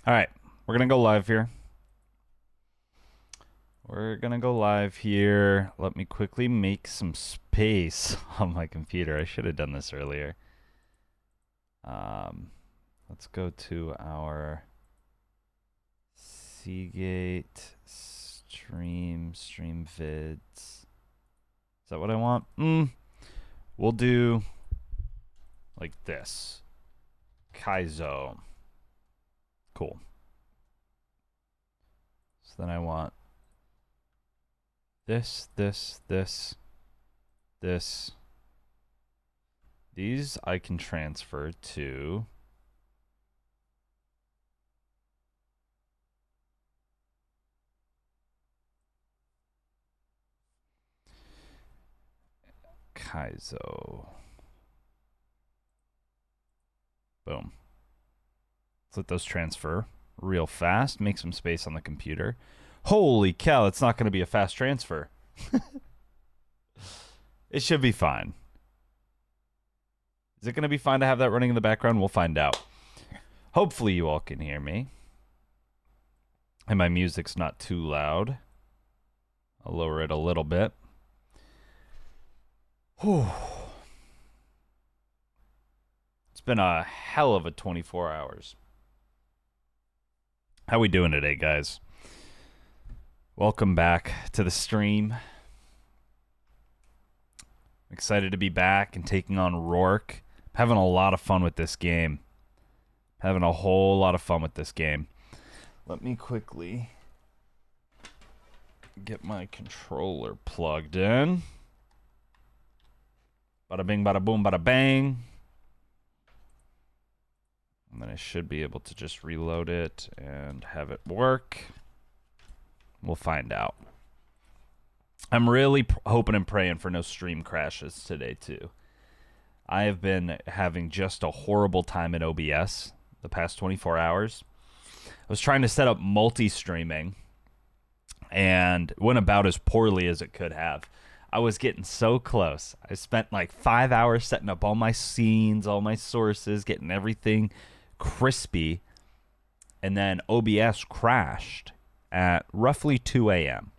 All right, we're going to go live here. We're going to go live here. Let me quickly make some space on my computer. I should have done this earlier. Let's go to our Seagate stream vids. Is that what I want? We'll do like this. Kaizo. Cool. So then I want this. These I can transfer to Kaizo. Boom. Let's let those transfer real fast. Make some space on the computer. Holy cow, it's not going to be a fast transfer. It should be fine. Is it going to be fine to have that running in the background? We'll find out. Hopefully you all can hear me. And my music's not too loud. I'll lower it a little bit. Whew. It's been a hell of a 24 hours. How we doing today, guys? Welcome back to the stream. I'm excited to be back and taking on Rourke. I'm having a lot of fun with this game. Having a whole lot of fun with this game. Let me quickly get my controller plugged in. Bada bing, bada boom, bada bang. And then I should be able to just reload it and have it work. We'll find out. I'm really hoping and praying for no stream crashes today, too. I have been having just a horrible time in OBS the past 24 hours. I was trying to set up multi-streaming and went about as poorly as it could have. I was getting so close. I spent like 5 hours setting up all my scenes, all my sources, getting everything crispy, and then OBS crashed at roughly 2 a.m.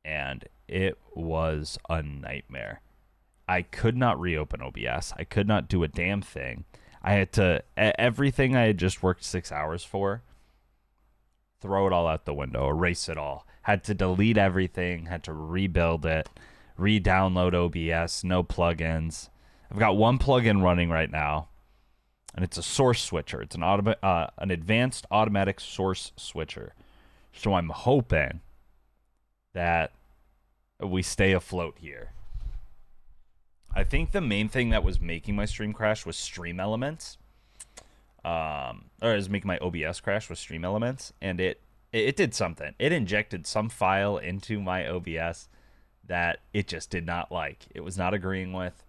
and it was a nightmare. I could not reopen OBS. I could not do a damn thing. I had to, everything I had just worked 6 hours for, throw it all out the window, erase it all. Had to delete everything, had to rebuild it, re-download OBS, no plugins. I've got one plugin running right now, and it's a source switcher. It's an advanced automatic source switcher. So I'm hoping that we stay afloat here. I think the main thing that was making my stream crash was Stream Elements. Or is making my OBS crash with Stream Elements, and it did something. It injected some file into my OBS that it just did not like. It was not agreeing with.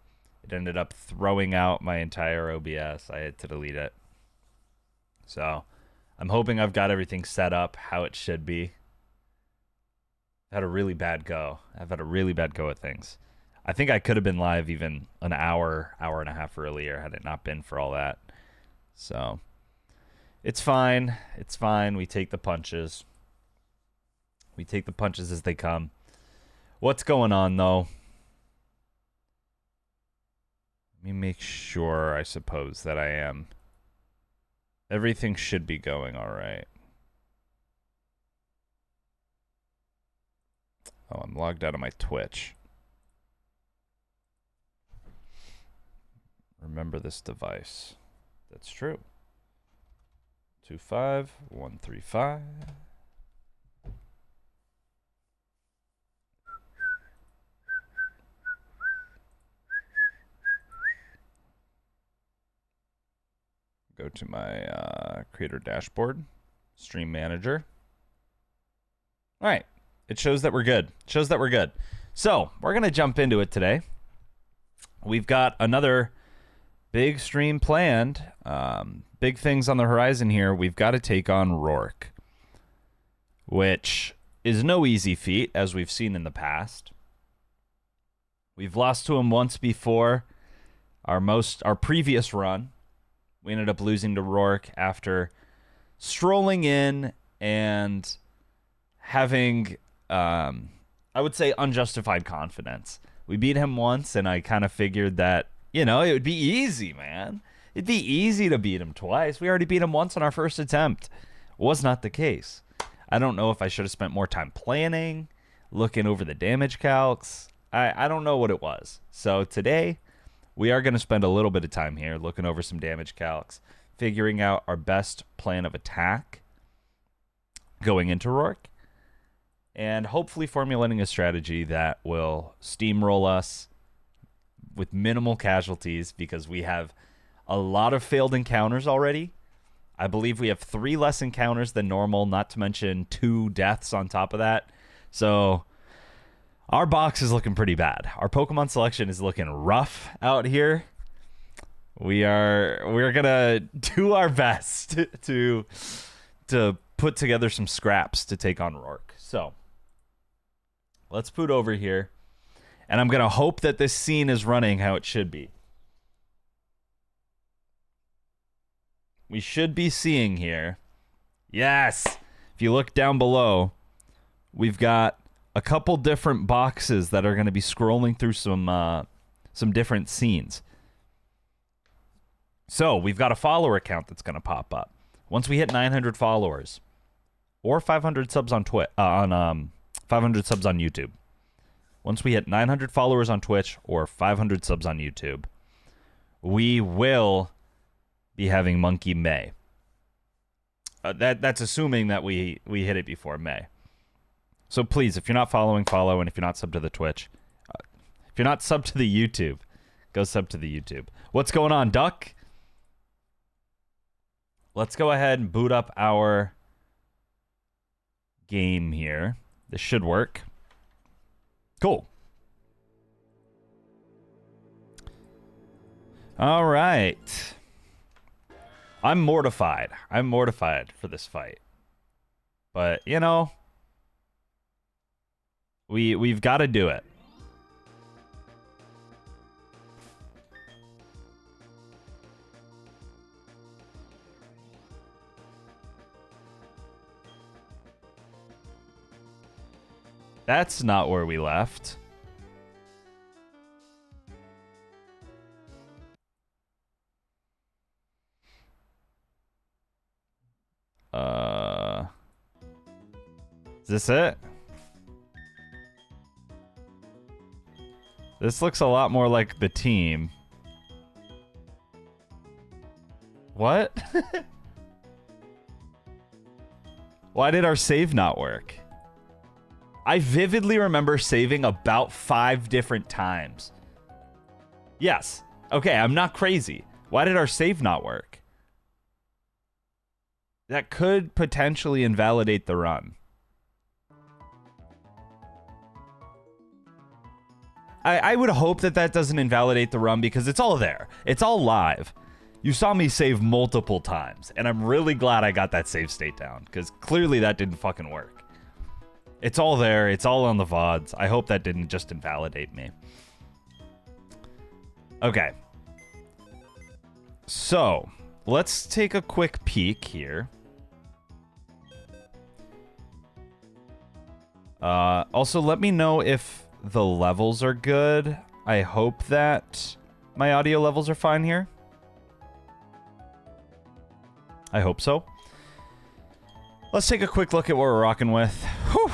It ended up throwing out my entire OBS. I had to delete it. So I'm hoping I've got everything set up how it should be. I've had a really bad go. I've had a really bad go at things. I think I could have been live even an hour and a half earlier had it not been for all that. So it's fine. It's fine. We take the punches. We take the punches as they come. What's going on, though? Let me make sure, I suppose, that I am. Everything should be going all right. Oh, I'm logged out of my Twitch. Remember this device. That's true. 25135. Go to my creator dashboard, stream manager. All right. It shows that we're good. So we're going to jump into it today. We've got another big stream planned. Big things on the horizon here. We've got to take on Rourke, which is no easy feat, as we've seen in the past. We've lost to him once before. Our previous run, we ended up losing to Rourke after strolling in and having, I would say, unjustified confidence. We beat him once, and I kind of figured that, it would be easy, man. It'd be easy to beat him twice. We already beat him once on our first attempt. Was not the case. I don't know if I should have spent more time planning, looking over the damage calcs. I don't know what it was. So today, we are going to spend a little bit of time here looking over some damage calcs, figuring out our best plan of attack going into Rourke, and hopefully formulating a strategy that will steamroll us with minimal casualties, because we have a lot of failed encounters already. I believe we have 3 less encounters than normal, not to mention 2 deaths on top of that. So our box is looking pretty bad. Our Pokemon selection is looking rough out here. We're gonna do our best to put together some scraps to take on Rourke. So let's put over here, and I'm gonna hope that this scene is running how it should be. We should be seeing here. Yes. If you look down below, we've got a couple different boxes that are going to be scrolling through some different scenes. So we've got a follower count that's going to pop up once we hit 900 followers, or 500 subs on 500 subs on YouTube. Once we hit 900 followers on Twitch or 500 subs on YouTube, we will be having Monkey May. That's assuming that we hit it before May. So please, if you're not following, follow, and if you're not subbed to the Twitch, if you're not subbed to the YouTube, go sub to the YouTube. What's going on, Duck? Let's go ahead and boot up our game here. This should work. Cool. All right. I'm mortified. I'm mortified for this fight. But, we've got to do it. That's not where we left. Is this it? This looks a lot more like the team. What? Why did our save not work? I vividly remember saving about 5 different times. Yes. Okay, I'm not crazy. Why did our save not work? That could potentially invalidate the run. I would hope that doesn't invalidate the run, because it's all there. It's all live. You saw me save multiple times, and I'm really glad I got that save state down, because clearly that didn't fucking work. It's all there. It's all on the VODs. I hope that didn't just invalidate me. Okay. So, let's take a quick peek here. Also, let me know if the levels are good. I hope that my audio levels are fine here. I hope so. Let's take a quick look at what we're rocking with. Whew.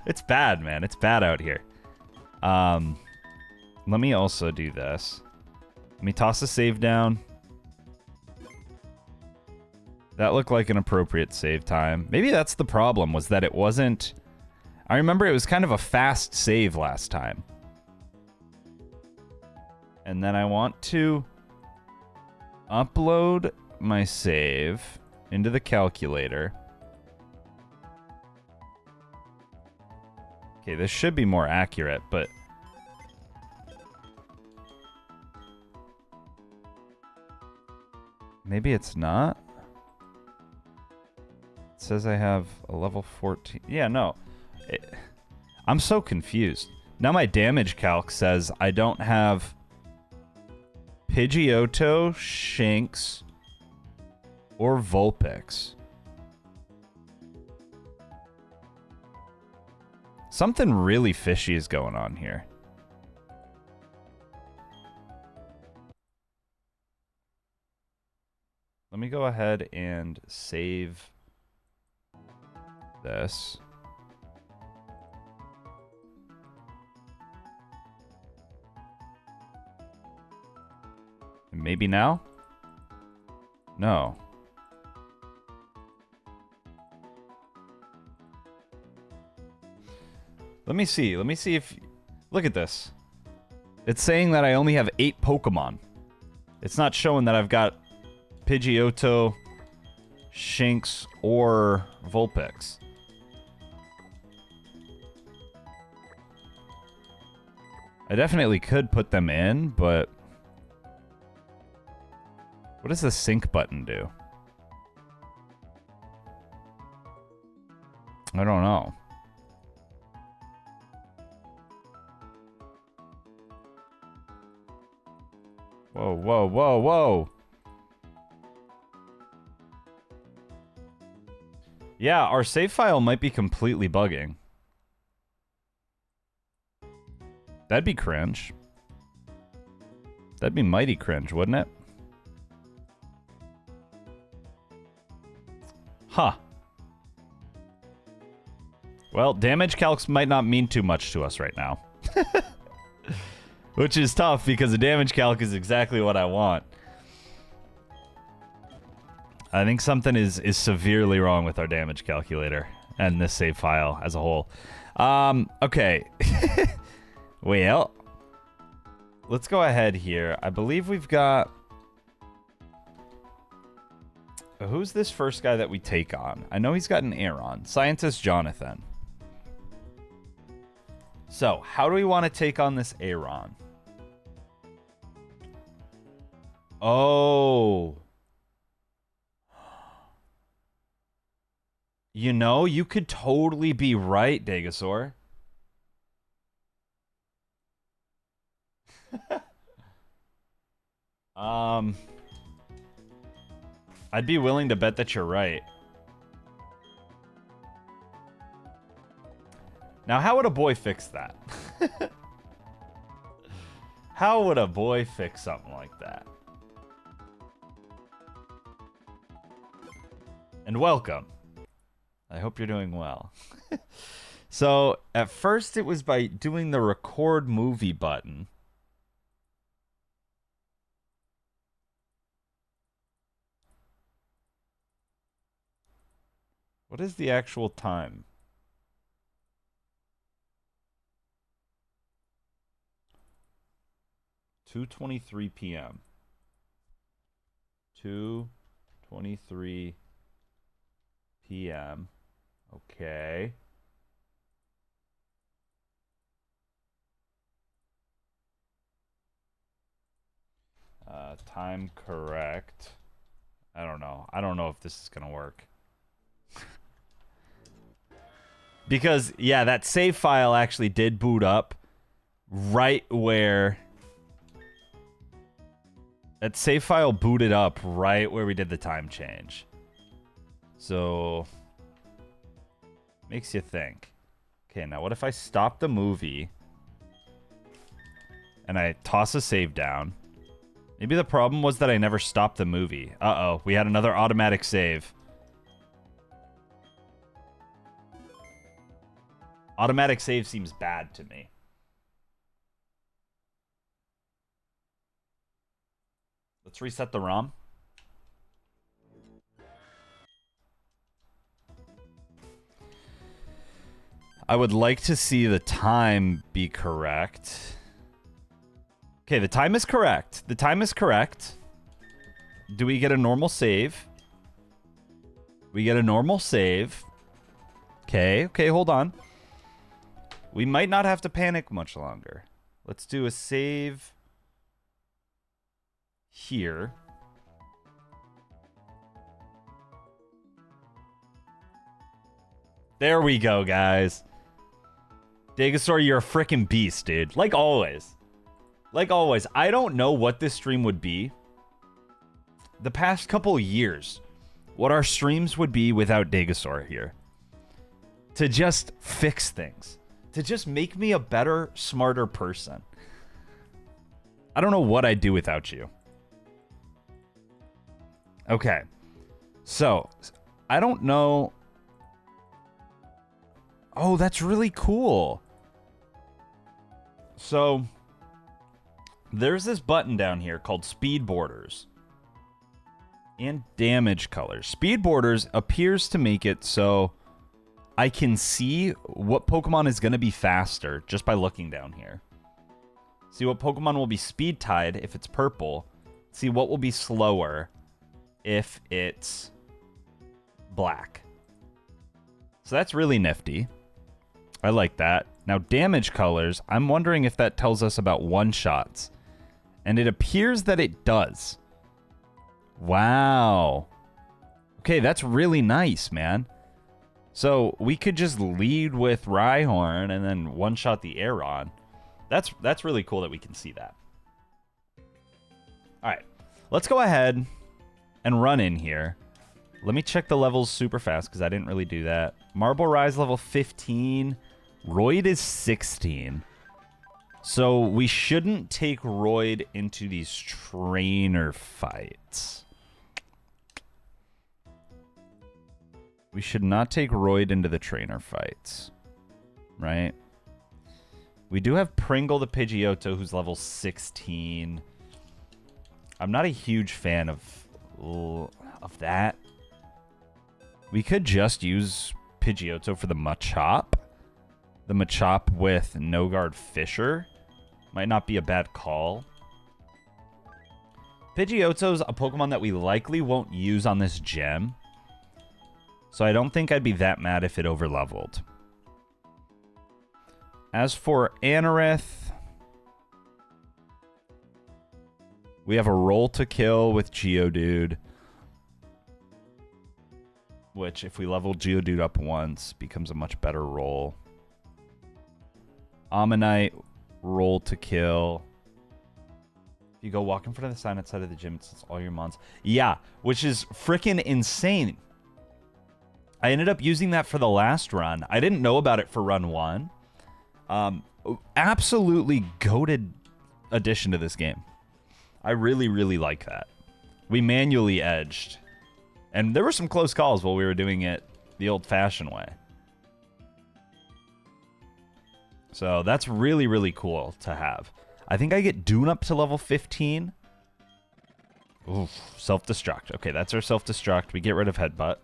It's bad, man. It's bad out here. Let me also do this. Let me toss a save down. That looked like an appropriate save time. Maybe that's the problem, was that it wasn't... I remember it was kind of a fast save last time. And then I want to upload my save into the calculator. Okay, this should be more accurate, but... maybe it's not? It says I have a level 14. Yeah, no. I'm so confused. Now my damage calc says I don't have Pidgeotto, Shinx, Or Vulpix. Something really fishy is going on here. Let me go ahead and save this. Maybe now? No. Let me see. Let me see if... Look at this. It's saying that I only have 8 Pokemon. It's not showing that I've got Pidgeotto, Shinx, or Vulpix. I definitely could put them in, but... What does the sync button do? I don't know. Whoa, whoa, whoa, whoa. Yeah, our save file might be completely bugging. That'd be cringe. That'd be mighty cringe, wouldn't it? Huh. Well, damage calcs might not mean too much to us right now. Which is tough because the damage calc is exactly what I want. I think something is severely wrong with our damage calculator and this save file as a whole. Okay. Well, let's go ahead here. I believe we've got... Who's this first guy that we take on? I know he's got an Aeron. Scientist Jonathan. So, how do we want to take on this Aeron? Oh. You know, you could totally be right, Degasaur. I'd be willing to bet that you're right. Now, how would a boy fix that? How would a boy fix something like that? And welcome. I hope you're doing well. So, at first it was by doing the record movie button. What is the actual time? 2:23 p.m. 2:23 p.m. Okay. Time correct. I don't know. I don't know if this is gonna work. Because, yeah, that save file actually did boot up right where... That save file booted up right where we did the time change. So... Makes you think. Okay, now what if I stop the movie... and I toss a save down? Maybe the problem was that I never stopped the movie. Uh-oh, we had another automatic save. Automatic save seems bad to me. Let's reset the ROM. I would like to see the time be correct. Okay, the time is correct. The time is correct. Do we get a normal save? We get a normal save. Okay, hold on. We might not have to panic much longer. Let's do a save here. There we go, guys. Degasaur, you're a freaking beast, dude. Like always. Like always. I don't know what this stream would be the past couple of years what our streams would be without Degasaur here. To just fix things. To just make me a better, smarter person. I don't know what I'd do without you. Okay. So, I don't know. Oh, that's really cool. So, there's this button down here called Speed Borders. And Damage Colors. Speed Borders appears to make it so I can see what Pokemon is going to be faster just by looking down here. See what Pokemon will be speed tied if it's purple. See what will be slower if it's black. So that's really nifty. I like that. Now, damage colors, I'm wondering if that tells us about one-shots. And it appears that it does. Wow. Okay, that's really nice, man. So we could just lead with Rhyhorn and then one-shot the Aeron. That's really cool that we can see that. All right, let's go ahead and run in here. Let me check the levels super fast because I didn't really do that. Marble Rise level 15. Royd is 16. So we shouldn't take Royd into these trainer fights. We should not take Royd into the trainer fights. Right? We do have Pringle the Pidgeotto, who's level 16. I'm not a huge fan of that. We could just use Pidgeotto for the Machop. The Machop with No Guard Fisher might not be a bad call. Pidgeotto's a Pokemon that we likely won't use on this gem. So I don't think I'd be that mad if it overleveled. As for Anorith, we have a roll to kill with Geodude. Which, if we level Geodude up once, becomes a much better roll. Ammonite, roll to kill. If you go walk in front of the sign outside of the gym, it's all your mons. Yeah, which is freaking insane. I ended up using that for the last run. I didn't know about it for run 1. Absolutely goated addition to this game. I really, really like that. We manually edged. And there were some close calls while we were doing it the old-fashioned way. So that's really, really cool to have. I think I get Dune up to level 15. Oof, self-destruct. Okay, that's our self-destruct. We get rid of Headbutt.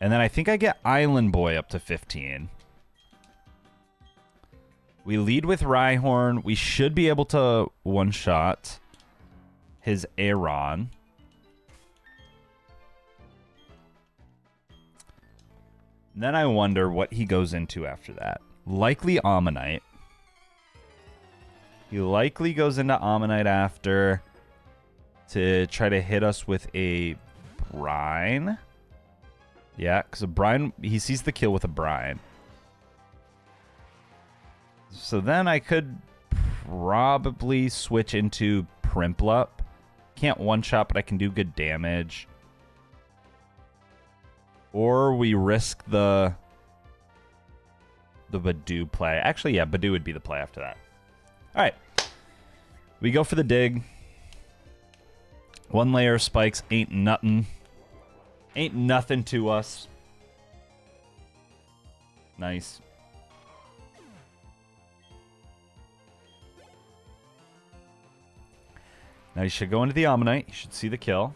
And then I think I get Island Boy up to 15. We lead with Rhyhorn. We should be able to one-shot his Aeron. And then I wonder what he goes into after that. Likely Ammonite. He likely goes into Ammonite after to try to hit us with a Brine. Yeah, because a Brine, he sees the kill with a Brine. So then I could probably switch into Prinplup. Can't one-shot, but I can do good damage. Or we risk the Badoo play. Actually, yeah, Badoo would be the play after that. All right. We go for the dig. One layer of spikes ain't nothing. Ain't nothing to us. Nice. Now you should go into the Ammonite. You should see the kill.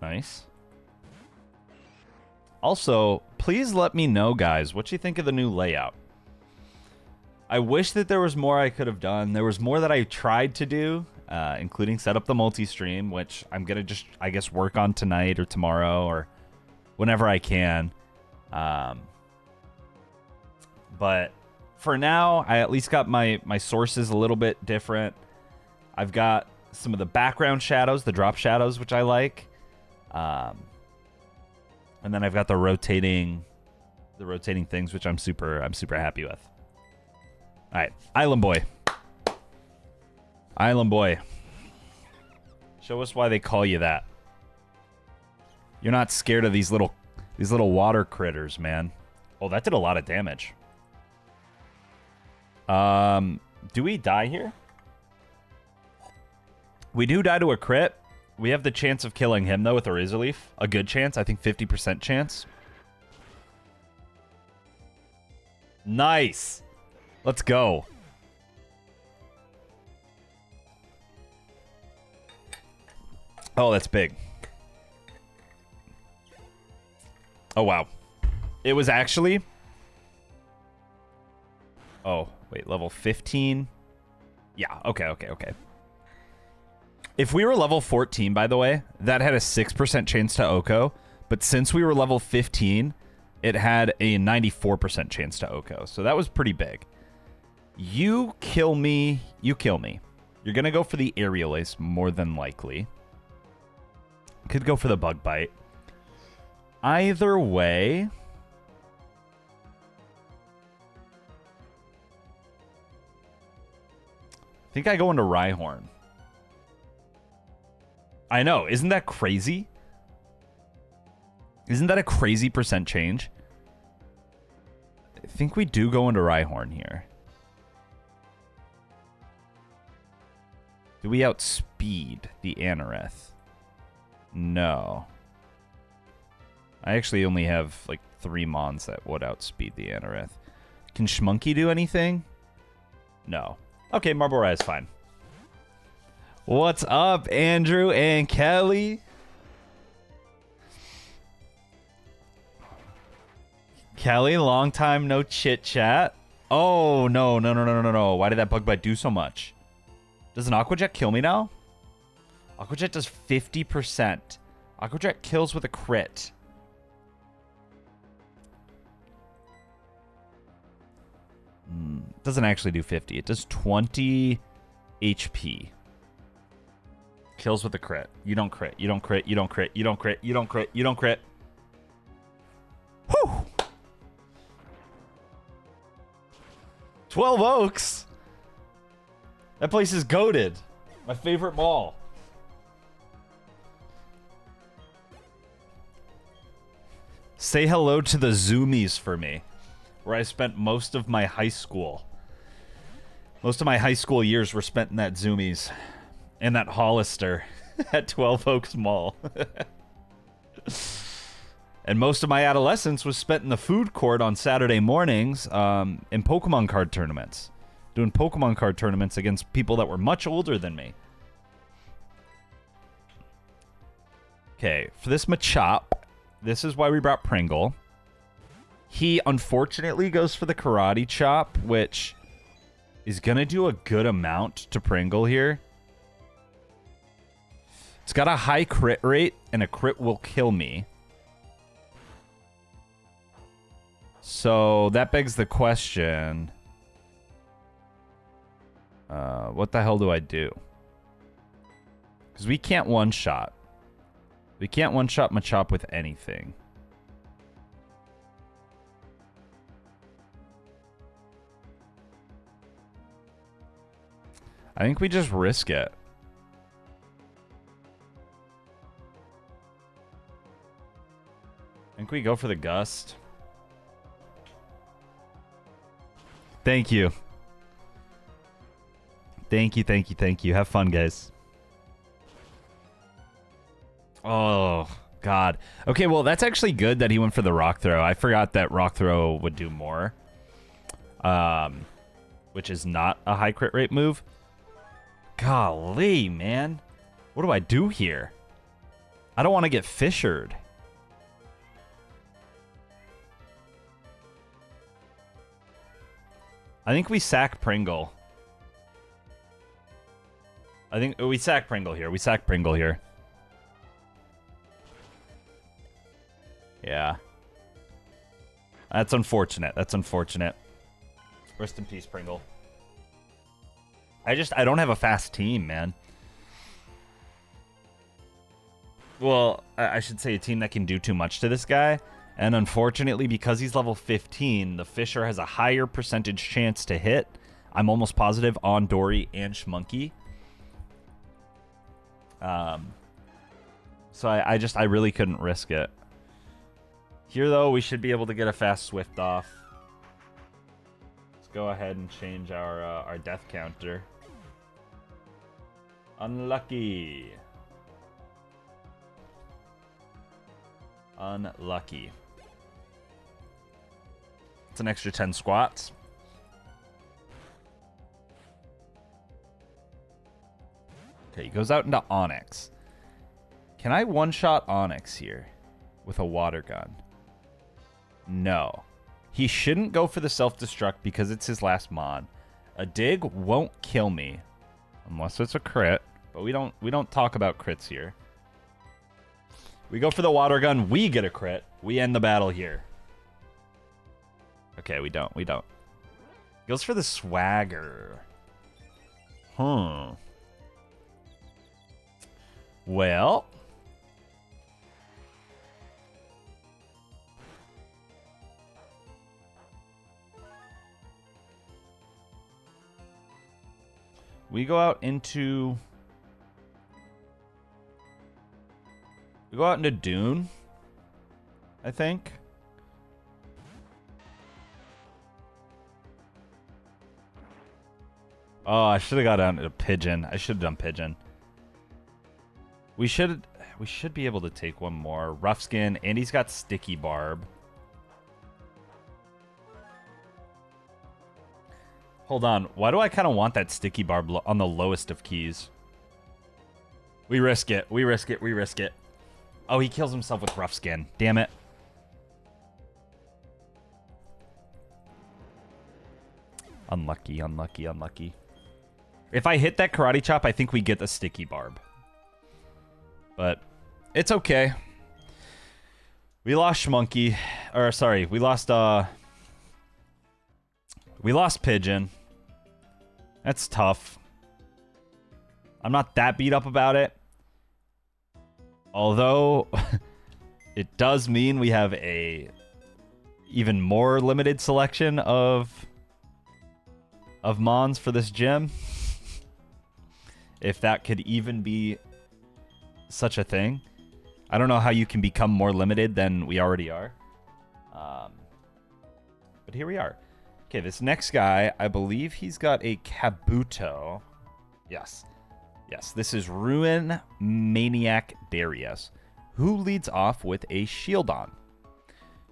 Nice. Also, please let me know, guys, what you think of the new layout. I wish that there was more I could have done. There was more that I tried to do, including set up the multi-stream, which I'm going to just, I guess, work on tonight or tomorrow or whenever I can. But for now, I at least got my sources a little bit different. I've got some of the background shadows, the drop shadows, which I like. And then I've got the rotating things, which I'm super happy with. All right, Island Boy. Island Boy. Show us why they call you that. You're not scared of these little water critters, man. Oh, that did a lot of damage. Do we die here? We do die to a crit. We have the chance of killing him, though, with a Razor Leaf. A good chance. I think 50% chance. Nice. Let's go. Oh, that's big. Oh, wow. It was actually... Oh, wait. Level 15? Yeah. Okay. If we were level 14, by the way, that had a 6% chance to Oko. But since we were level 15, it had a 94% chance to Oko. So that was pretty big. You kill me. You kill me. You're going to go for the Aerial Ace more than likely. Could go for the Bug Bite. Either way... I think I go into Rhyhorn. I know. Isn't that crazy? Isn't that a crazy percent change? I think we do go into Rhyhorn here. Do we outspeed the Anorith? No. I actually only have like 3 Mons that would outspeed the Anorith. Can Schmunky do anything? No. Okay, Marble is fine. What's up, Andrew and Kelly? Kelly, long time no chit chat. Oh, no. Why did that Bug Bite do so much? Does an Aqua Jet kill me now? Aqua Jet does 50%. Aqua Jet kills with a crit. Doesn't actually do 50. It does 20 HP. Kills with a crit. You don't crit. You don't crit. You don't crit. You don't crit. You don't crit. You don't crit. Whew! 12 Oaks. That place is goated. My favorite mall. Say hello to the Zoomies for me, where I spent most of my high school. Most of my high school years were spent in that Zoomies and that Hollister at 12 Oaks Mall. And most of my adolescence was spent in the food court on Saturday mornings in Pokemon card tournaments. Doing Pokemon card tournaments against people that were much older than me. Okay, for this Machop, this is why we brought Pringle. He unfortunately goes for the Karate Chop, which is going to do a good amount to Pringle here. It's got a high crit rate, and a crit will kill me. So that begs the question, what the hell do I do? Because we can't one-shot. We can't one-shot Machop with anything. I think we just risk it. I think we go for the Gust. Thank you. Thank you. Have fun, guys. Oh, God. Okay, well, that's actually good that he went for the Rock Throw. I forgot that Rock Throw would do more. Which is not a high crit rate move. Golly, man. What do I do here? I don't want to get fissured. I think we sack Pringle. I think we sack Pringle here. Yeah. That's unfortunate. Rest in peace, Pringle. I don't have a fast team, man. Well, I should say a team that can do too much to this guy. And unfortunately, because he's level 15, the Fisher has a higher percentage chance to hit. I'm almost positive on Dory and Schmunky. So I really couldn't risk it. Here, though, we should be able to get a fast Swift off. Let's go ahead and change our death counter. Unlucky. Unlucky. It's an extra 10 squats. Okay, he goes out into Onyx. Can I one-shot Onyx here with a water gun? No. He shouldn't go for the self-destruct because it's his last mod. A dig won't kill me unless it's a crit, but we don't talk about crits here. We go for the water gun, we get a crit. We end the battle here. Okay, we don't. Goes for the swagger. Well, we go out into Dune, I think. Oh, I should have got down to Pigeon. I should have done Pigeon. We should be able to take one more. Rough Skin, and he's got Sticky Barb. Hold on. Why do I kind of want that Sticky Barb on the lowest of keys? We risk it. We risk it. We risk it. Oh, he kills himself with Rough Skin. Damn it. Unlucky, unlucky, unlucky. If I hit that Karate Chop, I think we get the Sticky Barb. But it's okay. We lost Schmonkey. Or, sorry, we lost Pigeon. That's tough. I'm not that beat up about it. Although, it does mean we have a even more limited selection of mons for this gym. If that could even be such a thing. I don't know how you can become more limited than we already are. But here we are. Okay, this next guy, I believe he's got a Kabuto. Yes. Yes, this is Ruin Maniac Darius, who leads off with a Shieldon.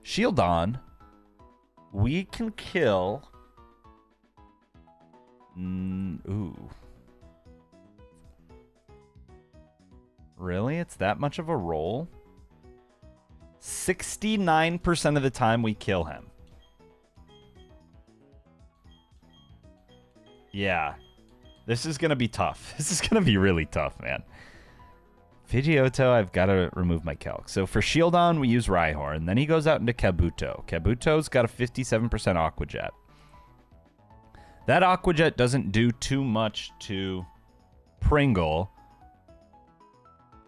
Shieldon, we can kill... ooh. Really? It's that much of a roll? 69% of the time we kill him. Yeah. This is going to be tough. This is going to be really tough, man. Pidgeotto, I've got to remove my calc. So for Shieldon, we use Rhyhorn. Then he goes out into Kabuto. Kabuto's got a 57% Aqua Jet. That Aqua Jet doesn't do too much to Pringle.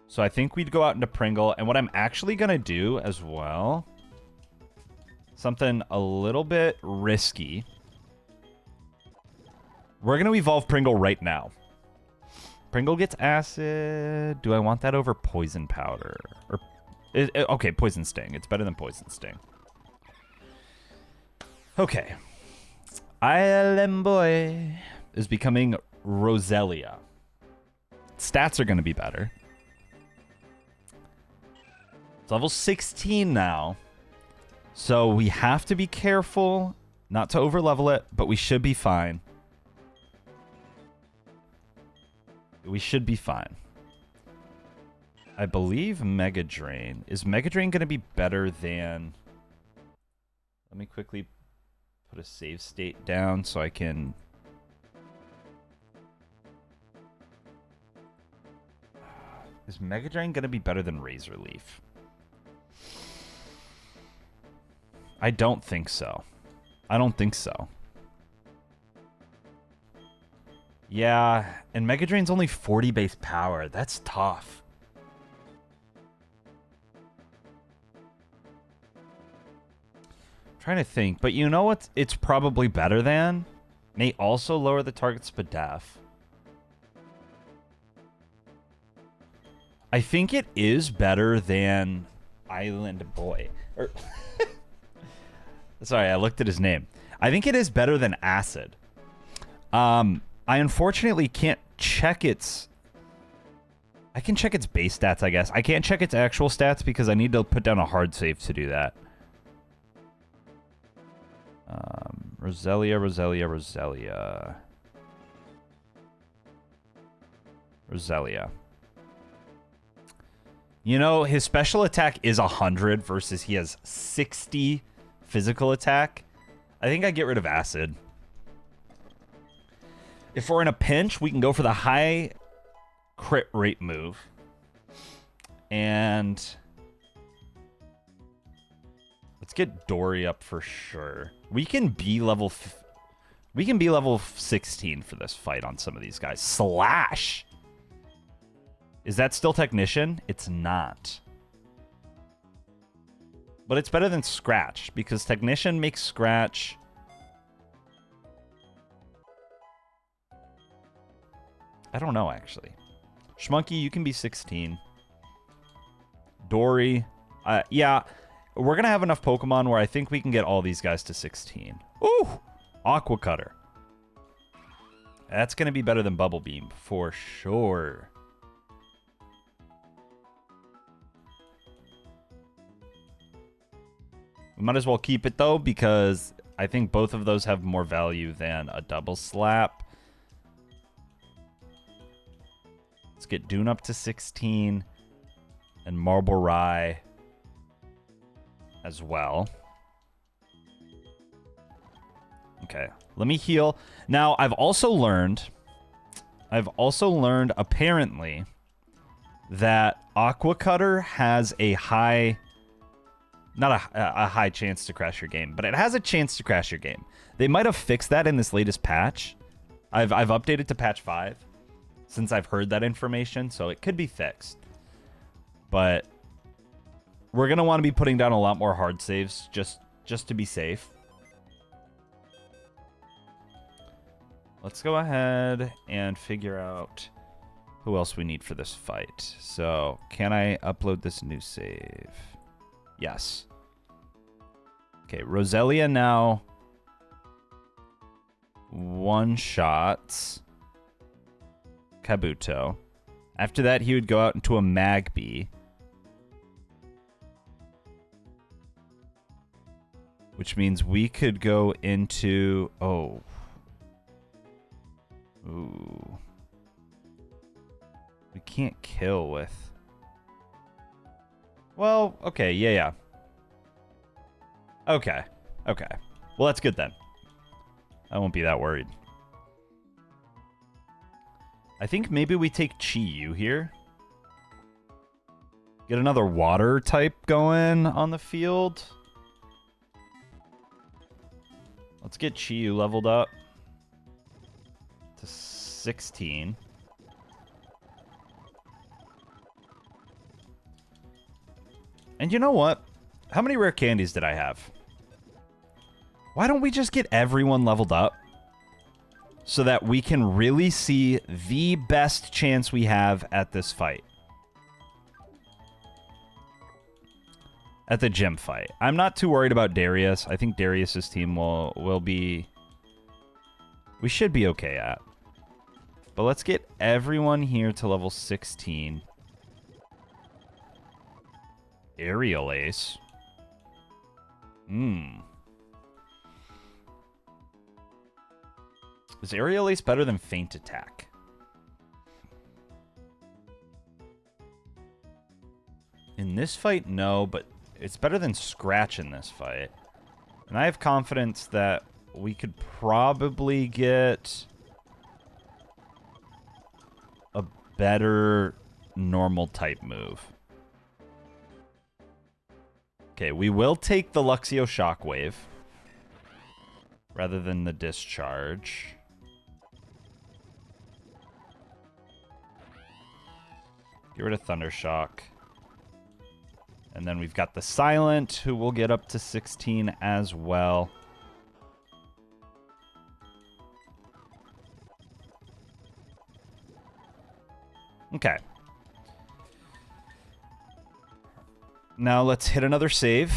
So I think we'd go out into Pringle. And what I'm actually going to do as well, something a little bit risky. We're going to evolve Pringle right now. Pringle gets Acid. Do I want that over Poison Powder? Or okay, Poison Sting. It's better than Poison Sting. Okay. Island Boy is becoming Roselia. Stats are going to be better. It's level 16 now. So we have to be careful not to overlevel it, but we should be fine. We should be fine. I believe Mega Drain. Is Mega Drain going to be better than... Let me quickly put a save state down so I can... Is Mega Drain going to be better than Razor Leaf? I don't think so. I don't think so. Yeah, and Mega Drain's only 40 base power. That's tough. I'm trying to think, but you know what? It's probably better than. May also lower the target's Speedup. I think it is better than Island Boy. Sorry, I looked at his name. I think it is better than Acid. I unfortunately can't check its... I can check its base stats, I guess. I can't check its actual stats because I need to put down a hard save to do that. Roselia. You know, his special attack is 100 versus he has 60 physical attack. I think I get rid of Acid. If we're in a pinch, we can go for the high crit rate move. And let's get Dory up for sure. We can be level 16 for this fight on some of these guys. Slash. Is that still Technician? It's not. But it's better than Scratch, because Technician makes Scratch... I don't know, actually. Schmunky, you can be 16. Dory. Yeah, we're going to have enough Pokemon where I think we can get all these guys to 16. Ooh! Aqua Cutter. That's going to be better than Bubble Beam, for sure. We might as well keep it, though, because I think both of those have more value than a Double Slap. Let's get Dune up to 16. And Marble Rye as well. Okay, let me heal. Now, I've also learned apparently that Aqua Cutter has a high... Not a high chance to crash your game, but it has a chance to crash your game. They might have fixed that in this latest patch. I've updated to patch 5 since I've heard that information, so it could be fixed. But we're going to want to be putting down a lot more hard saves just to be safe. Let's go ahead and figure out who else we need for this fight. So, can I upload this new save? Yes. Okay, Roselia now one-shots Kabuto. After that, he would go out into a Magby. Which means we could go into... Oh. Ooh. We can't kill with... Well, okay, yeah. Okay. Well, that's good then. I won't be that worried. I think maybe we take Chi-Yu here. Get another water type going on the field. Let's get Chi-Yu leveled up to 16. And you know what? How many rare candies did I have? Why don't we just get everyone leveled up so that we can really see the best chance we have at this fight? At the gym fight. I'm not too worried about Darius. I think Darius's team will be... We should be okay at. But let's get everyone here to level 16. Aerial Ace. Is Aerial Ace better than Feint Attack? In this fight, no, but it's better than Scratch in this fight. And I have confidence that we could probably get a better normal type move. Okay, we will take the Luxio Shockwave rather than the Discharge. Get rid of Thundershock. And then we've got the Silent, who will get up to 16 as well. Okay. Now let's hit another save.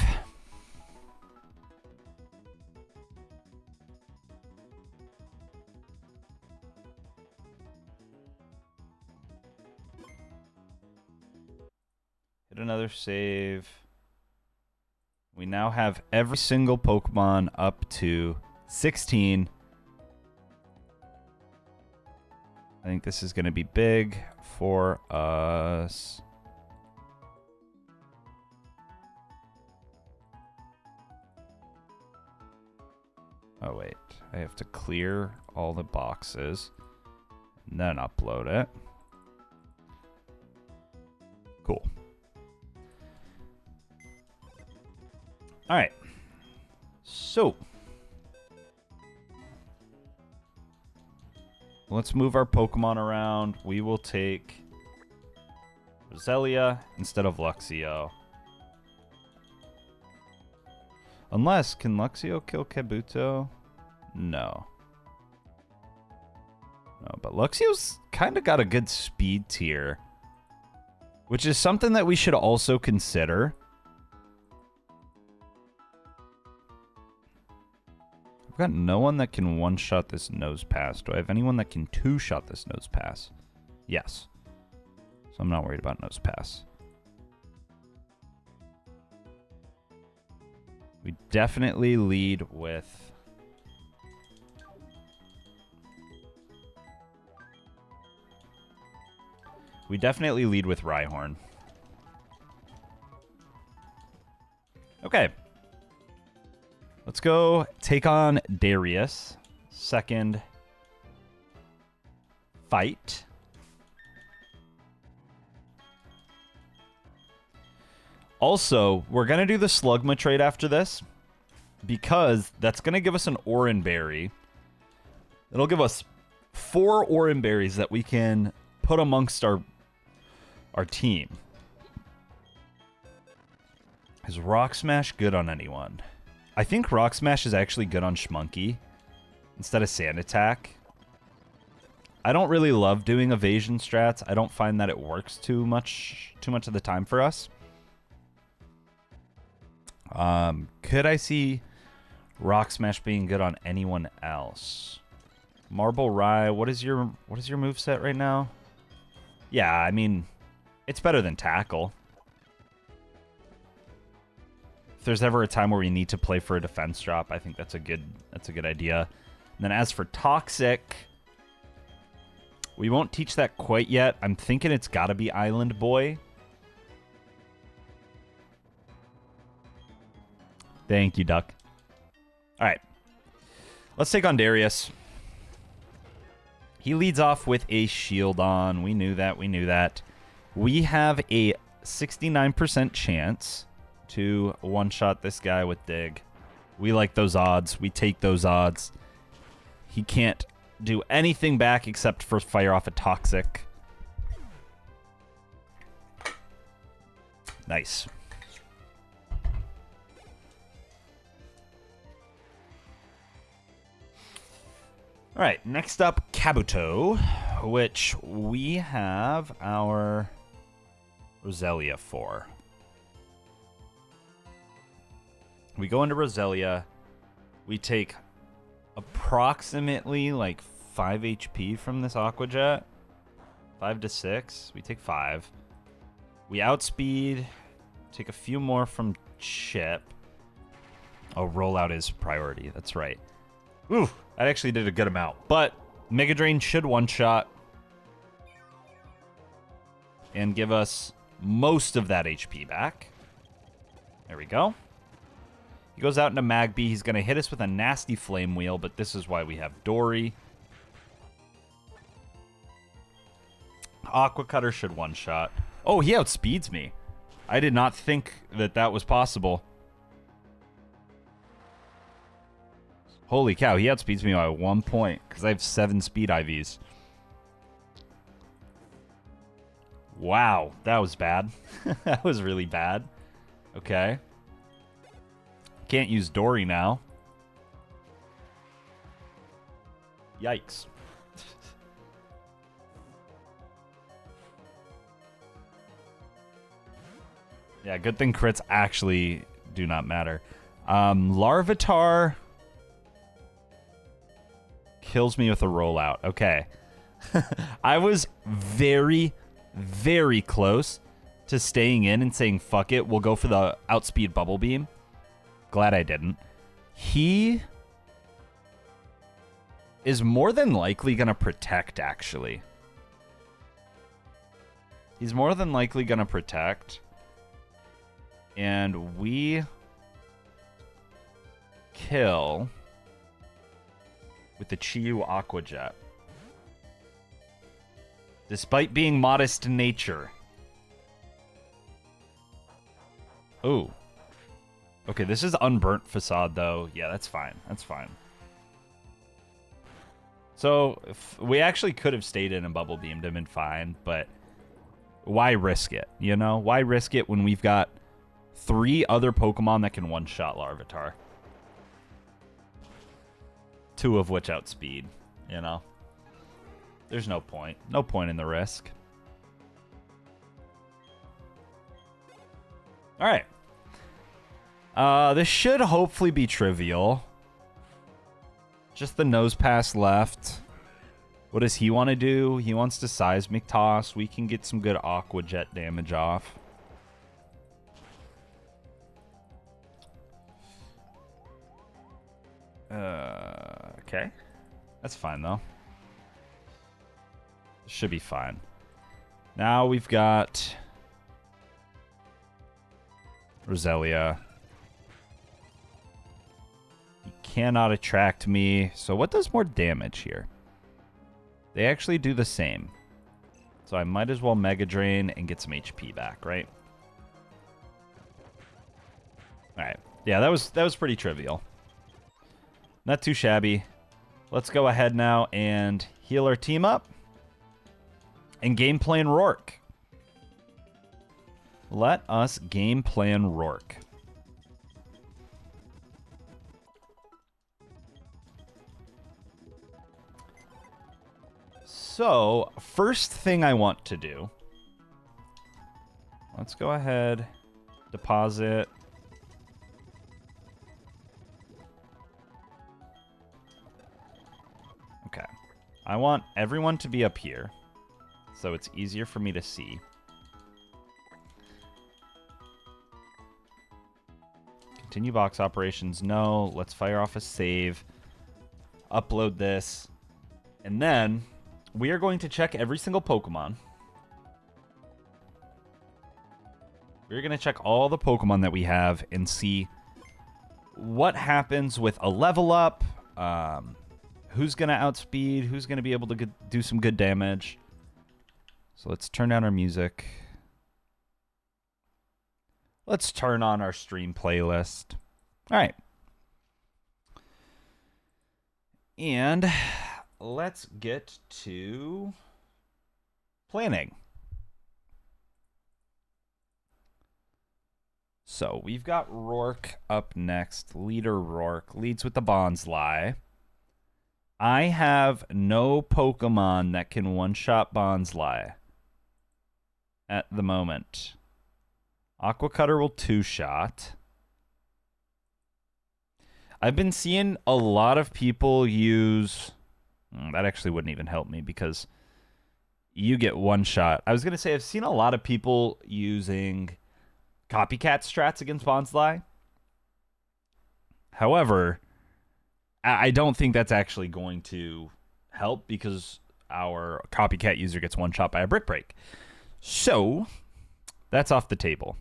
Hit another save. We now have every single Pokemon up to 16. I think this is going to be big for us. Oh, wait. I have to clear all the boxes and then upload it. Cool. All right. So let's move our Pokemon around. We will take Roselia instead of Luxio. Unless, can Luxio kill Kabuto? No. No, but Luxio's kind of got a good speed tier, which is something that we should also consider. I've got no one that can one-shot this nose pass. Do I have anyone that can two-shot this nose pass? Yes. So I'm not worried about nose pass. We definitely lead with... Rhyhorn. Okay. Let's go take on Darius. Second fight. Also, we're going to do the Slugma trade after this, because that's going to give us an Oran Berry. It'll give us 4 Oran Berries that we can put amongst our team. Is Rock Smash good on anyone? I think Rock Smash is actually good on Schmunky instead of Sand Attack. I don't really love doing evasion strats. I don't find that it works too much of the time for us. Could I see Rock Smash being good on anyone else? Marble Rye, what is your moveset right now? Yeah, I mean, it's better than Tackle. If there's ever a time where we need to play for a defense drop, I think that's a good idea. And then as for Toxic, we won't teach that quite yet. I'm thinking it's got to be Island Boy. Thank you, Duck. All right. Let's take on Darius. He leads off with a shield on. We knew that. We have a 69% chance to one-shot this guy with Dig. We like those odds. We take those odds. He can't do anything back except for fire off a Toxic. Nice. All right, next up, Kabuto, which we have our Roselia for. We go into Roselia. We take approximately like 5 HP from this Aqua Jet. 5 to 6. We take 5. We outspeed. Take a few more from Chip. Oh, rollout is priority. That's right. Ooh, that actually did a good amount. But Mega Drain should one-shot and give us most of that HP back. There we go. He goes out into Magby. He's going to hit us with a nasty Flame Wheel, but this is why we have Dory. Aqua Cutter should one-shot. Oh, he outspeeds me. I did not think that that was possible. Holy cow, he outspeeds me by 1 point because I have 7 speed IVs. Wow, that was bad. That was really bad. Okay. Can't use Dory now. Yikes. Yeah, good thing crits actually do not matter. Larvitar kills me with a rollout. Okay. I was very, very close to staying in and saying, fuck it, we'll go for the outspeed bubble beam. Glad I didn't. He is more than likely going to protect, actually. He's more than likely going to protect. And we kill with the Chiyu Aqua Jet. Despite being modest in nature. Ooh. Okay, this is unburnt facade, though. Yeah, that's fine. That's fine. So, we actually could have stayed in and bubble beamed him and fine, but why risk it, you know? Why risk it when we've got 3 other Pokemon that can one-shot Larvitar? 2 of which outspeed, you know? There's no point. No point in the risk. Alright. This should hopefully be trivial. Just the nose pass left. What does he want to do? He wants to Seismic Toss. We can get some good Aqua Jet damage off. Okay. That's fine, though. Should be fine. Now we've got Roselia. He cannot attract me. So what does more damage here? They actually do the same. So I might as well Mega Drain and get some HP back, right? Alright. Yeah, that was pretty trivial. Not too shabby. Let's go ahead now and heal our team up. And game plan Rourke. Let us game plan Rourke. So, first thing I want to do. Let's go ahead. Deposit. Okay. I want everyone to be up here, so it's easier for me to see. Continue box operations. No. Let's fire off a save. Upload this. And then we are going to check every single Pokemon. We're going to check all the Pokemon that we have and see what happens with a level up. Who's going to outspeed? Who's going to be able to do some good damage? So let's turn down our music. Let's turn on our stream playlist. All right. And let's get to planning. So we've got Rourke up next. Leader Rourke leads with the Bonsly. I have no Pokemon that can one-shot Bonsly at the moment. Aqua Cutter will two-shot. I've been seeing a lot of people use... that actually wouldn't even help me because you get one-shot. I was going to say I've seen a lot of people using copycat strats against Bonsly. However, I don't think that's actually going to help because our copycat user gets one-shot by a Brick Break. So, that's off the table.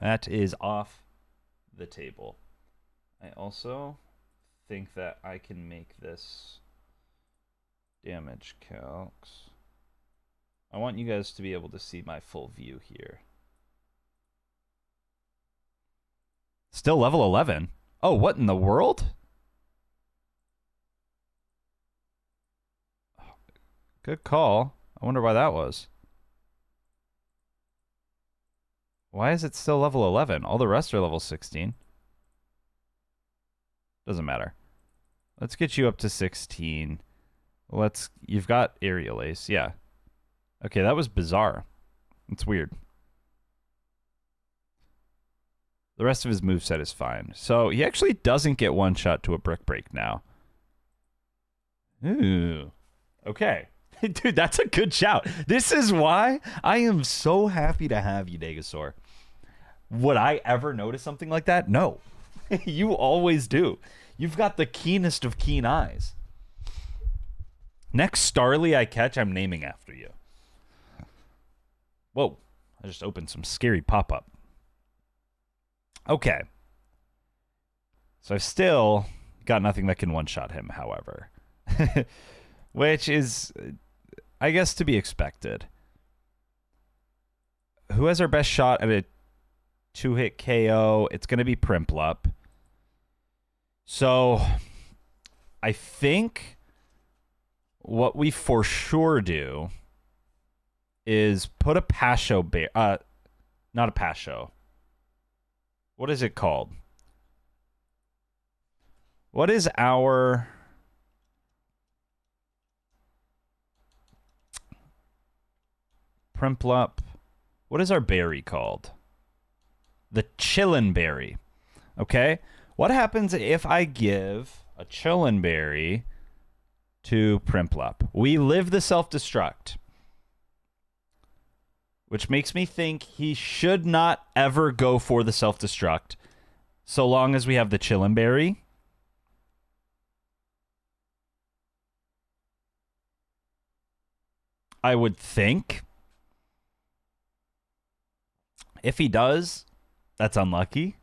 That is off the table. I also think that I can make this damage calcs. I want you guys to be able to see my full view here. Still level 11. Oh, what in the world? Good call. I wonder why that was. Why is it still level 11? All the rest are level 16. Doesn't matter. Let's get you up to 16. You've got Aerial Ace, yeah. Okay, that was bizarre. It's weird. The rest of his moveset is fine. So he actually doesn't get one shot to a Brick Break now. Ooh. Okay. Dude, that's a good shout. This is why I am so happy to have you, Degasaur. Would I ever notice something like that? No. You always do. You've got the keenest of keen eyes. Next Starly I catch, I'm naming after you. Whoa. I just opened some scary pop-up. Okay. So I've still got nothing that can one-shot him, however. Which is, I guess, to be expected. Who has our best shot at a 2-hit KO? It's going to be Primplup. So, I think what we for sure do is put a Pasho bear. Not a Pasho. What is it called? What is our... Primplup. What is our berry called? The Chillin' Berry. Okay? What happens if I give a Chillin' Berry to Primplup? We live the self-destruct. Which makes me think he should not ever go for the self-destruct so long as we have the Chillin' Berry. I would think. If he does, that's unlucky.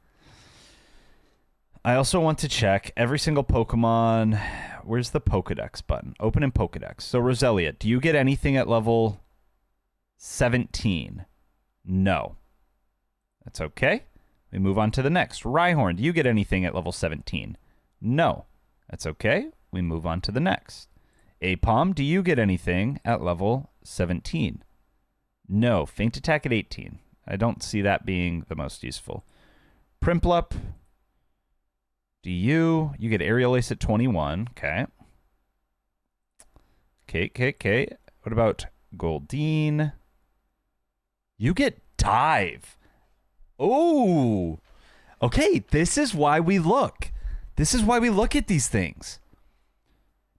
I also want to check every single Pokemon. Where's the Pokedex button? Open in Pokedex. So, Roselia, do you get anything at level 17? No. That's okay. We move on to the next. Rhyhorn, do you get anything at level 17? No. That's okay. We move on to the next. Apom, do you get anything at level 17? No. Faint Attack at 18. I don't see that being the most useful. Primplup, do you get Aerial Ace at 21? Okay. Okay. What about Goldeen? You get Dive. Oh. Okay, this is why we look. This is why we look at these things.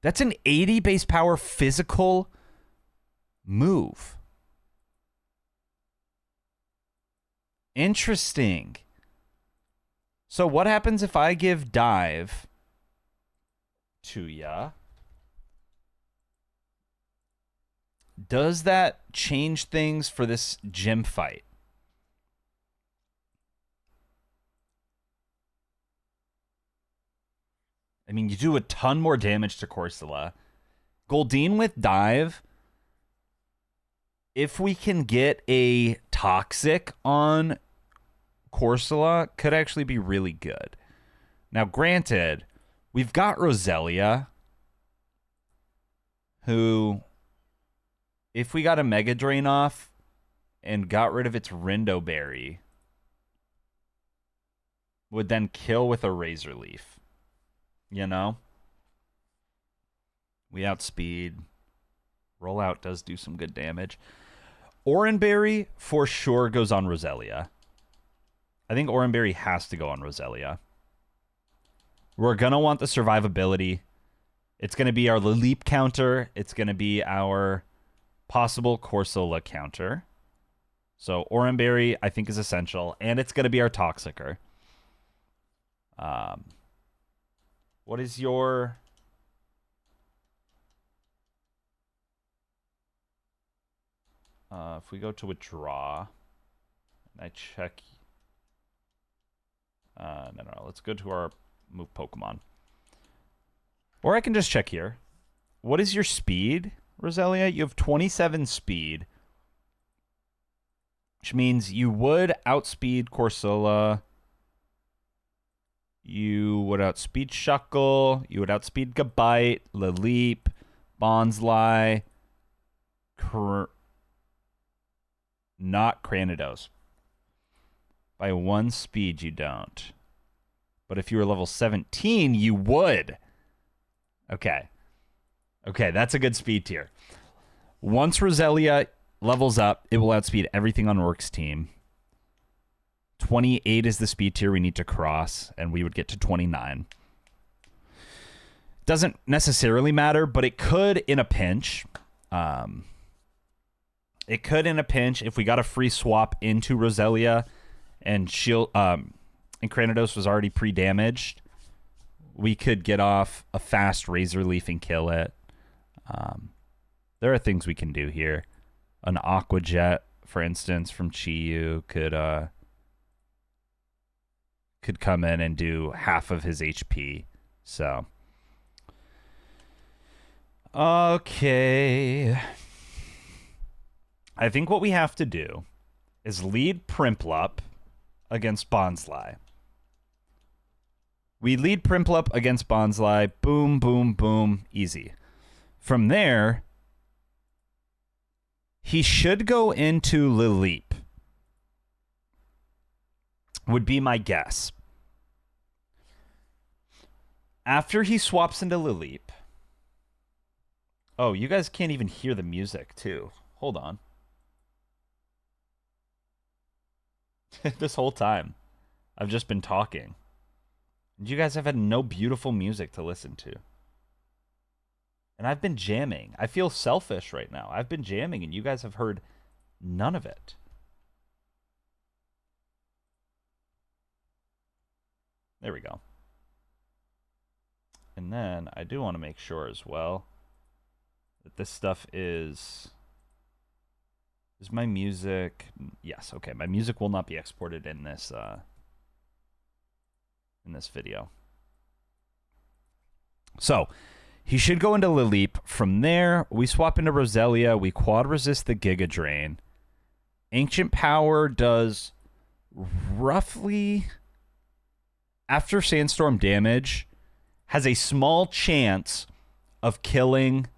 That's an 80 base power physical move. Interesting. So what happens if I give Dive to ya? Does that change things for this gym fight? I mean, you do a ton more damage to Corsola. Goldeen with Dive. If we can get a Toxic on Corsola, could actually be really good. Now, granted, we've got Roselia, who, if we got a Mega Drain off and got rid of its Rindo Berry, would then kill with a Razor Leaf. You know? We outspeed. Rollout does do some good damage. Oranberry for sure goes on Roselia. I think Oranberry has to go on Roselia. We're going to want the survivability. It's going to be our Leap counter. It's going to be our possible Corsola counter. So Oranberry, I think, is essential. And it's going to be our Toxicer. What is your... if we go to withdraw, and I check... No. Let's go to our move Pokemon. Or I can just check here. What is your speed, Roselia? You have 27 speed. Which means you would outspeed Corsola. You would outspeed Shuckle. You would outspeed Gabite, Laleep, Bonsly, not Cranidos. By 1 speed, you don't. But if you were level 17, you would. Okay. Okay, that's a good speed tier. Once Roselia levels up, it will outspeed everything on Rourke's team. 28 is the speed tier we need to cross, and we would get to 29. Doesn't necessarily matter, but it could in a pinch. It could in a pinch if we got a free swap into Roselia and shield and Cranidos was already pre-damaged. We could get off a fast Razor Leaf and kill it. There are things we can do here. An Aqua Jet, for instance, from Chiyu could come in and do half of his HP. So, okay. I think what we have to do is lead Primplup against Bonsly. We lead Primplup against Bonsly. Boom, boom, boom. Easy. From there, he should go into Lileep. Would be my guess. After he swaps into Lileep. Oh, you guys can't even hear the music, too. Hold on. This whole time, I've just been talking. You guys have had no beautiful music to listen to. And I've been jamming. I feel selfish right now. I've been jamming, and you guys have heard none of it. There we go. And then I do want to make sure as well that this stuff is my music. Yes, okay. My music will not be exported in this video. So, he should go into Lileep. From there, we swap into Roselia. We quad resist the Giga Drain. Ancient Power does roughly, after Sandstorm damage, has a small chance of killing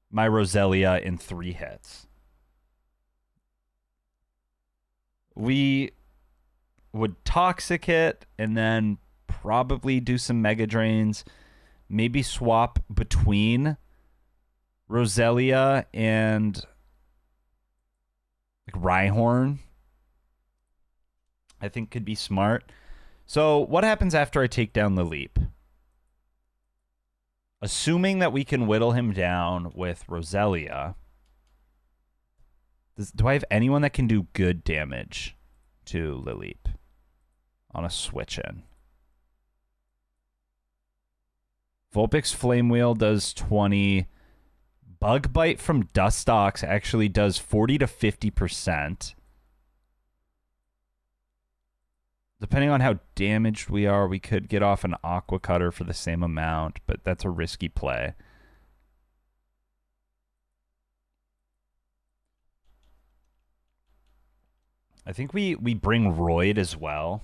my Roselia in 3 hits. We would Toxic it and then probably do some Mega Drains. Maybe swap between Roselia and like Rhyhorn. I think could be smart. So what happens after I take down the Leap? Assuming that we can whittle him down with Roselia, do I have anyone that can do good damage to Lileep on a switch-in? Vulpix Flame Wheel does 20. Bug Bite from Dustox actually does 40 to 50%. Depending on how damaged we are, we could get off an Aqua Cutter for the same amount, but that's a risky play. I think we bring Royd as well.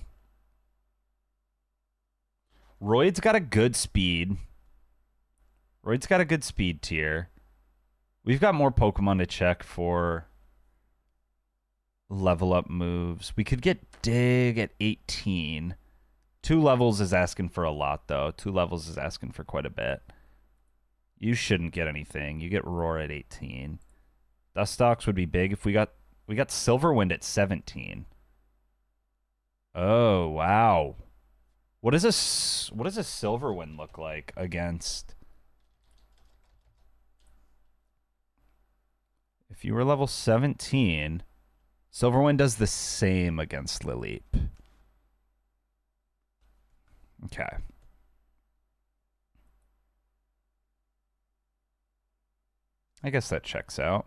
Royd's got a good speed. Royd's got a good speed tier. We've got more Pokemon to check for level up moves. We could get Dig at 18. 2 levels is asking for a lot, though. 2 levels is asking for quite a bit. You shouldn't get anything. You get Roar at 18. Dustox would be big if we got Silverwind at 17. Oh, wow. What does a Silverwind look like against? If you were level 17, Silverwind does the same against Lileep. Okay. I guess that checks out.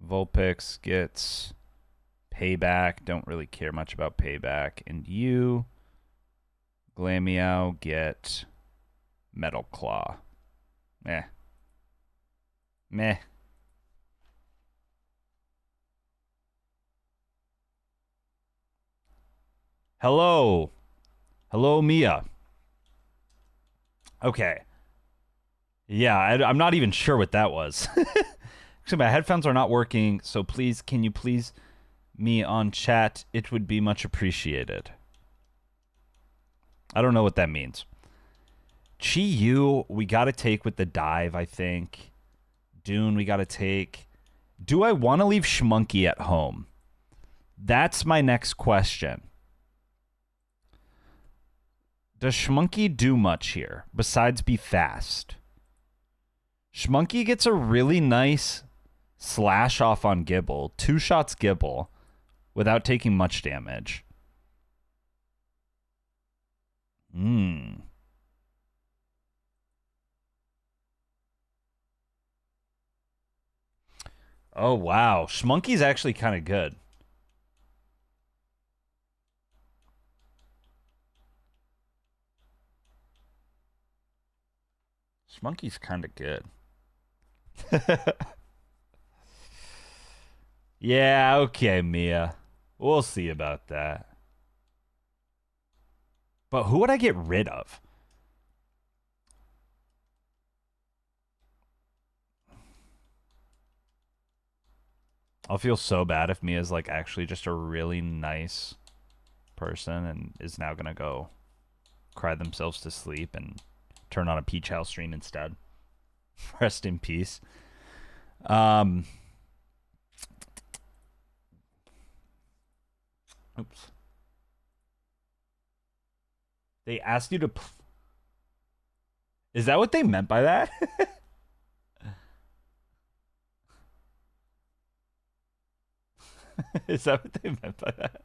Vulpix gets Payback. Don't really care much about Payback. And you, Glameow, get Metal Claw. Meh. Hello, Mia. Okay. Yeah, I'm not even sure what that was. Actually, my headphones are not working, so please, can you please me on chat? It would be much appreciated. I don't know what that means. Chi-Yu, we got to take with the dive, I think. Dune, we got to take. Do I want to leave Schmunky at home? That's my next question. Does Schmunky do much here besides be fast? Schmunky gets a really nice slash off on Gibble. 2 shots Gibble without taking much damage. Oh, wow. Schmunky's actually kind of good. Schmunky's kind of good. Yeah, okay, Mia. We'll see about that. But who would I get rid of? I'll feel so bad if Mia's like actually just a really nice person and is now gonna go cry themselves to sleep and turn on a Peach House stream instead. Rest in peace. Oops. They asked you to... Is that what they meant by that? Is that what they meant by that?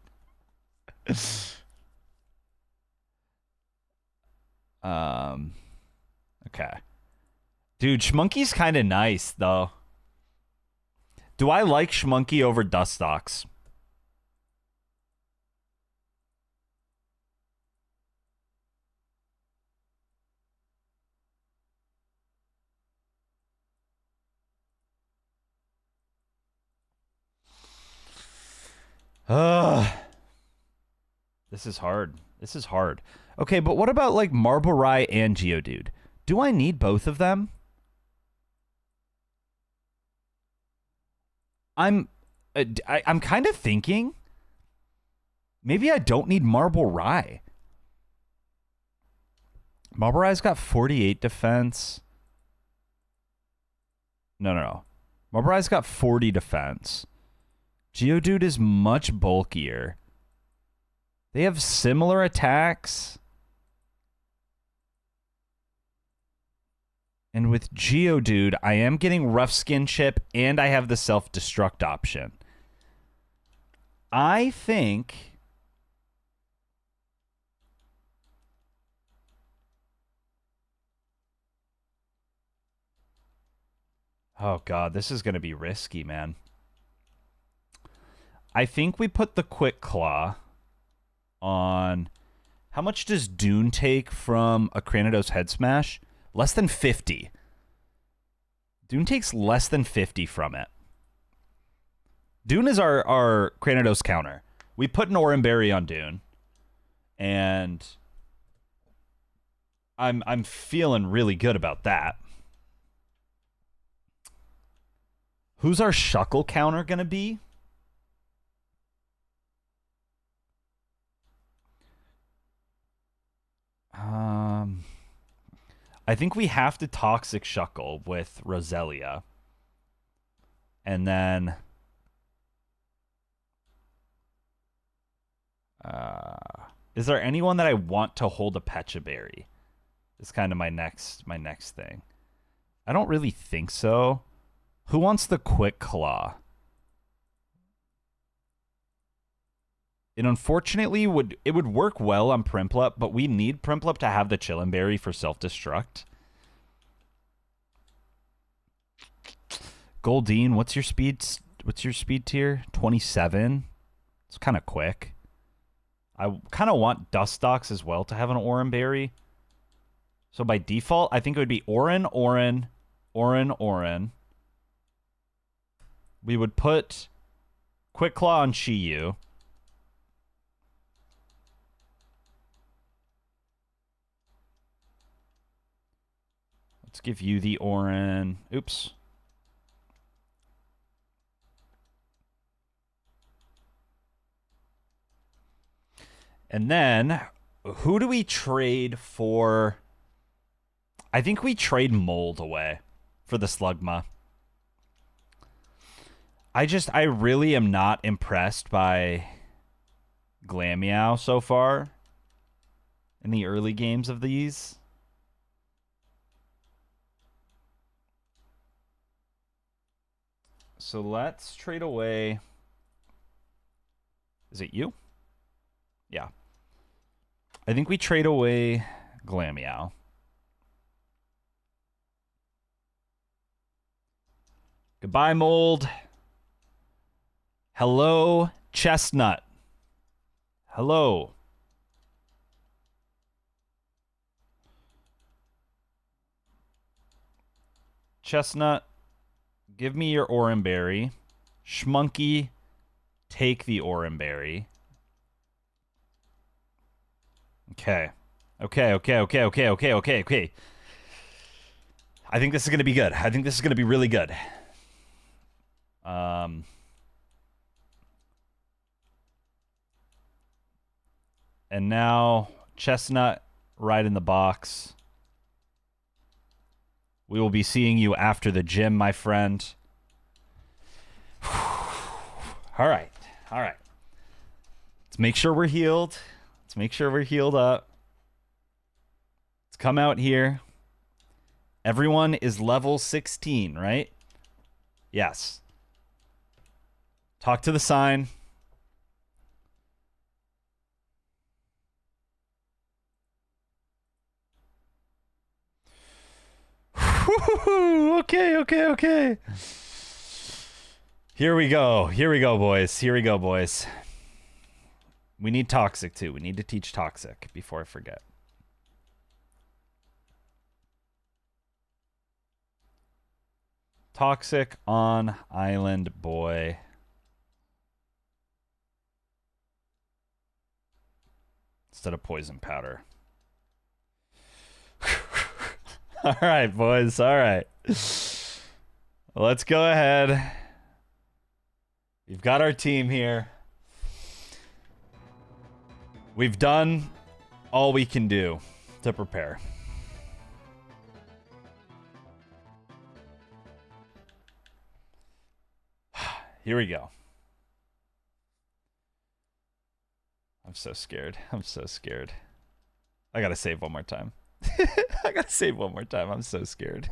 Okay. Dude, Schmunky's kind of nice, though. Do I like Schmunky over Dustox? This is hard. This is hard. Okay, but what about like Marble Rye and Geodude? Do I need both of them? I'm kind of thinking maybe I don't need Marble Rye. Marble Rye's got 48 defense. No. Marble Rye's got 40 defense. Geodude is much bulkier. They have similar attacks. And with Geodude, I am getting Rough Skin Chip, and I have the Self-Destruct option. I think... Oh, God, this is going to be risky, man. I think we put the Quick Claw on... How much does Dune take from a Cranidos Head Smash? Less than 50. Dune takes less than 50 from it. Dune is our Cranidos counter. We put an Oran Berry on Dune, and I'm feeling really good about that. Who's our Shuckle counter gonna be? I think we have to Toxic Shuckle with Roselia. And then... is there anyone that I want to hold a Pecha Berry? It's kind of my next thing. I don't really think so. Who wants the Quick Claw? It unfortunately would work well on Prinplup, but we need Prinplup to have the Chillin' Berry for self-destruct. Goldeen, what's your speed tier? 27. It's kind of quick. I kind of want Dustox as well to have an Oran Berry. So by default, I think it would be Oran. We would put Quick Claw on Chi-Yu. Let's give you the Oran. Oops. And then, who do we trade for? I think we trade Mold away for the Slugma. I really am not impressed by Glameow so far in the early games of these. So let's trade away. Is it you? Yeah. I think we trade away Glameow. Goodbye, Mold. Hello, Chestnut. Hello. Chestnut, give me your Oranberry. Schmunky, take the Oranberry. Okay. Okay. I think this is going to be good. I think this is going to be really good. And now, Chestnut, right in the box. We will be seeing you after the gym, my friend. All right. Let's make sure we're healed. Let's make sure we're healed up. Let's come out here. Everyone is level 16, right? Yes. Talk to the sign. Okay. Here we go, boys. We need Toxic, too. We need to teach Toxic before I forget. Toxic on Island Boy. Instead of Poison Powder. All right, boys. All right. Let's go ahead. We've got our team here. We've done all we can do to prepare. Here we go. I'm so scared. I'm I gotta save one more time. I'm so scared.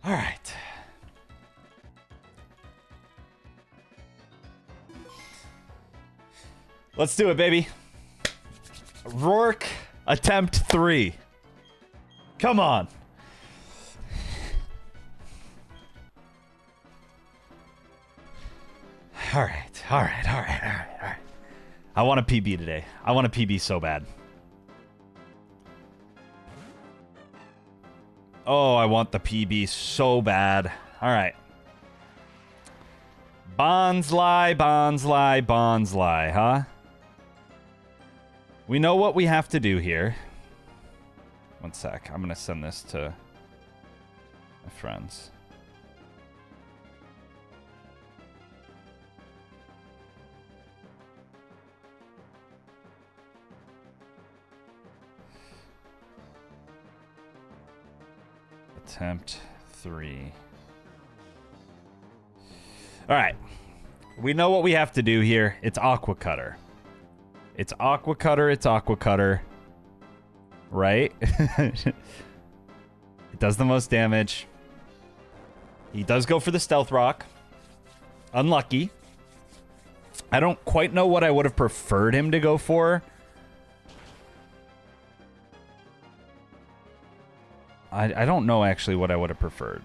All right. Let's do it, baby. Rourke, attempt 3. Come on. All right. I want a PB today. I want a PB so bad. Oh, I want the PB so bad. All right. Bonsly, huh? We know what we have to do here. One sec. I'm going to send this to my friends. Attempt 3. All right. We know what we have to do here. It's Aqua Cutter. It's Aqua Cutter. Right? It does the most damage. He does go for the Stealth Rock. Unlucky. I don't quite know what I would have preferred him to go for. I don't know actually what I would have preferred.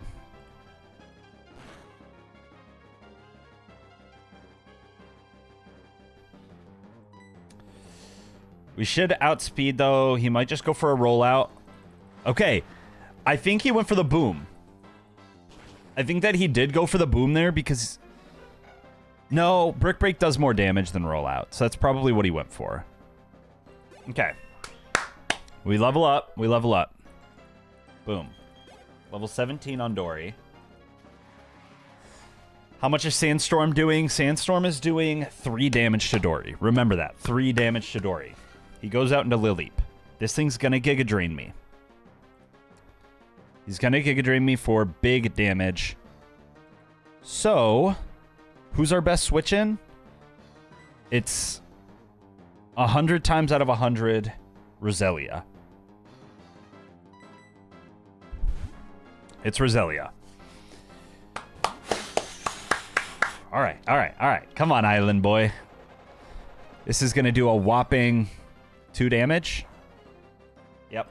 We should outspeed, though. He might just go for a rollout. Okay. I think he went for the boom. I think that he did go for the boom there because... No, Brick Break does more damage than rollout. So that's probably what he went for. Okay. We level up. Boom. Level 17 on Dory. How much is Sandstorm doing? Sandstorm is doing 3 damage to Dory. Remember that. 3 damage to Dory. He goes out into Lileep. This thing's gonna Giga Drain me. He's going to Giga Drain me for big damage. So, who's our best switch in? It's 100 times out of 100, Roselia. It's Roselia. All right. Come on, Island Boy. This is going to do a whopping 2 damage. Yep.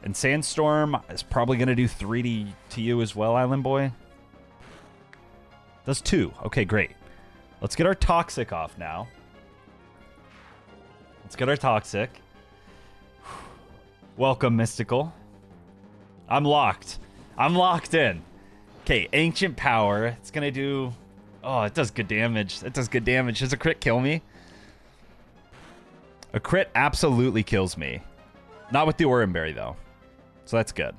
And Sandstorm is probably going to do 3 to you as well, Island Boy. Does 2. Okay, great. Let's get our Toxic off now. Let's get our Toxic. Welcome, Mystical. I'm locked. I'm locked in. Okay, Ancient Power. It's going to do... Oh, it does good damage. It does good damage. Does a crit kill me? A crit absolutely kills me. Not with the Oran Berry, though. So that's good.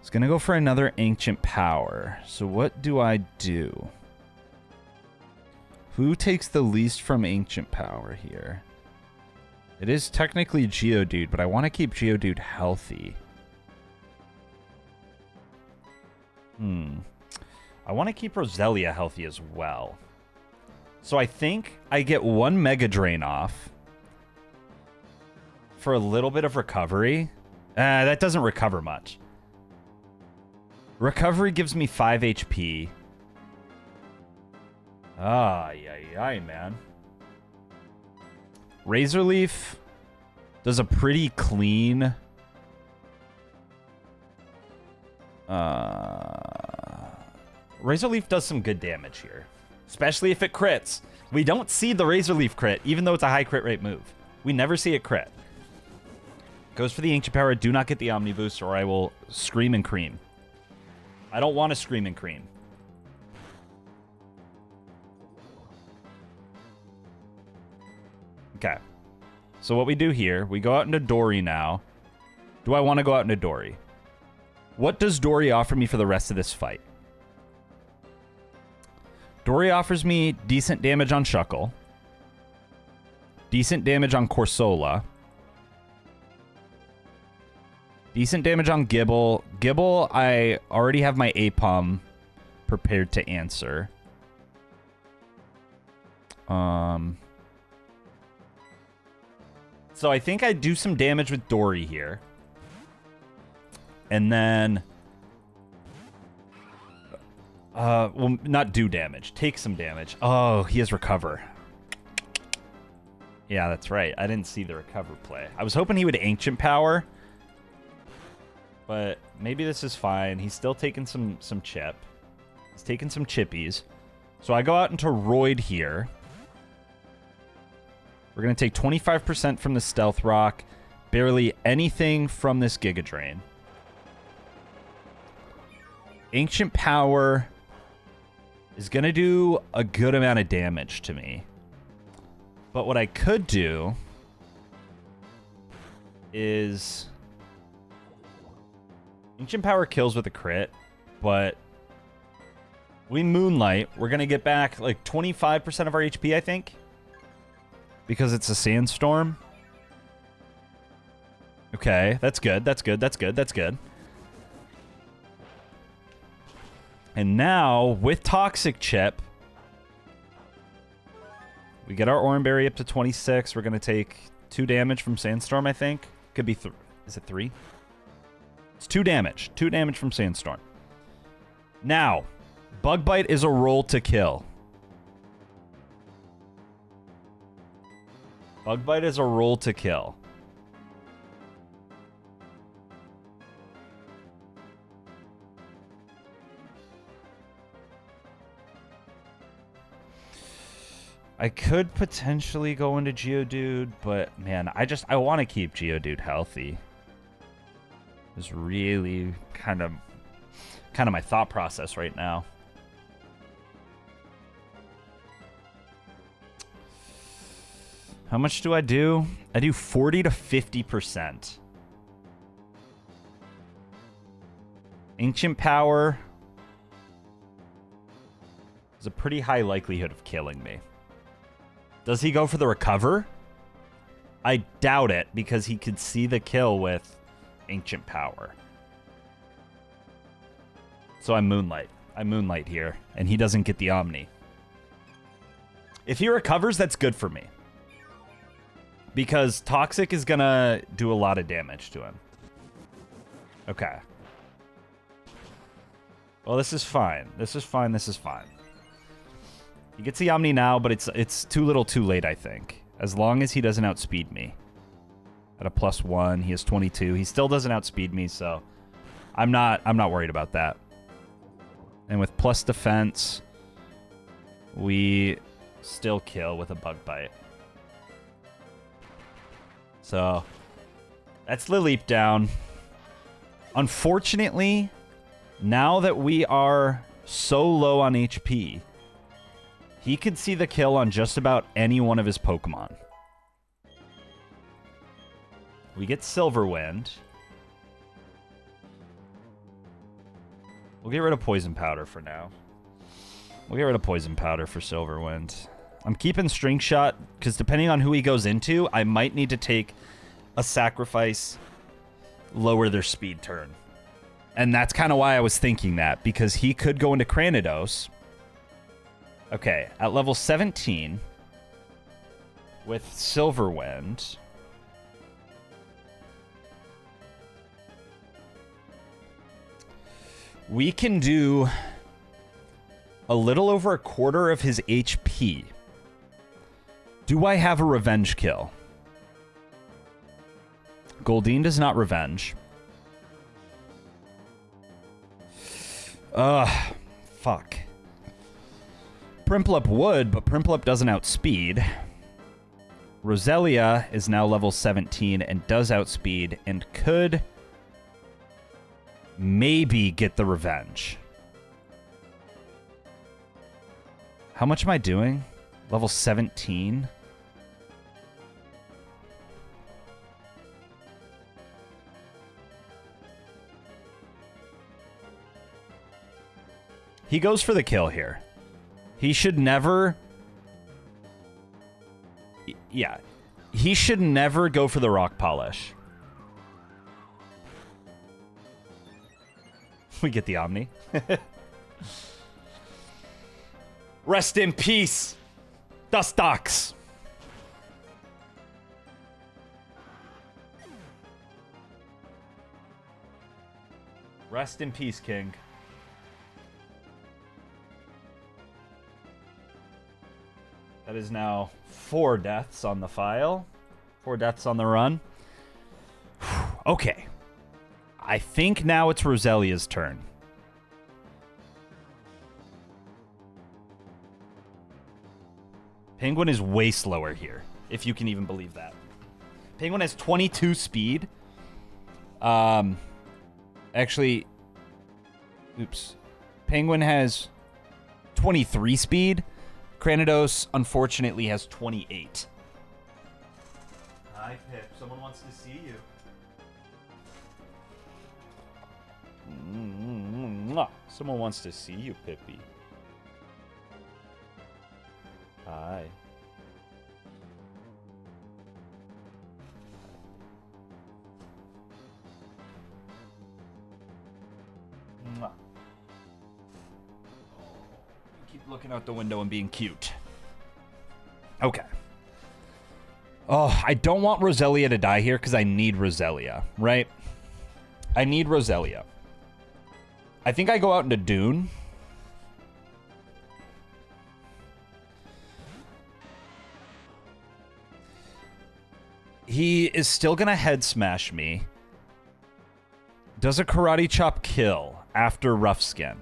It's going to go for another Ancient Power. So what do I do? Who takes the least from Ancient Power here? It is technically Geodude, but I want to keep Geodude healthy. I want to keep Roselia healthy as well. So I think I get 1 Mega Drain off for a little bit of recovery. That doesn't recover much. Recovery gives me 5 HP. Ay, man. Razor Leaf does a pretty clean... Razor Leaf does some good damage here. Especially if it crits. We don't see the Razor Leaf crit, even though it's a high crit rate move. We never see it crit. Goes for the Ancient Power. Do not get the Omni Boost or I will scream and cream. I don't want to scream and cream. Okay. So what we do here, we go out into Dory now. Do I want to go out into Dory? What does Dory offer me for the rest of this fight? Dory offers me decent damage on Shuckle. Decent damage on Corsola. Decent damage on Gibble. Gibble, I already have my Apom prepared to answer. So I think I do some damage with Dory here. And then... well, not do damage. Take some damage. Oh, he has Recover. Yeah, that's right. I didn't see the Recover play. I was hoping he would Ancient Power. But maybe this is fine. He's still taking some chip. He's taking some chippies. So I go out into Roid here. We're going to take 25% from the Stealth Rock. Barely anything from this Giga Drain. Ancient Power is going to do a good amount of damage to me. But what I could do is... Ancient Power kills with a crit, but we Moonlight. We're going to get back like 25% of our HP, I think. Because it's a Sandstorm. Okay, that's good. That's good. That's good. That's good. And now, with Toxic Chip, we get our Oran Berry up to 26. We're going to take 2 damage from Sandstorm, I think. Could be... Is it 3? It's 2 damage. 2 damage from Sandstorm. Now, Bug Bite is a roll to kill. Bug Bite is a roll to kill. I could potentially go into Geodude, but man, I want to keep Geodude healthy. Is really kind of my thought process right now. How much do? I do 40 to 50%. Ancient Power is a pretty high likelihood of killing me. Does he go for the Recover? I doubt it because he could see the kill with Ancient Power. So I Moonlight. I Moonlight here, and he doesn't get the Omni. If he recovers, that's good for me. Because Toxic is gonna do a lot of damage to him. Okay. Well, this is fine. This is fine. This is fine. He gets the Omni now, but it's too little too late, I think. As long as he doesn't outspeed me. At a +1, he has 22. He still doesn't outspeed me, so I'm not worried about that. And with plus defense, we still kill with a Bug Bite. So that's the leap down. Unfortunately, now that we are so low on HP, he could see the kill on just about any one of his Pokemon. We get Silverwind. We'll get rid of Poison Powder for now. We'll get rid of Poison Powder for Silverwind. I'm keeping String Shot, because depending on who he goes into, I might need to take a sacrifice, lower their speed turn. And that's kind of why I was thinking that, because he could go into Cranidos. Okay, at level 17, with Silverwind, we can do a little over a quarter of his HP. Do I have a revenge kill? Goldeen does not revenge. Fuck. Prinplup would, but Prinplup doesn't outspeed. Roselia is now level 17 and does outspeed and could maybe get the revenge. How much am I doing? Level 17? He goes for the kill here. He should never... Yeah. He should never go for the Rock Polish. We get the Omni. Rest in peace, Dustox. Rest in peace, King. That is now 4 deaths on the file. 4 deaths on the run. Okay. I think now it's Roselia's turn. Penguin is way slower here, if you can even believe that. Penguin has 22 speed. Actually, oops. Penguin has 23 speed. Cranidos, unfortunately, has 28. Hi, Pip. Someone wants to see you. Someone wants to see you, Pippi. Hi. Keep looking out the window and being cute. Okay. Oh, I don't want Roselia to die here because I need Roselia, right? I need Roselia. I think I go out into Dune. He is still going to head smash me. Does a Karate Chop kill after Rough Skin?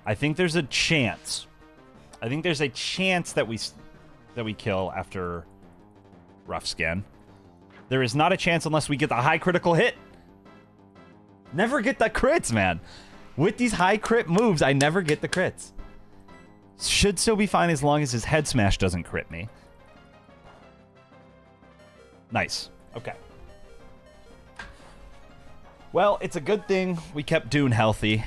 I think there's a chance. I think there's a chance that we kill after Rough Skin. There is not a chance unless we get the high critical hit. Never get the crits, man. With these high crit moves, I never get the crits. Should still be fine as long as his head smash doesn't crit me. Nice. Okay. Well, it's a good thing we kept Dune healthy.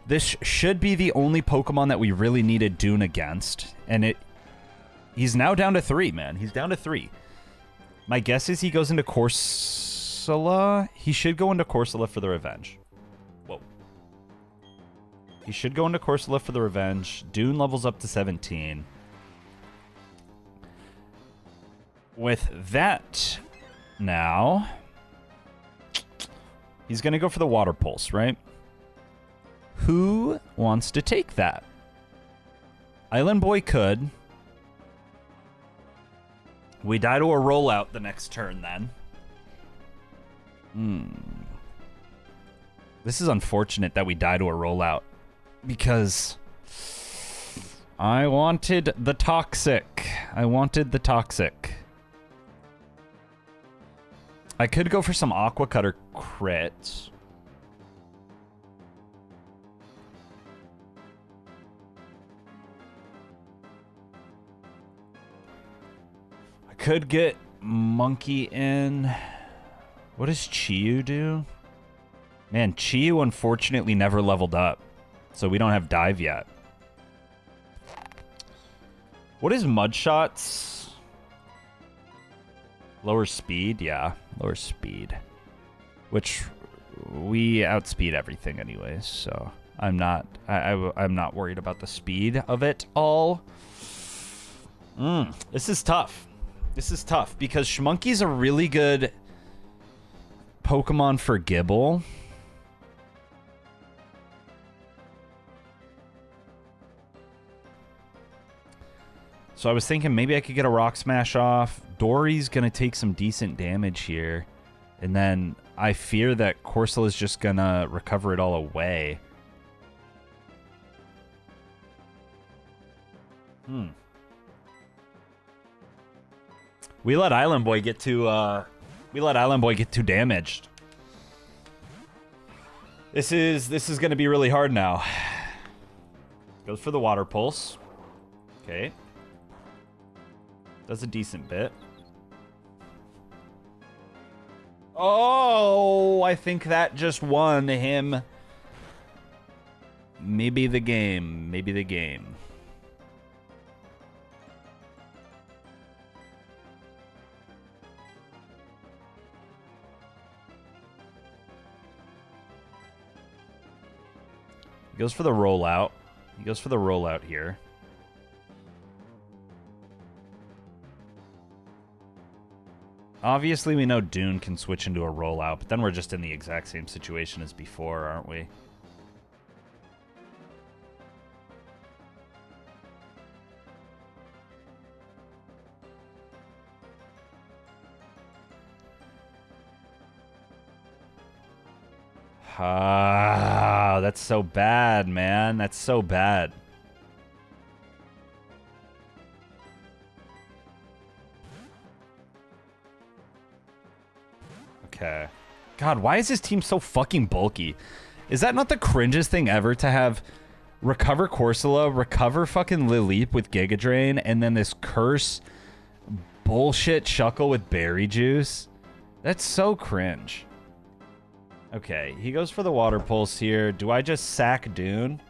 This should be the only Pokemon that we really needed Dune against. And he's now down to 3, man. He's down to 3. My guess is he goes into Corsola. He should go into Corsola for the revenge. Whoa. He should go into Corsola for the revenge. Dune levels up to 17. With that now, he's going to go for the Water Pulse, right? Who wants to take that? Island Boy could. We die to a rollout the next turn then. This is unfortunate that we die to a rollout because I wanted the Toxic. I could go for some Aqua Cutter crits. I could get Monkey in. What does Chiyu do? Man, Chiyu unfortunately never leveled up, so we don't have Dive yet. What is Mudshots? Lower speed? Yeah, lower speed. Which we outspeed everything anyways, so I'm not I'm not worried about the speed of it all. This is tough. This is tough because Shmonkey's a really good Pokemon for Gibble. So I was thinking maybe I could get a Rock Smash off. Dory's going to take some decent damage here. And then I fear that Corsola is just going to recover it all away. We let Island Boy get too damaged. This is going to be really hard now. Goes for the Water Pulse. Okay. Does a decent bit. Oh, I think that just won him. Maybe the game. Maybe the game. He goes for the rollout. He goes for the rollout here. Obviously, we know Dune can switch into a rollout, but then we're just in the exact same situation as before, aren't we? Ah, that's so bad, man. That's so bad. Okay. God, why is this team so fucking bulky? Is that not the cringiest thing ever to have recover Corsola, recover fucking Lileep with Giga Drain, and then this curse bullshit Shuckle with Berry Juice? That's so cringe. Okay, he goes for the Water Pulse here. Do I just sack Dune?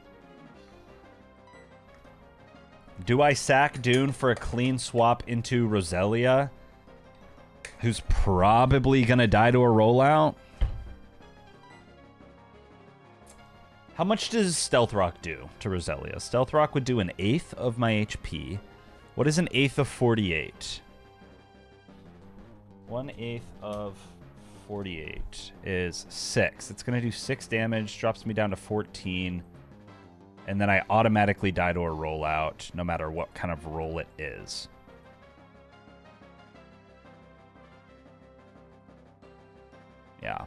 Do I sack Dune for a clean swap into Roselia? Who's probably going to die to a rollout? How much does Stealth Rock do to Roselia? Stealth Rock would do 1/8 of my HP. What is 1/8 of 48? 1/8 of 48 is 6. It's going to do 6 damage, drops me down to 14. And then I automatically die to a rollout, no matter what kind of roll it is. Yeah.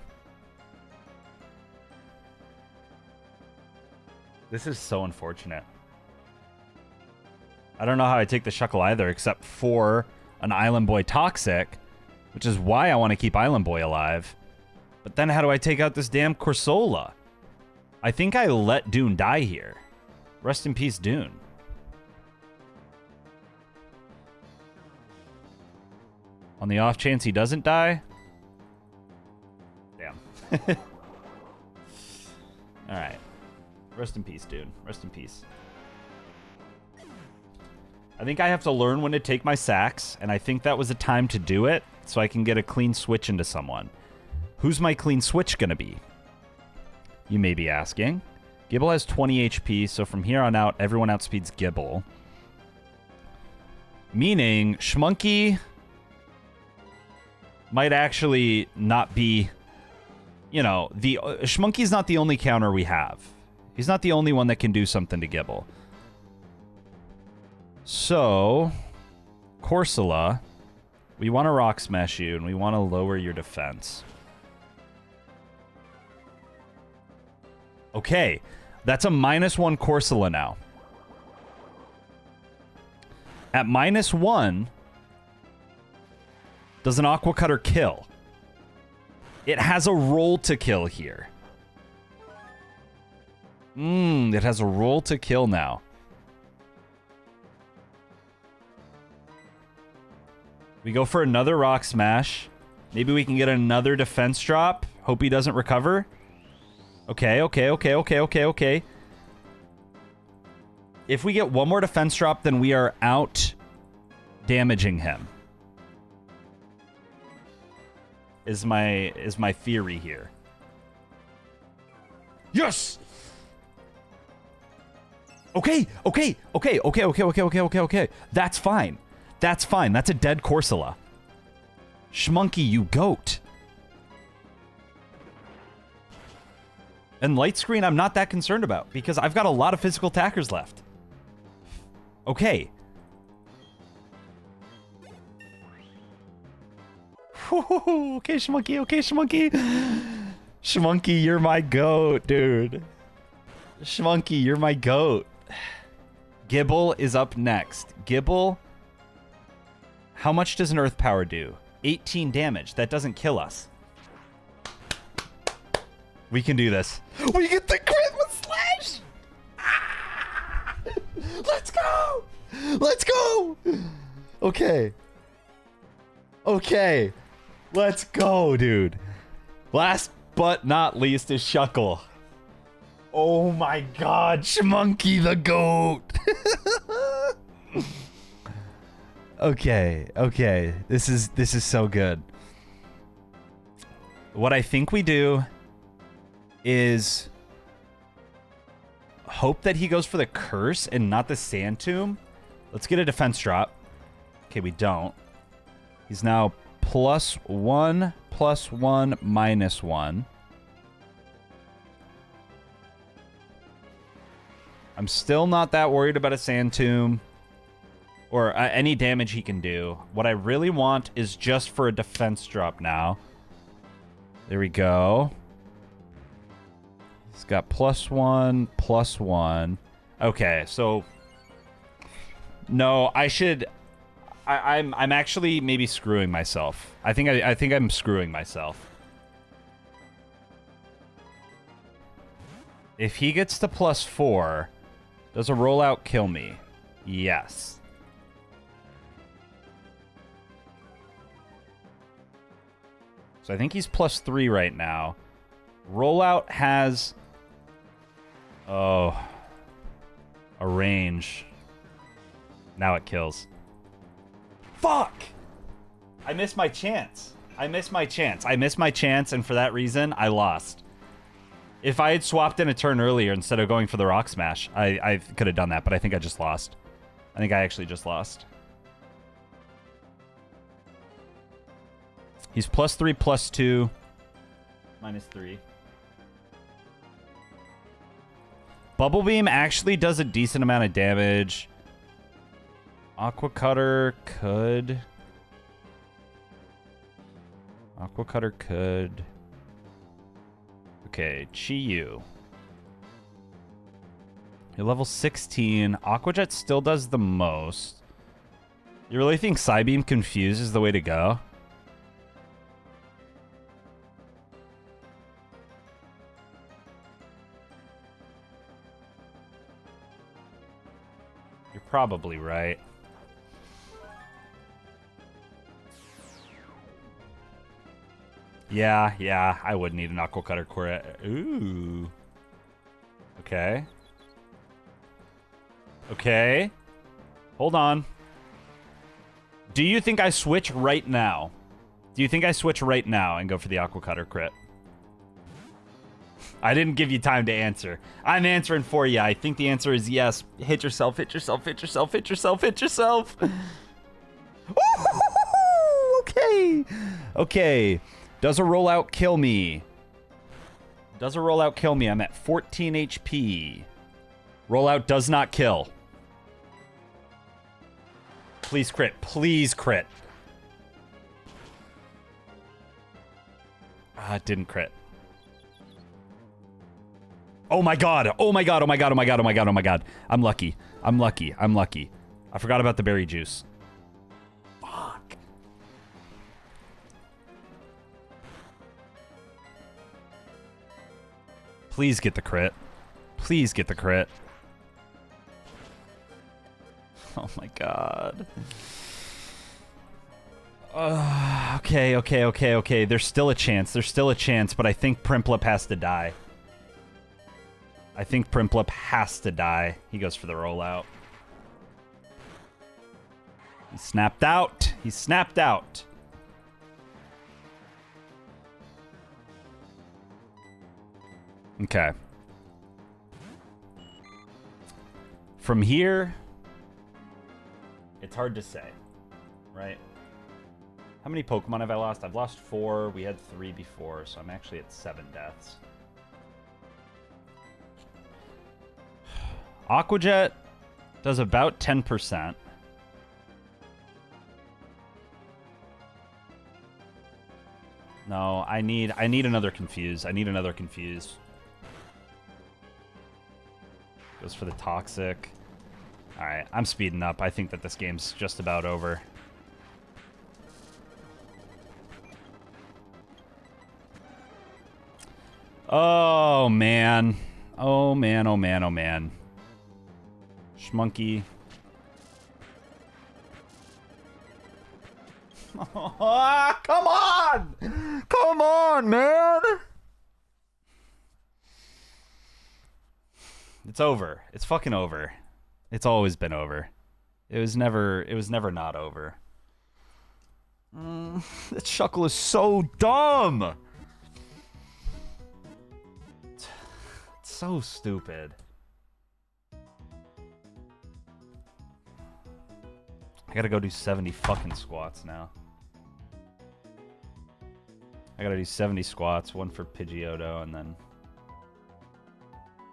This is so unfortunate. I don't know how I take the Shuckle either, except for an Island Boy Toxic, which is why I want to keep Island Boy alive. But then how do I take out this damn Corsola? I think I let Dune die here. Rest in peace, Dune. On the off chance he doesn't die... Alright. Rest in peace, dude. Rest in peace. I think I have to learn when to take my sacks, and I think that was a time to do it, so I can get a clean switch into someone. Who's my clean switch gonna be? You may be asking. Gibble has 20 HP, so from here on out, everyone outspeeds Gibble. Meaning, Schmunky might actually not be, you know, Schmunky's not the only counter we have. He's not the only one that can do something to Gibble. So, Corsola, we want to Rock Smash you, and we want to lower your defense. Okay, that's a -1 Corsola now. At -1, does an Aqua Cutter kill? It has a roll to kill here. It has a roll to kill now. We go for another Rock Smash. Maybe we can get another defense drop. Hope he doesn't recover. Okay. If we get one more defense drop, then we are out damaging him. Is my theory here. Yes! Okay. That's fine. That's fine. That's a dead Corsola. Schmunky, you goat. And Light Screen, I'm not that concerned about because I've got a lot of physical attackers left. Okay. Okay, Schmunky. Schmunky, you're my goat, dude. Schmunky, you're my goat. Gibble is up next. Gibble, how much does an Earth Power do? 18 damage. That doesn't kill us. We can do this. We get the crit with Slash! Ah! Let's go! Let's go! Okay. Let's go, dude. Last but not least is Shuckle. Oh my god, Schmunky the goat! Okay. This is so good. What I think we do is hope that he goes for the curse and not the Sand Tomb. Let's get a defense drop. Okay, we don't. He's now +1, +1, -1. I'm still not that worried about a Sand Tomb or any damage he can do. What I really want is just for a defense drop now. There we go. He's got +1, +1. Okay, so no, I should. I'm actually maybe screwing myself. I think I'm screwing myself. If he gets to +4, does a rollout kill me? Yes. So I think he's +3 right now. Rollout has a range. Now it kills. Fuck! I missed my chance. And for that reason, I lost. If I had swapped in a turn earlier instead of going for the Rock Smash, I could have done that, but I think I just lost. I think I actually just lost. He's +3, +2, -3. Bubble Beam actually does a decent amount of damage. Aqua Cutter could. Okay, Chi-Yu. You're level 16. Aqua Jet still does the most. You really think Psybeam Confuse is the way to go? You're probably right. Yeah, I would need an Aqua Cutter crit. Ooh. Okay. Hold on. Do you think I switch right now? And go for the Aqua Cutter crit? I didn't give you time to answer. I'm answering for you. I think the answer is yes. Hit yourself, hit yourself, hit yourself, hit yourself, hit yourself. Okay. Okay. Does a rollout kill me? Does a rollout kill me? I'm at 14 HP. Rollout does not kill. Please crit. Please crit. Ah, it didn't crit. Oh my god. Oh my god. Oh my god. Oh my god. Oh my god. Oh my god. I'm lucky. I'm lucky. I'm lucky. I forgot about the berry juice. Fuck. Please get the crit. Please get the crit. Oh my god. Okay. There's still a chance. There's still a chance, but I think Primplip has to die. I think Primplip has to die. He goes for the rollout. He snapped out. He snapped out. Okay. From here, it's hard to say, right? How many Pokemon have I lost? I've lost 4. We had 3 before, so I'm actually at 7 deaths. Aquajet does about 10%. No, I need another Confuse. I need another Confuse. Goes for the Toxic. Alright, I'm speeding up. I think that this game's just about over. Oh, man. Oh, man, oh, man, oh, man. Schmunky. Oh, come on! Come on, man! It's over. It's fucking over. It's always been over. It was never not over. That Shuckle is so dumb! It's so stupid. I gotta go do 70 fucking squats now. I gotta do 70 squats, 1 for Pidgeotto, and then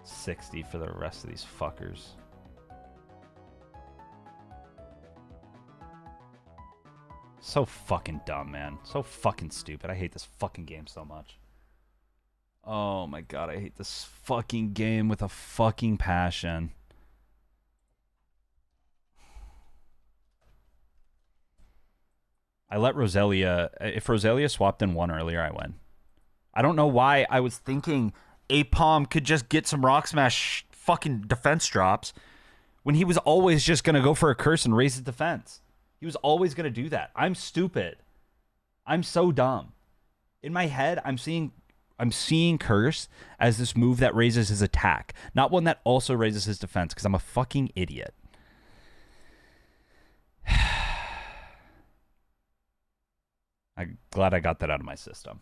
60 for the rest of these fuckers. So fucking dumb, man. So fucking stupid. I hate this fucking game so much. Oh my god, I hate this fucking game with a fucking passion. I let Roselia... If Roselia swapped in 1 earlier, I win. I don't know why I was thinking Apom could just get some Rock Smash fucking defense drops when he was always just going to go for a curse and raise his defense. He was always going to do that. I'm stupid. I'm so dumb. In my head, I'm seeing curse as this move that raises his attack, not one that also raises his defense, because I'm a fucking idiot. I'm glad I got that out of my system.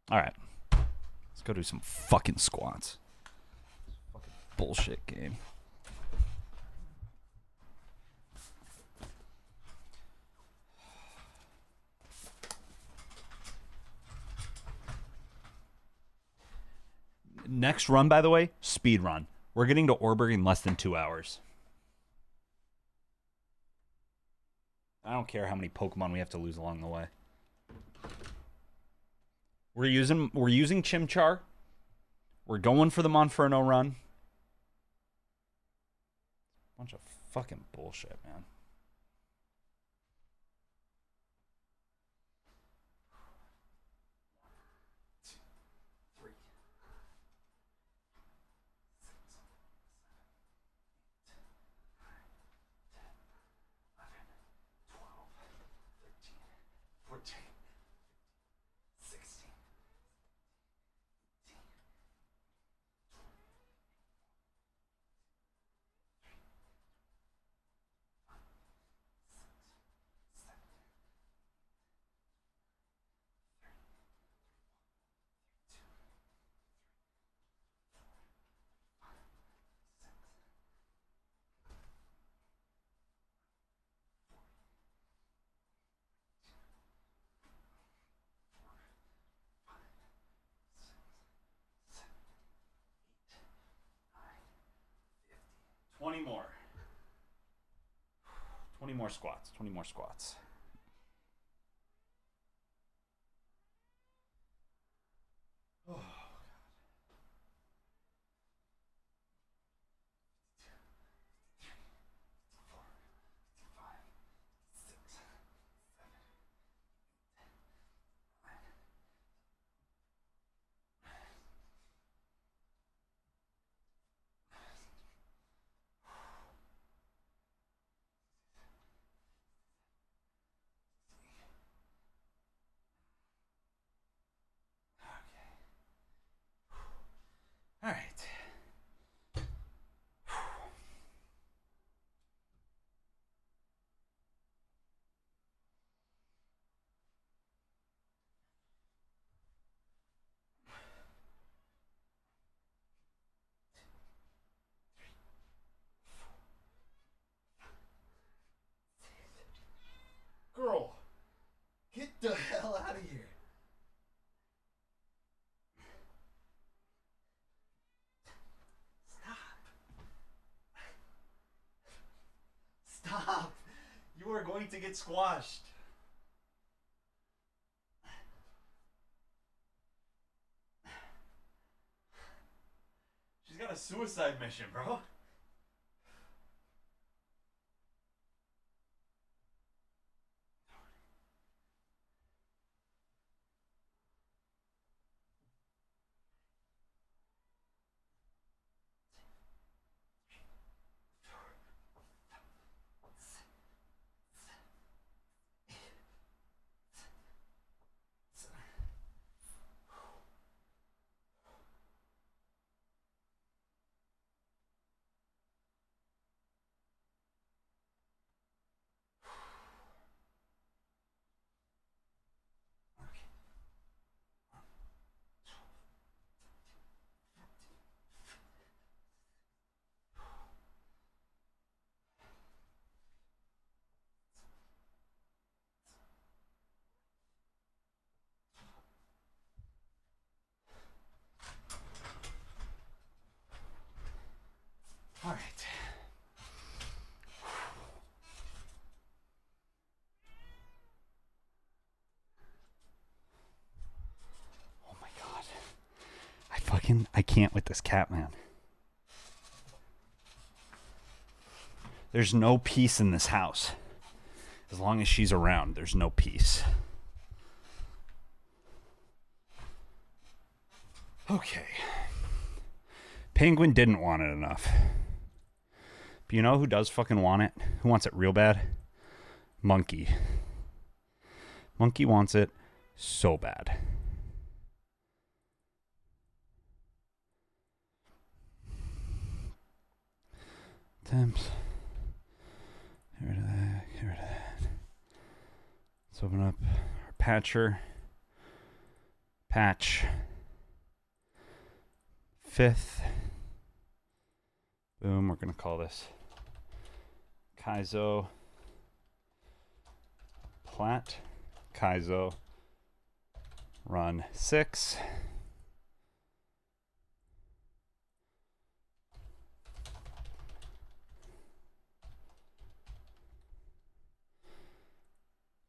All right. Let's go do some fucking squats. Fucking bullshit game. Next run, by the way, speed run. We're getting to Orberg in less than 2 hours. I don't care how many Pokemon we have to lose along the way. We're using Chimchar. We're going for the Monferno run. Bunch of fucking bullshit, man. 20 more squats. 20 more squats. Oh. All right. Girl, get the hell out of here. Stop. You are going to get squashed. She's got a suicide mission, bro. All right. Oh my god. I can't with this cat, man. There's no peace in this house. As long as she's around, there's no peace. Okay. Penguin didn't want it enough. But you know who does fucking want it? Who wants it real bad? Monkey. Monkey wants it so bad. Temps. Get rid of that. Get rid of that. Let's open up our patcher. Patch. 5th. Boom. We're going to call this Kaizo Plat. Kaizo Run 6.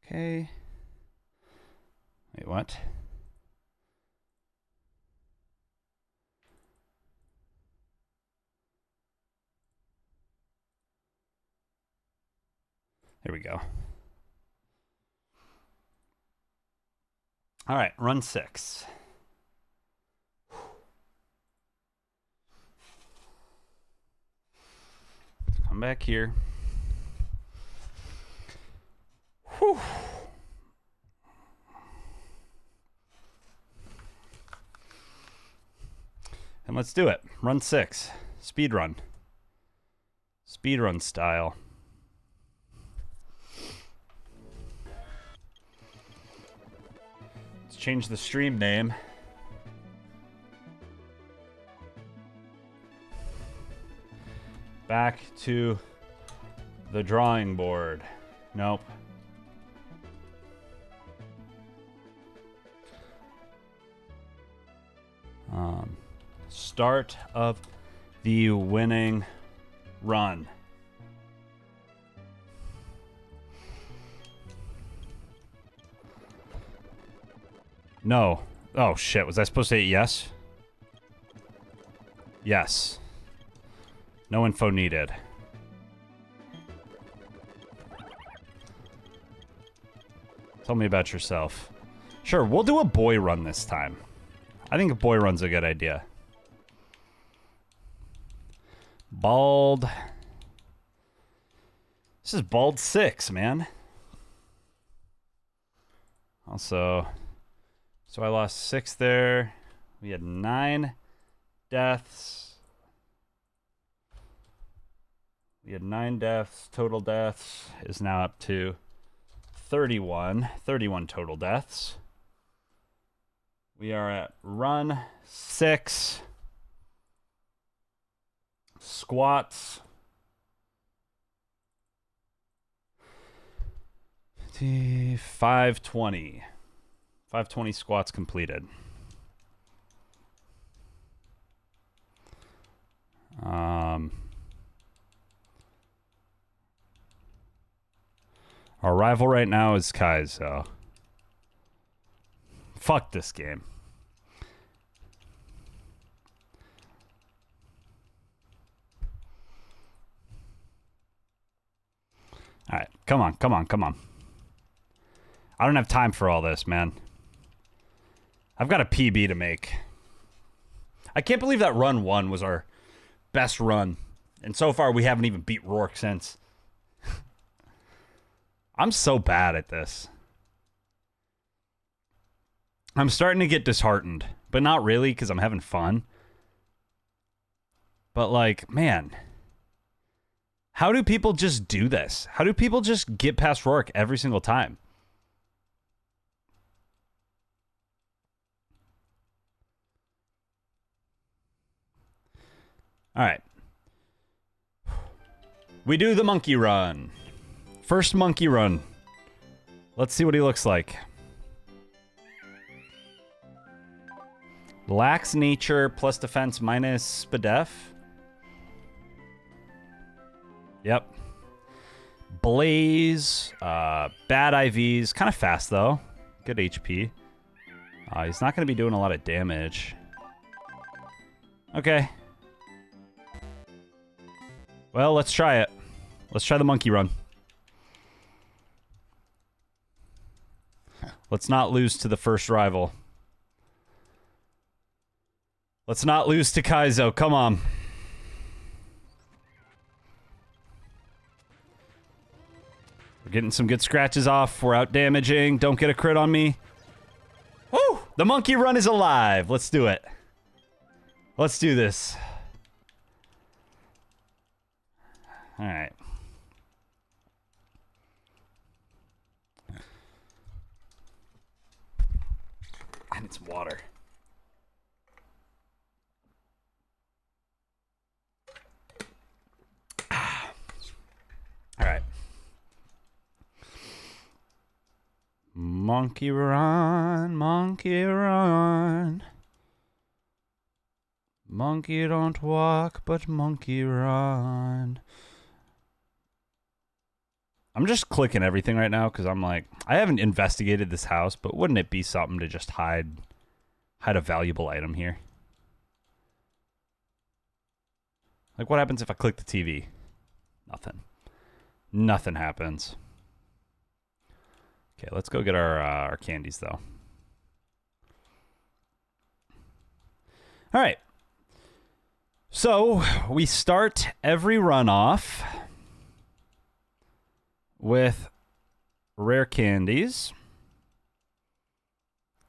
Okay. Wait, what? There we go. All right, run 6. Come back here. Whew. And let's do it. Run 6. Speed run. Speed run style. Let's change the stream name. Back to the drawing board. Nope. Start of the winning run. No. Oh, shit. Was I supposed to hit yes? Yes. No info needed. Tell me about yourself. Sure, we'll do a boy run this time. I think a boy run's a good idea. Bald. This is Bald 6, man. Also, so I lost 6 there. We had 9 deaths. We had 9 deaths. Total deaths is now up to 31. 31 total deaths. We are at run 6. Squats. 520. 520 squats completed. Our rival right now is Kaizo. Fuck this game. Alright, come on, come on, come on. I don't have time for all this, man. I've got a PB to make. I can't believe that run 1 was our best run. And so far, we haven't even beat Rourke since. I'm so bad at this. I'm starting to get disheartened. But not really, because I'm having fun. But like, man. How do people just do this? How do people just get past Rourke every single time? All right. We do the monkey run. First monkey run. Let's see what he looks like. Lax nature plus defense minus Speedup. Yep. Blaze. Bad IVs. Kind of fast, though. Good HP. He's not going to be doing a lot of damage. Okay. Well, let's try it. Let's try the monkey run. Let's not lose to the first rival. Let's not lose to Kaizo. Come on. We're getting some good scratches off. We're out damaging. Don't get a crit on me. Woo! The monkey run is alive. Let's do it. Let's do this. All right. I need some water. All right. Monkey run, monkey run. Monkey don't walk, but monkey run. I'm just clicking everything right now because I'm like, I haven't investigated this house, but wouldn't it be something to just hide a valuable item here? Like, what happens if I click the TV? Nothing. Nothing happens. Okay, let's go get our candies, though. All right. So, we start every run off with rare candies.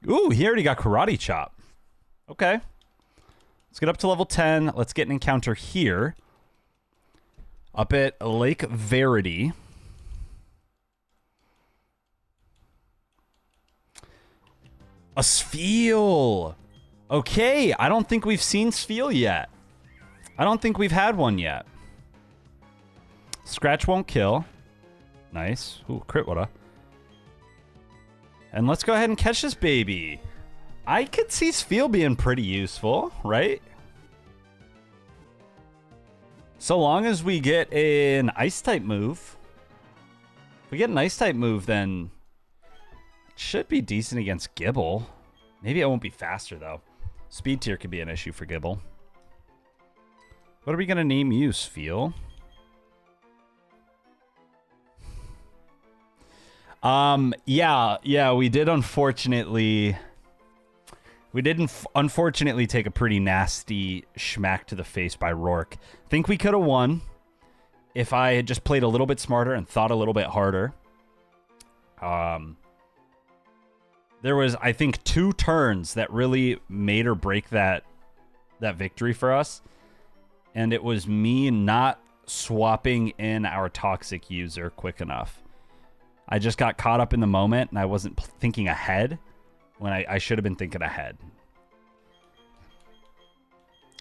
Ooh, he already got karate chop. Okay. Let's get up to level 10. Let's get an encounter here. Up at Lake Verity. A Spheal. Okay, I don't think we've seen Spheal yet. I don't think we've had one yet. Scratch won't kill. Nice. Ooh, crit woulda. And let's go ahead and catch this baby. I could see Spheal being pretty useful, right? So long as we get an Ice-type move. If we get an Ice-type move, then it should be decent against Gibble. Maybe I won't be faster, though. Speed tier could be an issue for Gibble. What are we going to name you, Sfeel? Yeah, we did unfortunately... We did unfortunately take a pretty nasty schmack to the face by Rourke. Think we could have won if I had just played a little bit smarter and thought a little bit harder. There was, I think, 2 turns that really made or break that victory for us. And it was me not swapping in our toxic user quick enough. I just got caught up in the moment and I wasn't thinking ahead when I should have been thinking ahead.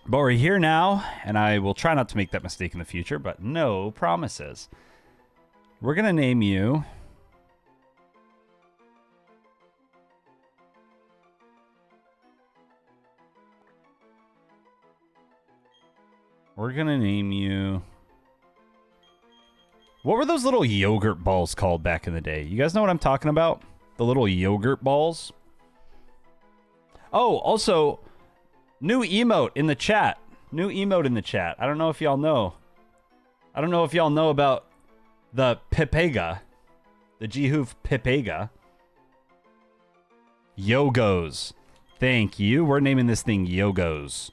But we're here now, and I will try not to make that mistake in the future, but no promises. We're going to name you... We're going to name you... What were those little yogurt balls called back in the day? You guys know what I'm talking about? The little yogurt balls? Oh, also, new emote in the chat. New emote in the chat. I don't know if y'all know. I don't know if y'all know about the Pepega. The Jihoof Pepega. Yogos. Thank you. We're naming this thing Yogos.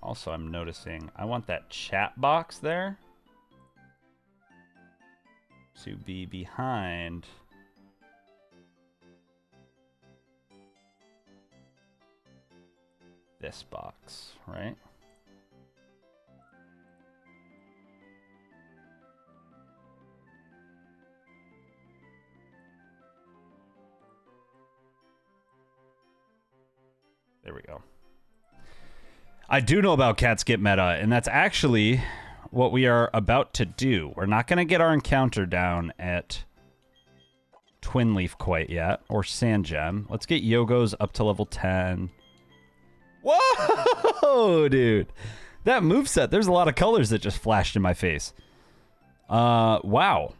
Also, I'm noticing I want that chat box there to be behind this box, right? There we go. I do know about Cats Get Meta, and that's actually what we are about to do. We're not going to get our encounter down at Twin Leaf quite yet, or Sand Gem. Let's get Yogos up to level 10. Whoa, dude. That moveset, there's a lot of colors that just flashed in my face. Wow.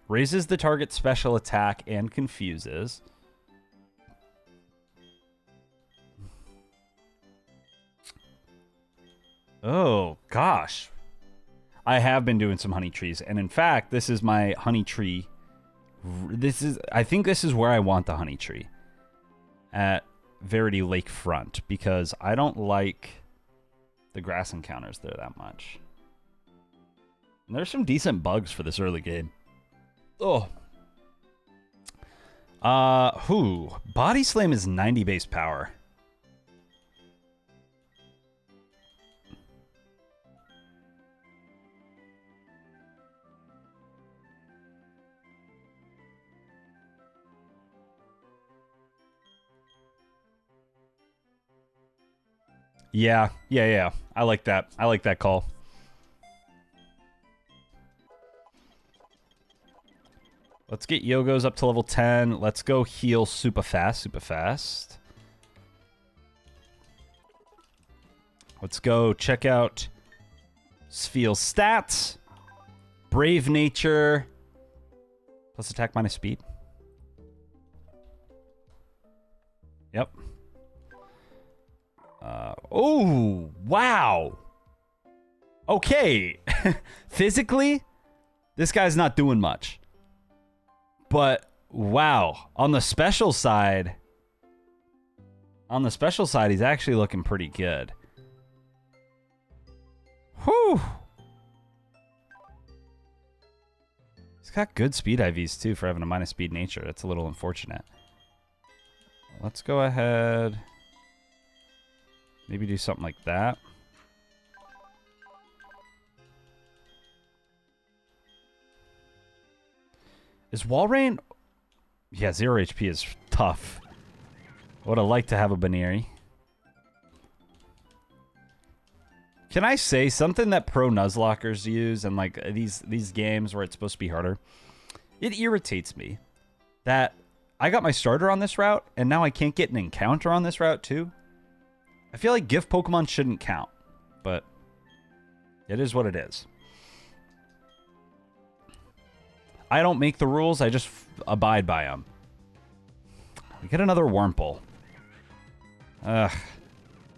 Raises the target's special attack and confuses. Oh, gosh. I have been doing some honey trees. And in fact, this is my honey tree. I think this is where I want the honey tree. At Verity Lakefront. Because I don't like the grass encounters there that much. And there's some decent bugs for this early game. Oh. Body Slam is 90 base power. Yeah. I like that. I like that call. Let's get Yogos up to level 10. Let's go heal super fast. Let's go check out Sfeel's stats. Brave Nature. Plus attack minus speed. Yep. Oh, wow. Okay. Physically, this guy's not doing much. But, wow. On the special side, he's actually looking pretty good. Whew. He's got good speed IVs, too, for having a minus speed nature. That's a little unfortunate. Let's go ahead... Maybe do something like that. Is Walrein... Yeah, 0 HP is tough. I would have liked to have a Baneri. Can I say something that pro Nuzlockers use and like these games where it's supposed to be harder? It irritates me that I got my starter on this route, and now I can't get an encounter on this route, too. I feel like gift Pokemon shouldn't count, but it is what it is. I don't make the rules, I just abide by them. We get another Wurmple. Ugh.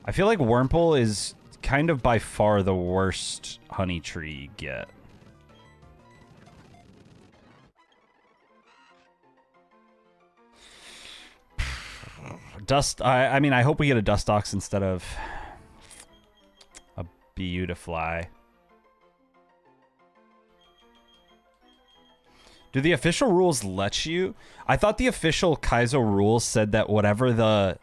I feel like Wurmple is kind of by far the worst honey tree you get. I mean, I hope we get a Dustox instead of a Beautifly. Do the official rules let you? I thought the official Kaizo rules said that whatever the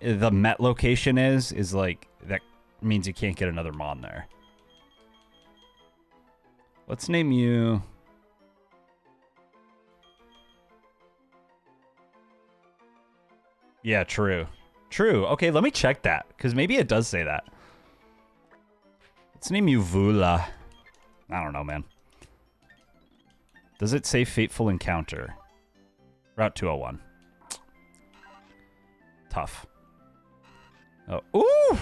Met location is like, that means you can't get another Mon there. Let's name you... Yeah, true. True. Okay, let me check that, because maybe it does say that. Let's name you Vula. I don't know, man. Does it say Fateful Encounter? Route 201. Tough. Oh, ooh!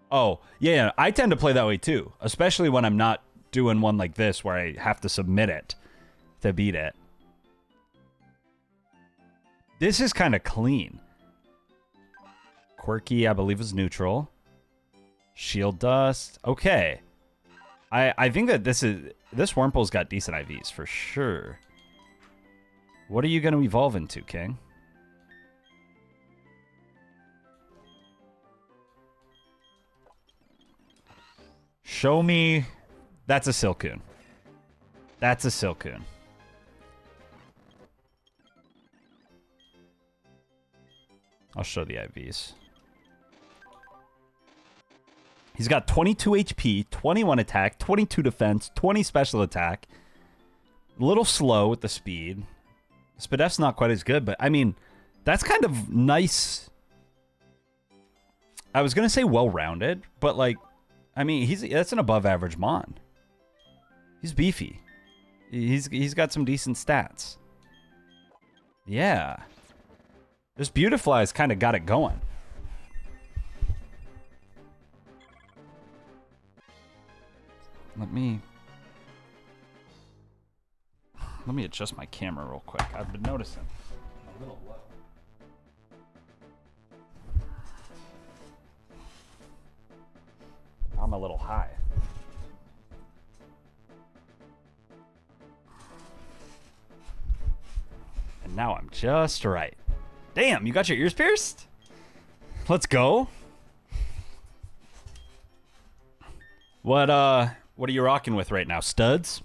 Oh, yeah, I tend to play that way too. Especially when I'm not doing one like this where I have to submit it to beat it. This is kind of clean. Quirky, I believe, is neutral. Shield Dust. Okay. I think that this Wurmple's got decent IVs for sure. What are you going to evolve into, King? Show me. That's a Silcoon. That's a Silcoon. I'll show the IVs. He's got 22 HP, 21 attack, 22 defense, 20 special attack. A little slow with the speed. Speedup's not quite as good, but I mean, that's kind of nice. I was going to say well-rounded, but like, I mean, that's an above-average Mon. He's beefy. He's got some decent stats. Yeah. This Beautifly's kind of got it going. Let me adjust my camera real quick. I've been noticing I'm a little low. I'm a little high. And now I'm just right. Damn, you got your ears pierced? Let's go. What are you rocking with right now? Studs?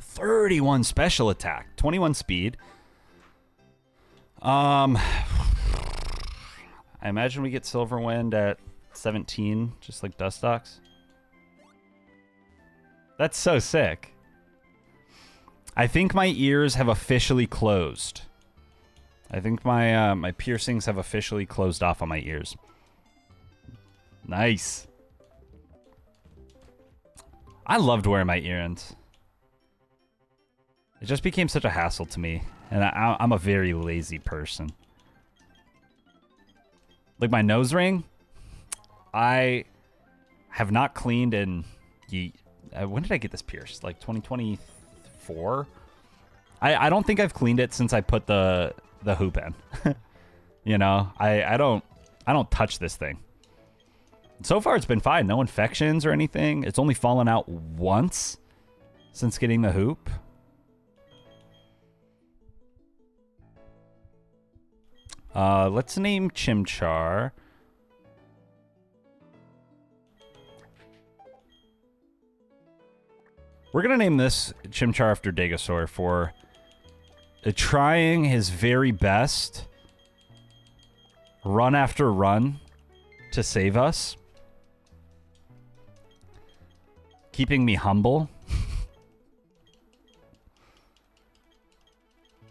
31 special attack, 21 speed. I imagine we get Silverwind at 17, just like Dustox. That's so sick. I think my ears have officially closed. I think my my piercings have officially closed off on my ears. Nice. I loved wearing my earrings. It just became such a hassle to me, and I'm a very lazy person. Like my nose ring, I have not cleaned in... when did I get this pierced? Like 2024? I don't think I've cleaned it since I put the hoop in. You know, I don't touch this thing. So far, it's been fine. No infections or anything. It's only fallen out once since getting the hoop. Let's name Chimchar. We're going to name this Chimchar after Degasaur for trying his very best run after run to save us. Keeping me humble.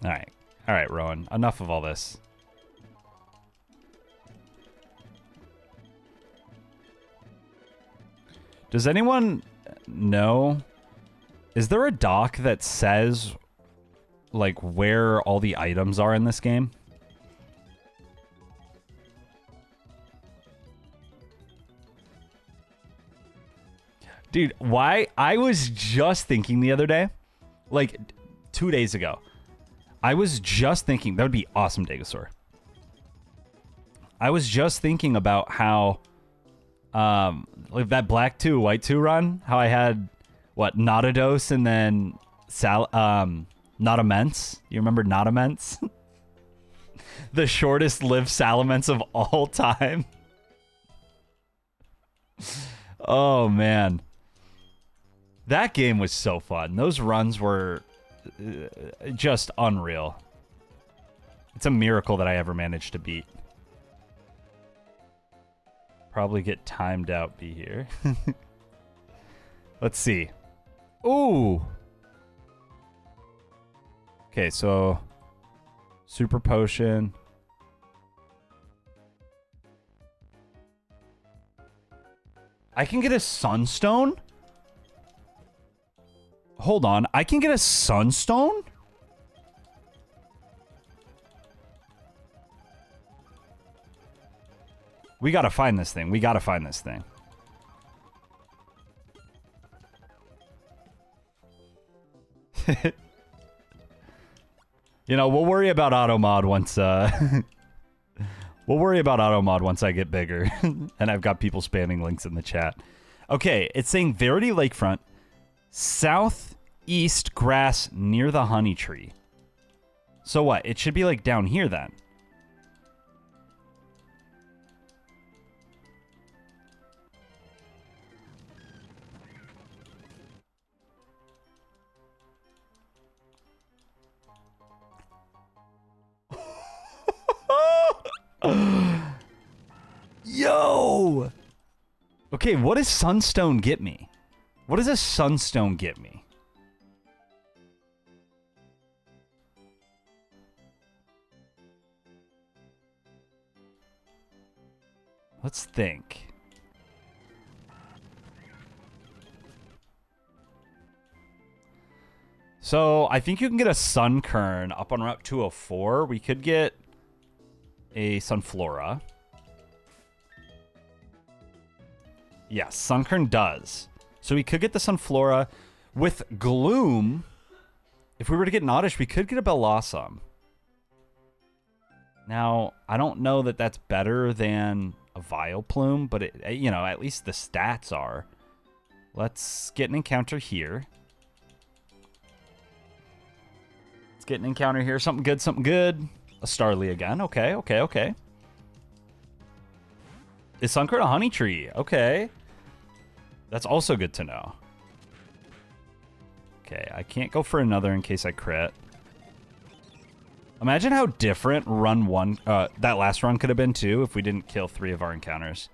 All right, Rowan. Enough of all this. Does anyone know Is there a doc that says, like, where all the items are in this game? Dude, why? I was just thinking the other day, like 2 days ago, I was just thinking, that would be awesome, Degasaur. I was just thinking about how, like that black 2, white 2 run, how I had, what, not a dose and then not immense. You remember not immense? The shortest lived Salamence of all time. Oh, man. That game was so fun. Those runs were just unreal. It's a miracle that I ever managed to beat. Probably get timed out, be here. Let's see. Ooh. Okay, so super potion. I can get a sunstone? Hold on, I can get a sunstone? We gotta find this thing. We gotta find this thing. You know, we'll worry about auto mod once we'll worry about auto mod once I get bigger and I've got people spamming links in the chat. Okay, it's saying Verity Lakefront, southeast grass near the honey tree. So what? It should be like down here then. Yo! Okay, what does Sunstone get me? What does a Sunstone get me? Let's think. So, I think you can get a Sunkern up on Route 204. We could get a Sunflora. Yeah, Sunkern does. So we could get the Sunflora. With Gloom, if we were to get an Oddish, we could get a Bellossom. Now, I don't know that that's better than a Vileplume, but, it, you know, at least the stats are. Let's get an encounter here. Let's get an encounter here. Something good, something good. A Starly again. Okay, okay, okay. Is Sunkern a Honey Tree? Okay. That's also good to know. Okay, I can't go for another in case I crit. Imagine how different run one, that last run could have been too if we didn't kill 3 of our encounters.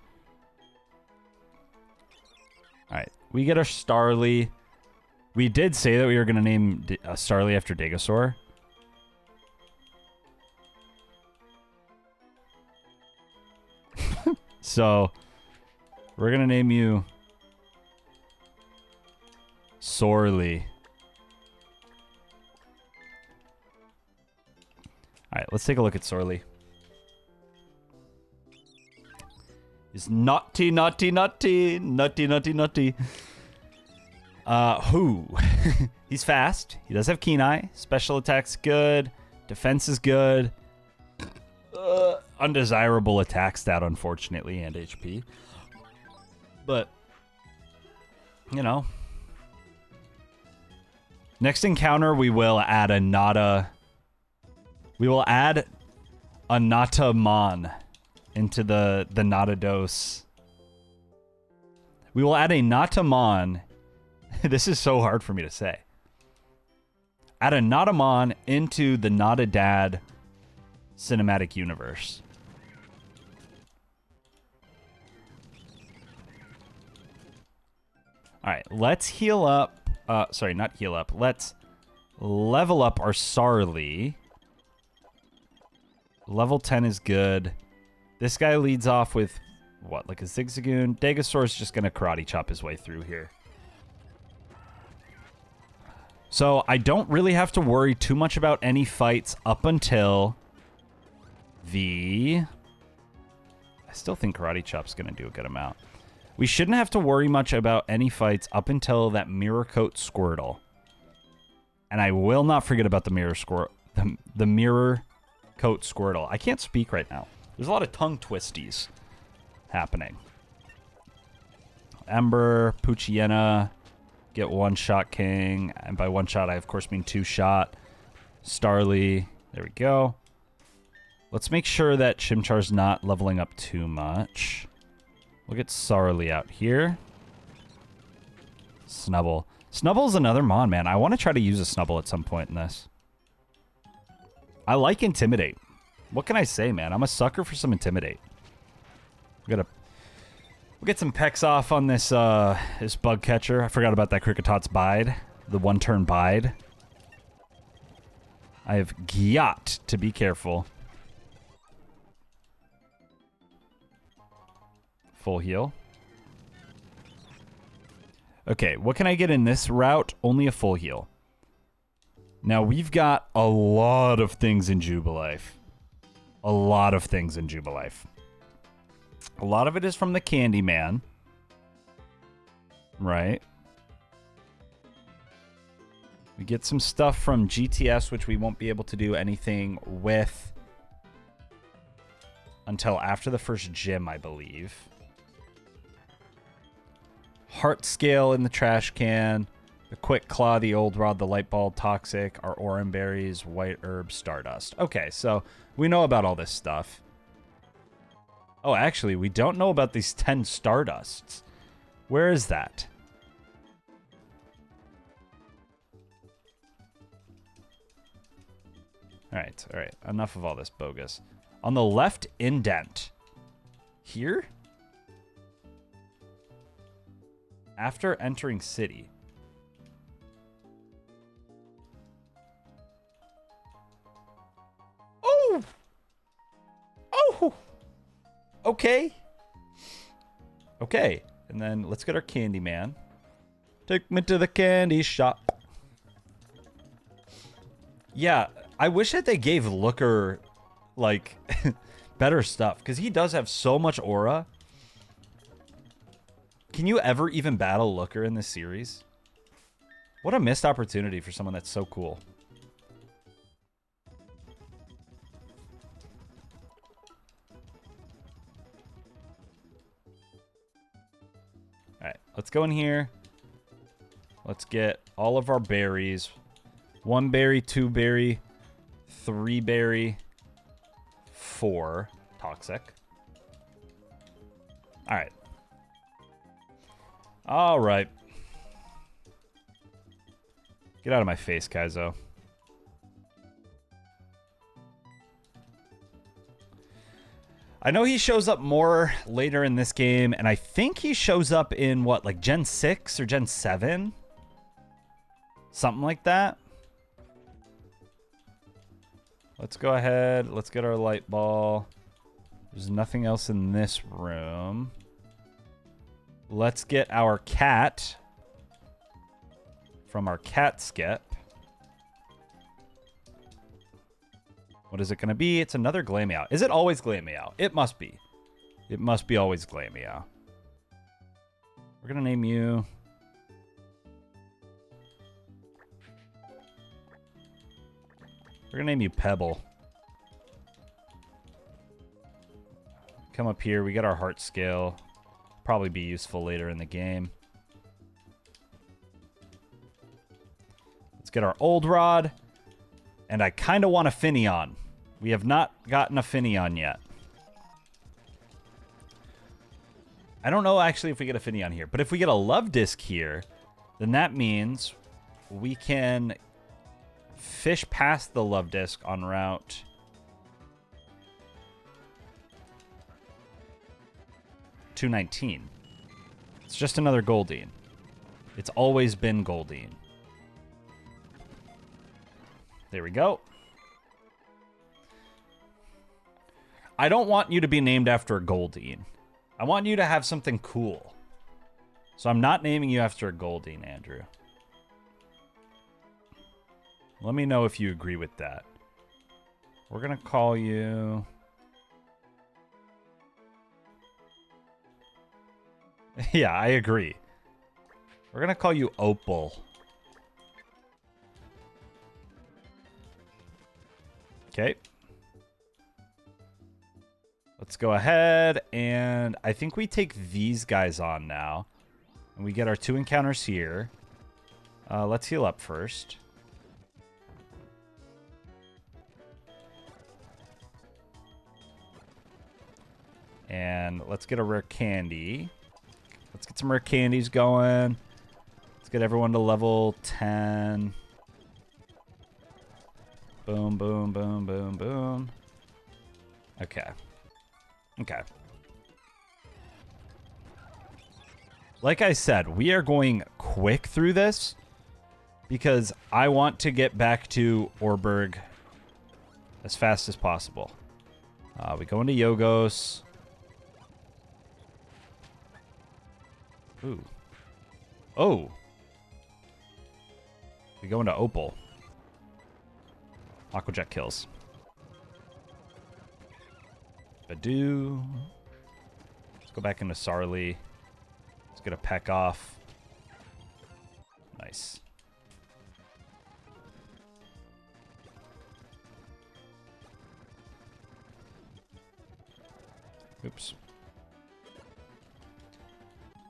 Alright, we get our Starly. We did say that we were going to name Starly after Degasaur. So, we're going to name you Sorely. Alright, let's take a look at Sorely. He's naughty, naughty, naughty, naughty, naughty, naughty. He's fast. He does have Keen Eye. Special attack's good. Defense is good. Undesirable attack stat, unfortunately, and HP. But, you know. Next encounter, we will add a Nata. We will add a Natamon into the Nata dose. We will add a Natamon. This is so hard for me to say. Add a Natamon into the Natadad cinematic universe. Alright, let's heal up. Sorry, not heal up. Let's level up our Sarly. Level 10 is good. This guy leads off with, what, like a Zigzagoon? Degasaur's just going to karate chop his way through here. So I don't really have to worry too much about any fights up until the... I still think Karate Chop's going to do a good amount. We shouldn't have to worry much about any fights up until that Mirror Coat Squirtle. And I will not forget about the Mirror Coat Squirtle. I can't speak right now. There's a lot of tongue twisties happening. Ember, Poochyena, get one shot King. And by one shot, I of course mean two shot. Starly, there we go. Let's make sure that Chimchar's not leveling up too much. We'll get Sarly out here. Snubble. Snubble's another Mon, man. I want to try to use a Snubble at some point in this. I like Intimidate. What can I say, man? I'm a sucker for some Intimidate. We'll get some pecs off on this this bug catcher. I forgot about that Cricketot's Bide. The one-turn Bide. I have got to be careful. Full heal. Okay, what can I get in this route? Only a full heal. Now, we've got a lot of things in Jubilife. A lot of things in Jubilife. A lot of it is from the Candyman. Right? We get some stuff from GTS, which we won't be able to do anything with until after the first gym, I believe. Heart Scale in the trash can. The Quick Claw, the Old Rod, the Light Ball, Toxic, our Oran Berries, White Herb, Stardust. Okay, so we know about all this stuff. Oh, actually, we don't know about these 10 Stardusts. Where is that? Alright, alright. Enough of all this bogus. On the left indent. Here? After entering city. Oh! Oh! Okay. Okay. And then let's get our Candyman. Take me to the candy shop. Yeah, I wish that they gave Looker, like, better stuff. Because he does have so much aura. Can you ever even battle Looker in this series? What a missed opportunity for someone that's so cool. Alright, let's go in here. Let's get all of our berries. 1 berry, 2 berry, 3 berry, 4 toxic. Alright. Alright. Get out of my face, Kaizo. I know he shows up more later in this game, and I think he shows up in, what, like Gen 6 or Gen 7? Something like that. Let's go ahead. Let's get our light ball. There's nothing else in this room. Let's get our cat from our cat skip. What is it going to be? It's another Glameow. Is it always Glameow? It must be. It must be always Glameow. We're going to name you... We're going to name you Pebble. Come up here. We got our heart scale. Probably be useful later in the game. Let's get our old rod. And I kind of want a Finneon. We have not gotten a Finneon yet. I don't know actually if we get a Finneon here. But if we get a Love Disc here, then that means we can fish past the Love Disc on route 219. It's just another Goldeen. It's always been Goldeen. There we go. I don't want you to be named after a Goldeen. I want you to have something cool. So I'm not naming you after a Goldeen, Andrew. Let me know if you agree with that. We're going to call you... Yeah, I agree. We're going to call you Opal. Okay. Let's go ahead and I think we take these guys on now. And we get our 2 encounters here. Let's heal up first. And let's get a rare candy. Let's get some rare candies going. Let's get everyone to level 10. Boom, boom, boom, boom, boom. Okay. Okay. Like I said, we are going quick through this because I want to get back to Orberg as fast as possible. We go into Yogos. Ooh. Oh. We go into Opal. Aquajet kills. Badoo. Let's go back into Sarli. Let's get a peck off. Nice. Oops.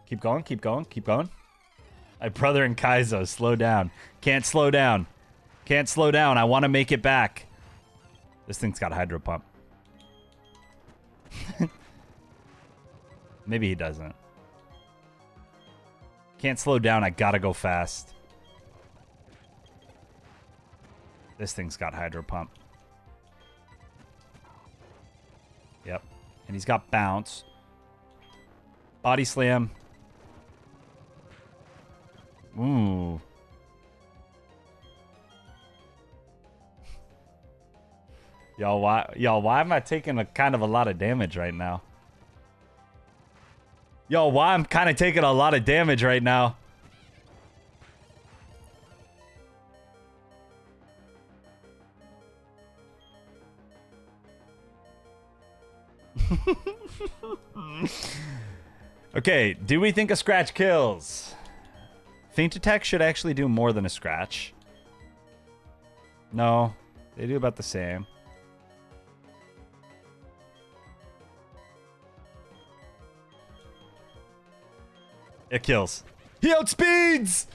Keep going, keep going, keep going. My brother and Kaizo, slow down. Can't slow down. Can't slow down. I want to make it back. This thing's got hydro pump. Maybe he doesn't. Can't slow down. I gotta go fast. This thing's got hydro pump. Yep. And he's got bounce. Body slam. Ooh. Y'all, why am I taking a kind of a lot of damage right now? Yo, why I'm kind of taking a lot of damage right now? Okay, do we think a scratch kills? Feint attack should actually do more than a scratch. No, they do about the same. It kills. He outspeeds!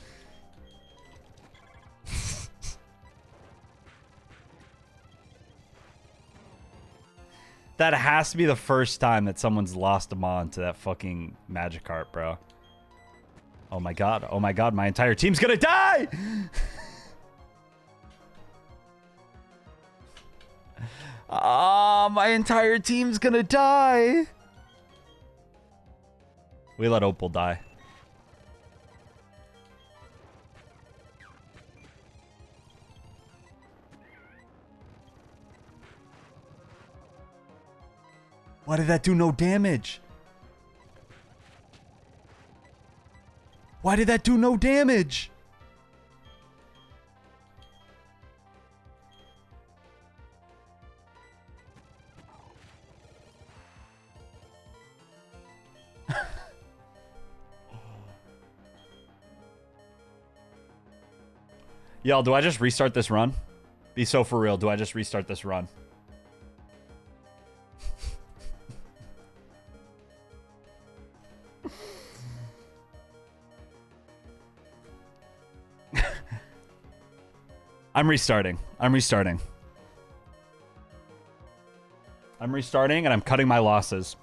That has to be the first time that someone's lost a mon to that fucking Magikarp, bro. Oh my god, my entire team's gonna die! Ah, my entire team's gonna die! We let Opal die. Why did that do no damage? Why did that do no damage? Y'all, do I just restart this run? Be so for real, do I just restart this run? I'm restarting. I'm restarting. I'm restarting and I'm cutting my losses.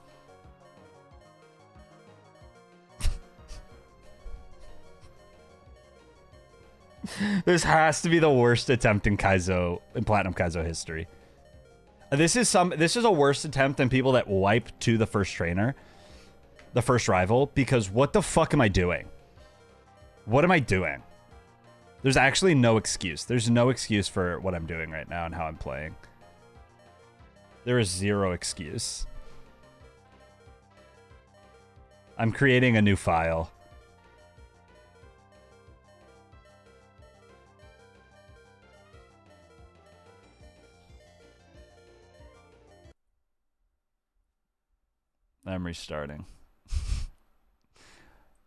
This has to be the worst attempt in Kaizo, in Platinum Kaizo history. This is a worse attempt than people that wipe to the first trainer, the first rival, because what the fuck am I doing? What am I doing? There's actually no excuse. There's no excuse for what I'm doing right now and how I'm playing. There is zero excuse. I'm creating a new file. I'm restarting.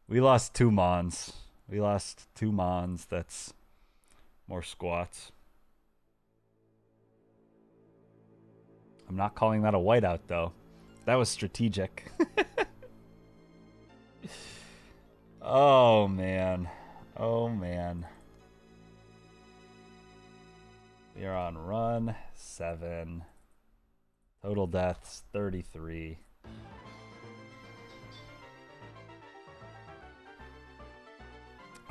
We lost 2 Mons. We lost 2 Mons. That's more squats. I'm not calling that a whiteout, though. That was strategic. Oh, man. Oh, man. We are on run 7. Total deaths 33.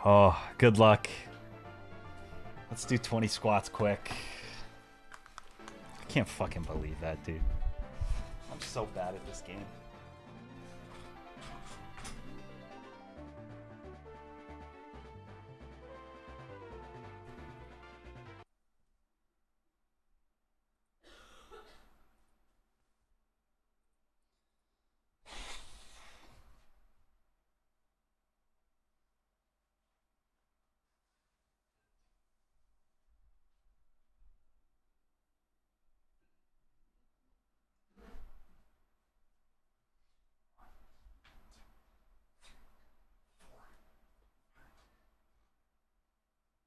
Oh, good luck. Let's do 20 squats quick. I can't fucking believe that, dude. I'm so bad at this game.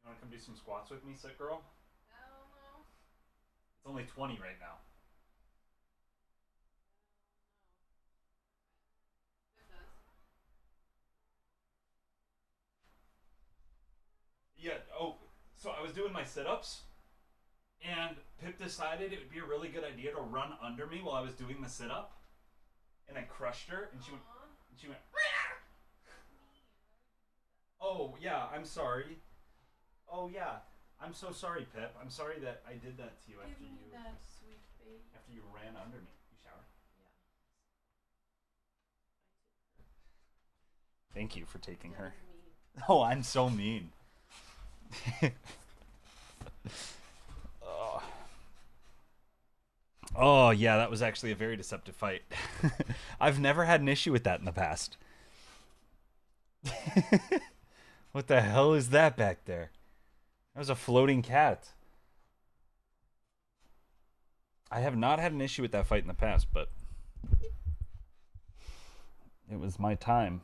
You want to come do some squats with me, sick girl? Hell no. It's only 20 right now. Yeah, oh, so I was doing my sit-ups, and Pip decided it would be a really good idea to run under me while I was doing the sit-up, and I crushed her, and she went, oh, yeah, I'm sorry. Oh, yeah, I'm so sorry, Pip. I'm sorry that I did that to you after you... that sweet baby. After you ran under me. You showered? Yeah. Thank you for taking her. Oh, I'm so mean. Oh. Oh, yeah, that was actually a very deceptive fight. I've never had an issue with that in the past. What the hell is that back there? That was a floating cat. I have not had an issue with that fight in the past, but it was my time.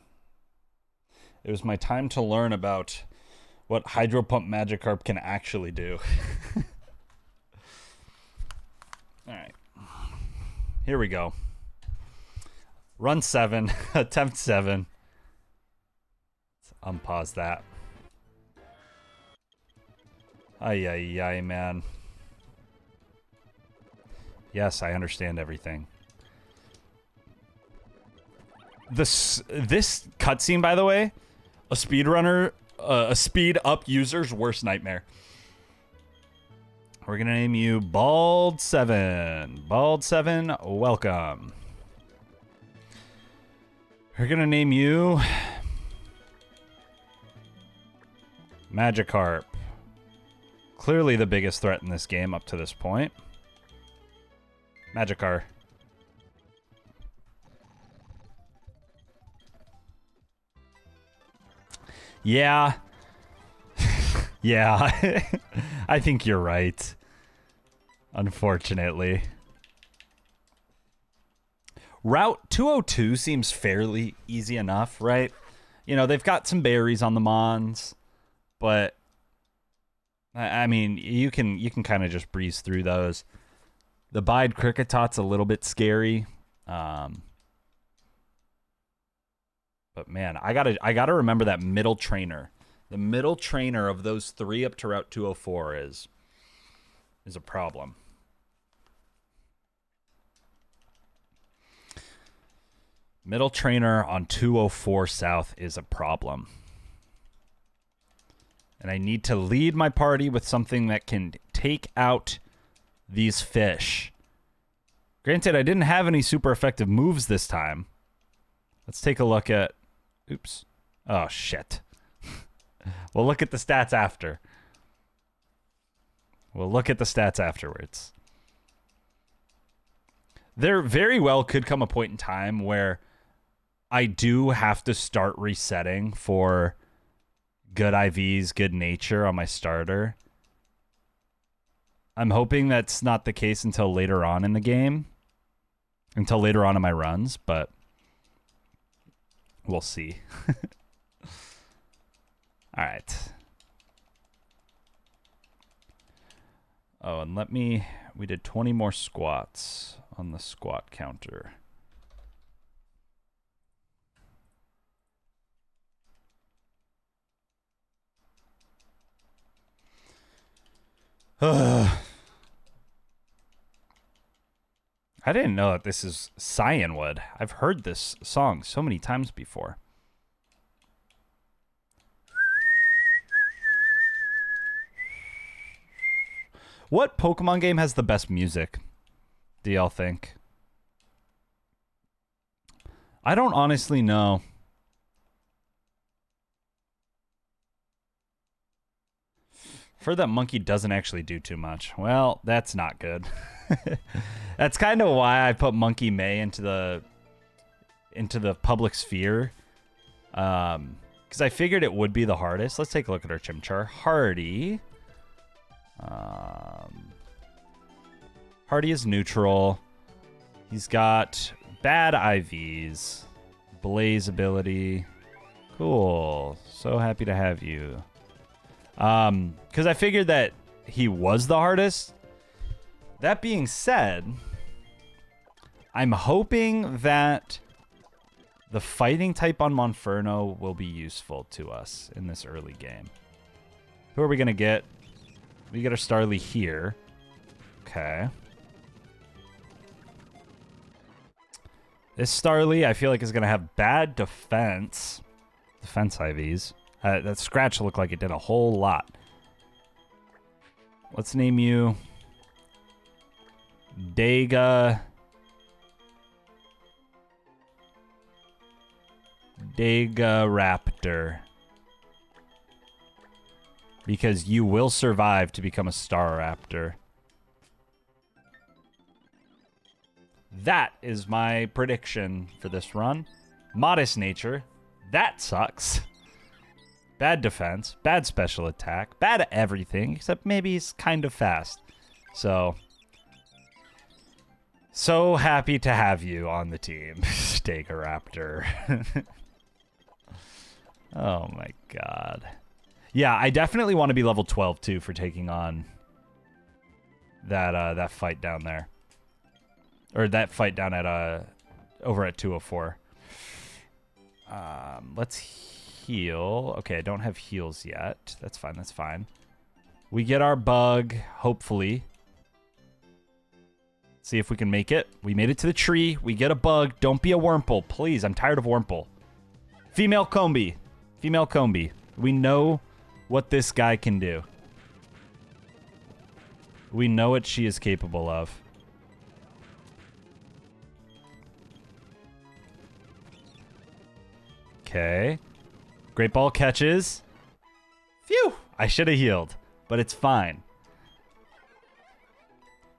It was my time to learn about what Hydro Pump Magikarp can actually do. Alright. Here we go. Run 7. Attempt 7. Let's unpause that. Ay, ay, ay, man. Yes, I understand everything. This cutscene, by the way, a speedrunner, a speed up user's worst nightmare. We're gonna name you Bald 7. Bald 7, welcome. We're gonna name you Magikarp. Clearly the biggest threat in this game up to this point. Magikarp. Yeah. Yeah. I think you're right. Unfortunately. Route 202 seems fairly easy enough, right? You know, they've got some berries on the Mons, but I mean, you can kind of just breeze through those. The Bide Cricketot's a little bit scary. But man, I gotta remember that middle trainer. The middle trainer of those 3 up to Route 204 is a problem. Middle trainer on 204 South is a problem. And I need to lead my party with something that can take out these fish. Granted, I didn't have any super effective moves this time. Let's take a look at... Oops. Oh, shit. We'll look at the stats after. We'll look at the stats afterwards. There very well could come a point in time where I do have to start resetting for good IVs, good nature on my starter. I'm hoping that's not the case until later on in the game. Until later on in my runs, but We'll see. All right. Oh, and we did 20 more squats on the squat counter. I didn't know that this is Cyanwood. I've heard this song so many times before. What Pokemon game has the best music, do y'all think? I don't honestly know. For that monkey doesn't actually do too much. Well, that's not good. That's kind of why I put Monkey May into the public sphere. Because I figured it would be the hardest. Let's take a look at our Chimchar. Hardy. Hardy is neutral. He's got bad IVs. Blaze ability. Cool. So happy to have you. Because I figured that he was the hardest. That being said, I'm hoping that the fighting type on Monferno will be useful to us in this early game. Who are we going to get? We get our Starly here. Okay. This Starly, I feel like, is going to have bad defense. Defense IVs. That scratch looked like it did a whole lot. Let's name you Dega Raptor. Because you will survive to become a Staraptor. That is my prediction for this run. Modest nature. That sucks. Bad defense, bad special attack, bad everything, except maybe he's kind of fast. So happy to have you on the team, Stegaraptor. Oh my god. Yeah, I definitely want to be level 12 too for taking on that fight down there. Or that fight down at over at 204. Let's heal. Okay, I don't have heals yet. That's fine, that's fine. We get our bug, hopefully. See if we can make it. We made it to the tree. We get a bug. Don't be a Wurmple, please. I'm tired of Wurmple. Female Combi. Female Combi. We know what this guy can do. We know what she is capable of. Okay. Great Ball catches. Phew! I should have healed, but it's fine.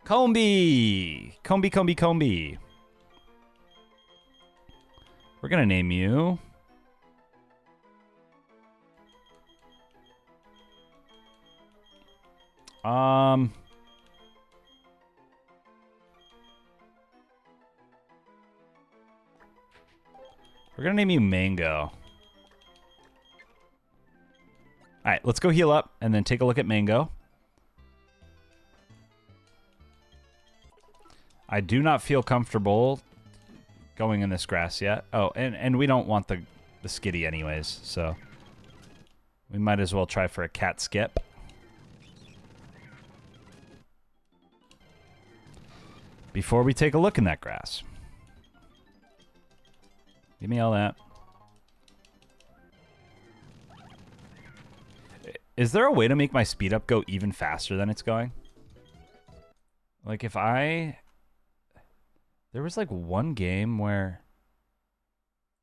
Combi! Combi, Combi, Combi. We're gonna name you... We're gonna name you Mango. Alright, let's go heal up and then take a look at Mango. I do not feel comfortable going in this grass yet. Oh, and we don't want the skitty anyways, so we might as well try for a cat skip. Before we take a look in that grass. Give me all that. Is there a way to make my speed up go even faster than it's going? Like if I... There was like one game where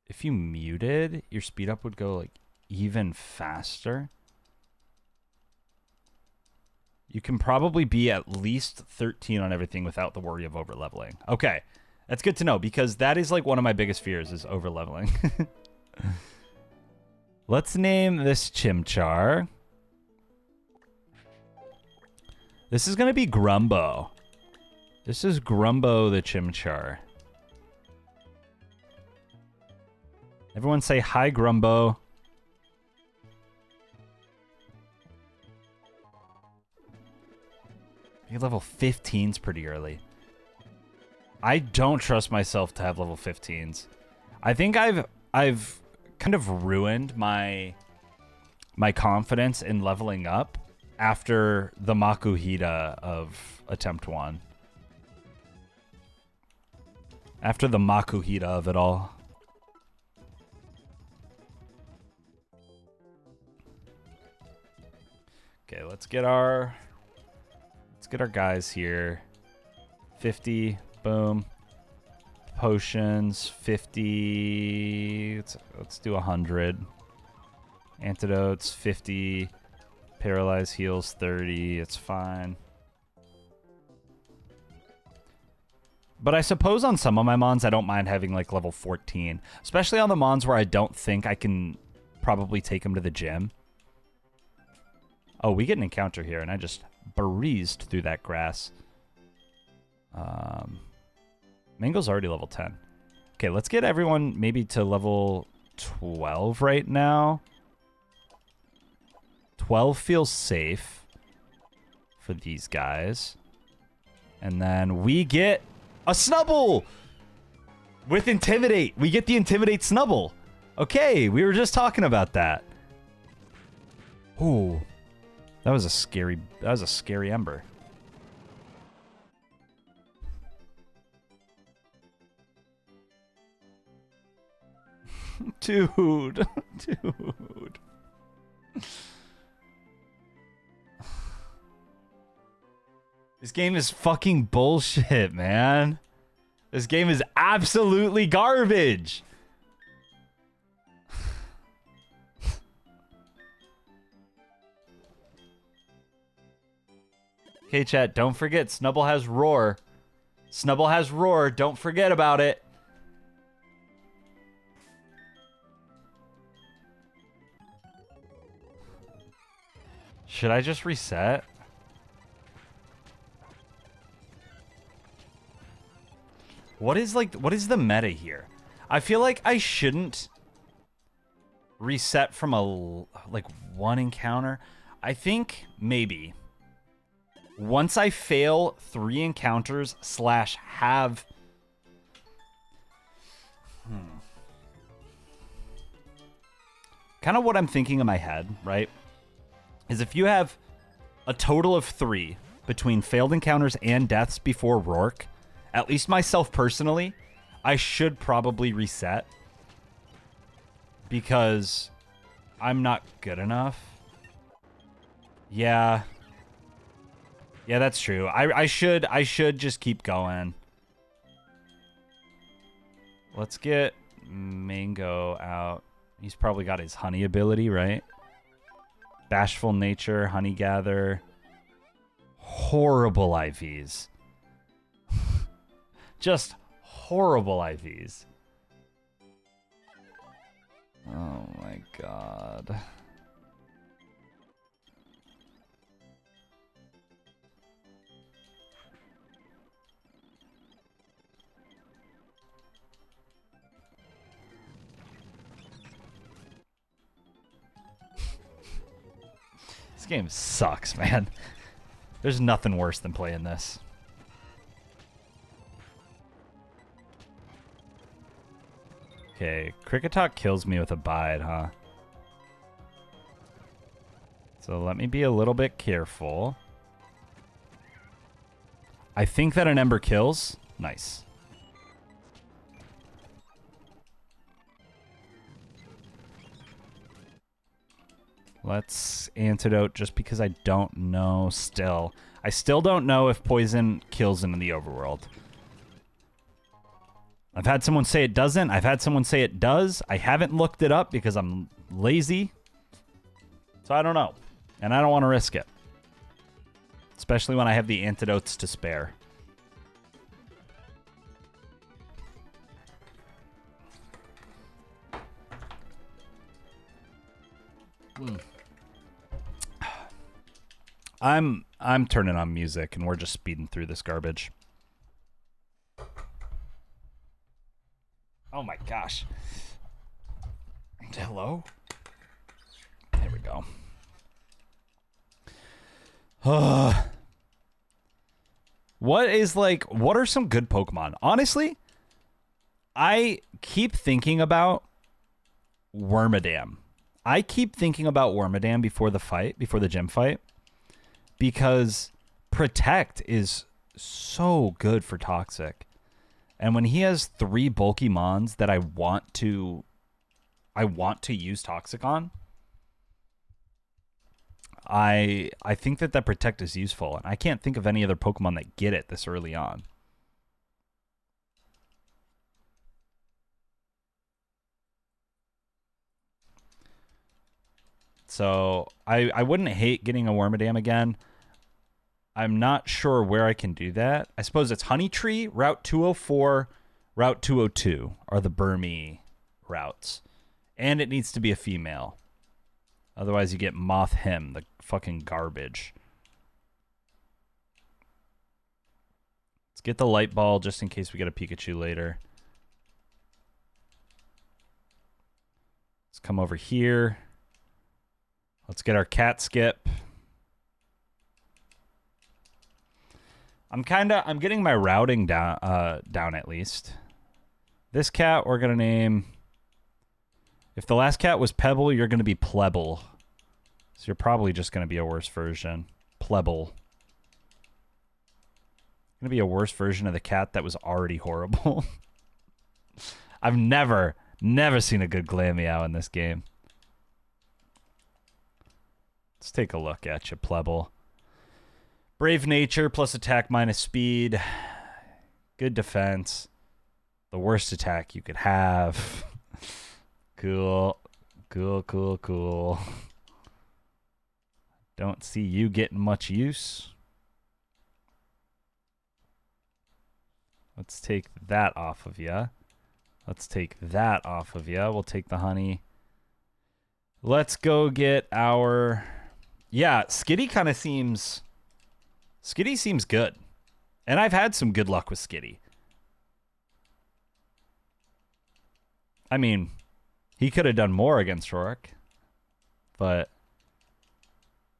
if you muted, your speed up would go like even faster. You can probably be at least 13 on everything without the worry of over leveling. Okay. That's good to know because that is like one of my biggest fears is over leveling. Let's name this Chimchar. This is going to be Grumbo. This is Grumbo the Chimchar. Everyone say hi, Grumbo. You level 15's pretty early. I don't trust myself to have level 15's. I think I've kind of ruined my confidence in leveling up after the Makuhita of attempt 1. After the Makuhita of it all. Okay, let's get our guys here. 50, boom. Potions, 50. Let's do 100. Antidotes, 50. Paralyze heals, 30. It's fine. But I suppose on some of my mons, I don't mind having like level 14. Especially on the mons where I don't think I can probably take them to the gym. Oh, we get an encounter here, and I just breezed through that grass. Mango's already level 10. Okay, let's get everyone maybe to level 12 right now. 12 feels safe for these guys. And then we get a Snubble with Intimidate. We get the Intimidate Snubble. Okay, we were just talking about that. Ooh. That was a scary ember. Dude. Dude. This game is fucking bullshit, man. This game is absolutely garbage. Okay, chat, don't forget, Snubble has Roar. Snubble has Roar, don't forget about it. Should I just reset? What is the meta here? I feel like I shouldn't reset from one encounter. I think maybe once I fail 3 encounters / have kind of what I'm thinking in my head, right? Is if you have a total of 3 between failed encounters and deaths before Rourke, at least myself personally, I should probably reset because I'm not good enough. Yeah. Yeah, that's true. I should just keep going. Let's get Mango out. He's probably got his honey ability, right? Bashful nature, honey gather. Horrible IVs. Just horrible IVs. Oh my god. This game sucks, man. There's nothing worse than playing this. Okay, Cricket Talk kills me with a bide, huh? So let me be a little bit careful. I think that an Ember kills. Nice. Let's antidote just because I don't know still. I still don't know if poison kills in the overworld. I've had someone say it doesn't. I've had someone say it does. I haven't looked it up because I'm lazy. So I don't know. And I don't want to risk it. Especially when I have the antidotes to spare. I'm turning on music and we're just speeding through this garbage. Oh my gosh. Hello? There we go. What are some good Pokemon? Honestly, I keep thinking about Wormadam. I keep thinking about Wormadam before the gym fight, because Protect is so good for Toxic. And when he has 3 bulky Mons that I want to use Toxic on, I think that Protect is useful, and I can't think of any other Pokemon that get it this early on. So I wouldn't hate getting a Wormadam again. I'm not sure where I can do that. I suppose it's Honey Tree, Route 204, Route 202 are the Burmy routes. And it needs to be a female. Otherwise you get Moth Him, the fucking garbage. Let's get the Light Ball just in case we get a Pikachu later. Let's come over here. Let's get our Cat Skip. I'm getting my routing down at least. This cat we're gonna name. If the last cat was Pebble, you're gonna be Plebble. So you're probably just gonna be a worse version. Plebble. Gonna be a worse version of the cat that was already horrible. I've never seen a good Glameow in this game. Let's take a look at you, Plebble. Brave Nature plus attack minus speed. Good defense. The worst attack you could have. Cool. Cool. Don't see you getting much use. Let's take that off of you. Let's take that off of you. We'll take the honey. Let's go get our... Yeah, Skitty kind of seems... Skitty seems good. And I've had some good luck with Skitty. I mean, he could have done more against Rourke. But,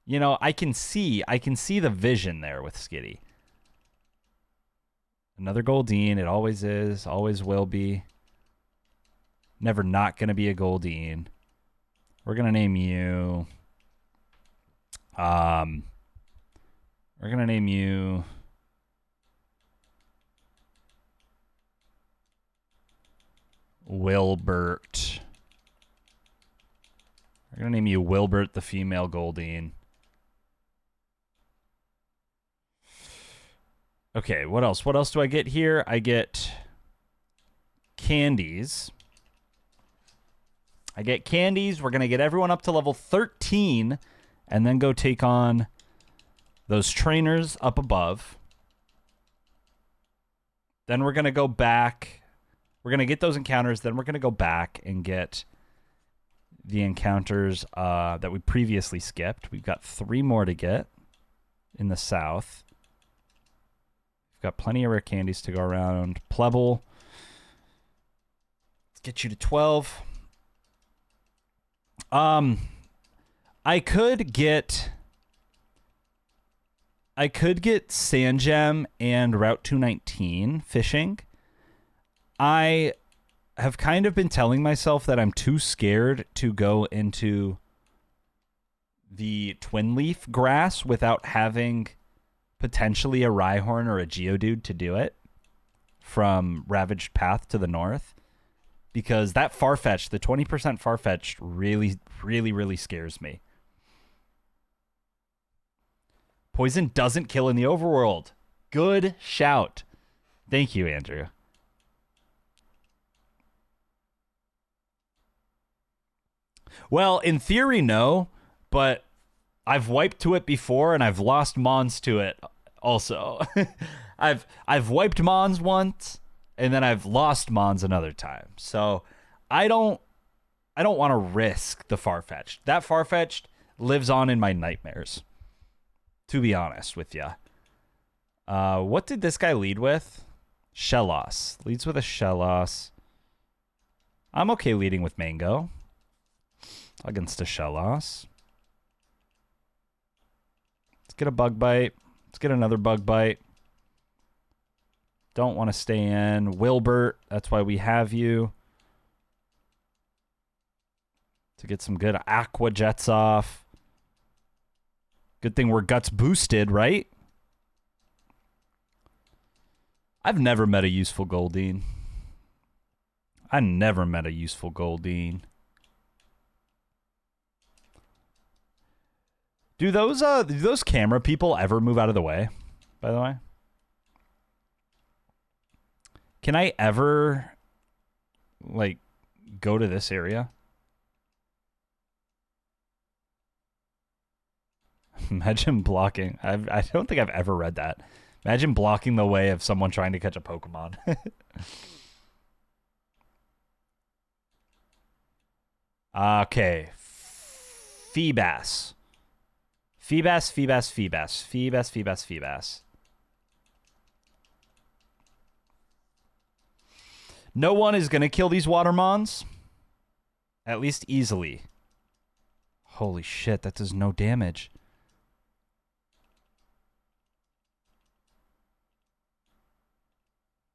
you know, I can see the vision there with Skitty. Another Goldeen. It always is. Always will be. Never not going to be a Goldeen. We're going to name you... We're going to name you... Wilbert. We're going to name you Wilbert, the female Goldeen. Okay, what else? What else do I get here? I get candies. We're going to get everyone up to level 13 and then go take on those trainers up above. Then we're going to go back. We're going to get those encounters. Then we're going to go back and get the encounters that we previously skipped. We've got 3 more to get in the south. We've got plenty of rare candies to go around. Plebble. Let's get you to 12. I could get Sandgem and Route 219 fishing. I have kind of been telling myself that I'm too scared to go into the Twin Leaf grass without having potentially a Rhyhorn or a Geodude to do it from Ravaged Path to the north. Because that Farfetch'd, the 20% Farfetch'd really scares me. Poison doesn't kill in the overworld. Good shout. Thank you, Andrew. Well, in theory, no, but I've wiped to it before and I've lost Mons to it also. I've wiped Mons once and then I've lost Mons another time. So I don't want to risk the Farfetch'd. That Farfetch'd lives on in my nightmares, to be honest with you. What did this guy lead with? Shellos. Leads with a Shellos. I'm okay leading with Mango. against a Shellos. Let's get a bug bite. Let's get another bug bite. Don't want to stay in. Wilbert, that's why we have you. To get some good Aqua Jets off. Good thing we're guts boosted, right? I've never met a useful Goldeen. I never met a useful Goldeen. Do those camera people ever move out of the way, by the way? Can I ever, like, go to this area? Imagine blocking. I don't think I've ever read that. Imagine blocking the way of someone trying to catch a Pokemon. Okay. Feebas. Feebas. No one is going to kill these Watermons. At least easily. Holy shit, that does no damage.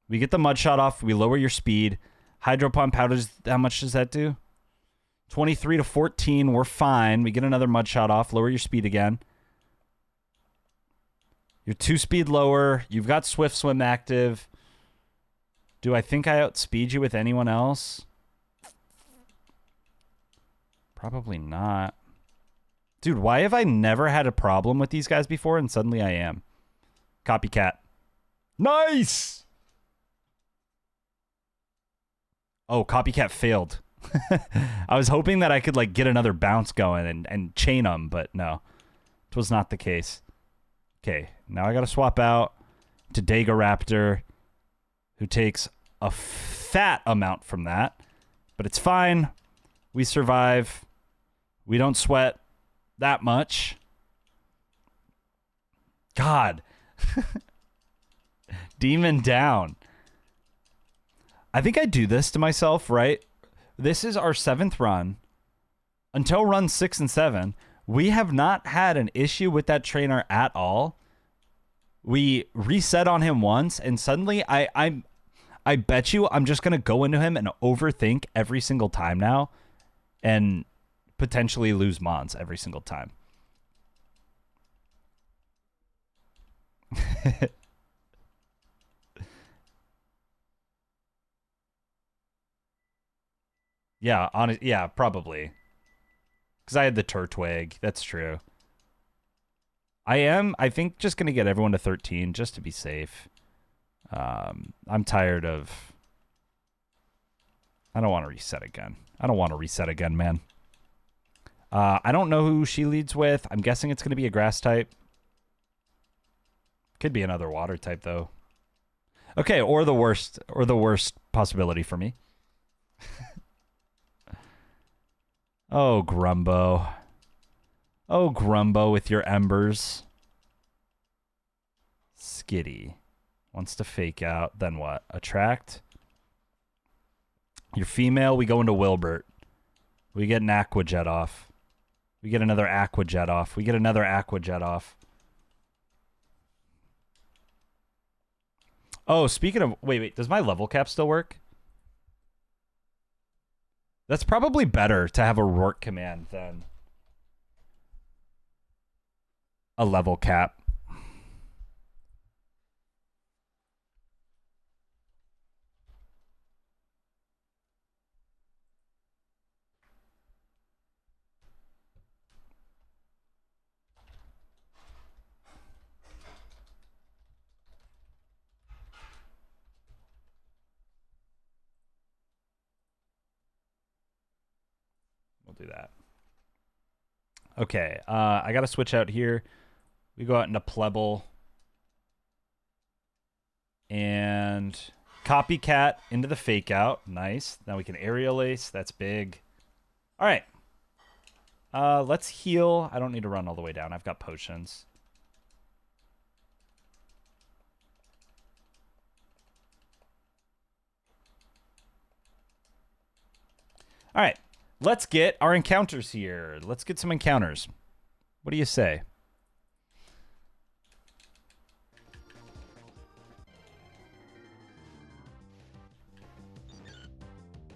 We get the Mud Shot off. We lower your speed. Hydro Pump, how much does that do? 23 to 14. We're fine. We get another Mud Shot off. Lower your speed again. You're 2 speed lower. You've got Swift Swim active. Do I think I outspeed you with anyone else? Probably not. Dude, why have I never had a problem with these guys before and suddenly I am? Copycat. Nice! Oh, Copycat failed. I was hoping that I could like get another bounce going and chain them, but no. It was not the case. Okay, now I gotta swap out to Raptor, who takes a fat amount from that. But it's fine. We survive. We don't sweat that much. God. Demon down. I think I do this to myself, right? This is our 7th run. Until run 6 and 7, we have not had an issue with that trainer at all. We reset on him once, and suddenly I bet you I'm just going to go into him and overthink every single time now and potentially lose Mons every single time. Yeah, probably. Because I had the Turtwig. That's true. I think, just going to get everyone to 13 just to be safe. I'm tired of... I don't want to reset again. Man. I don't know who she leads with. I'm guessing it's going to be a grass type. Could be another water type, though. Okay, or the worst possibility for me. Oh, Grumbo. Oh, Grumbo with your embers. Skitty. Wants to fake out. Then what? Attract. You're female. We go into Wilbert. We get an Aqua Jet off. We get another Aqua Jet off. Oh, speaking of... Wait. Does my level cap still work? That's probably better to have a Rourke command than a level cap. Do that. Okay, I gotta switch out here. We go out into Plebble and Copycat into the fake out. Nice. Now we can Aerial Ace. That's big. All right. Let's heal. I don't need to run all the way down. I've got potions. All right. Let's get our encounters here. Let's get some encounters. What do you say?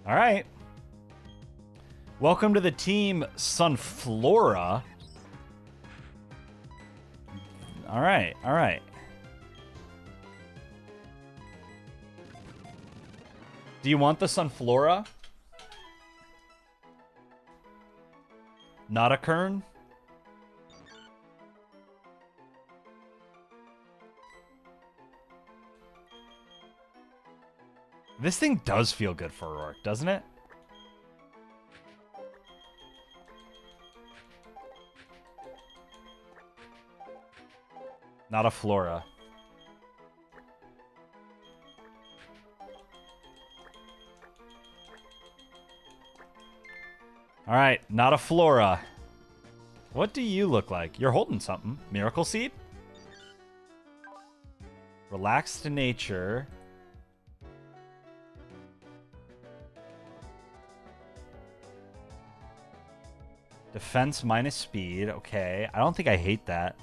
All right. Welcome to the team Sunflora. All right, all right. Do you want the Sunflora? Not a Kern? This thing does feel good for Rourke, doesn't it? Not a Flora. All right, not a Flora. What do you look like? You're holding something. Miracle Seed? Relaxed nature. Defense minus speed. Okay. I don't think I hate that.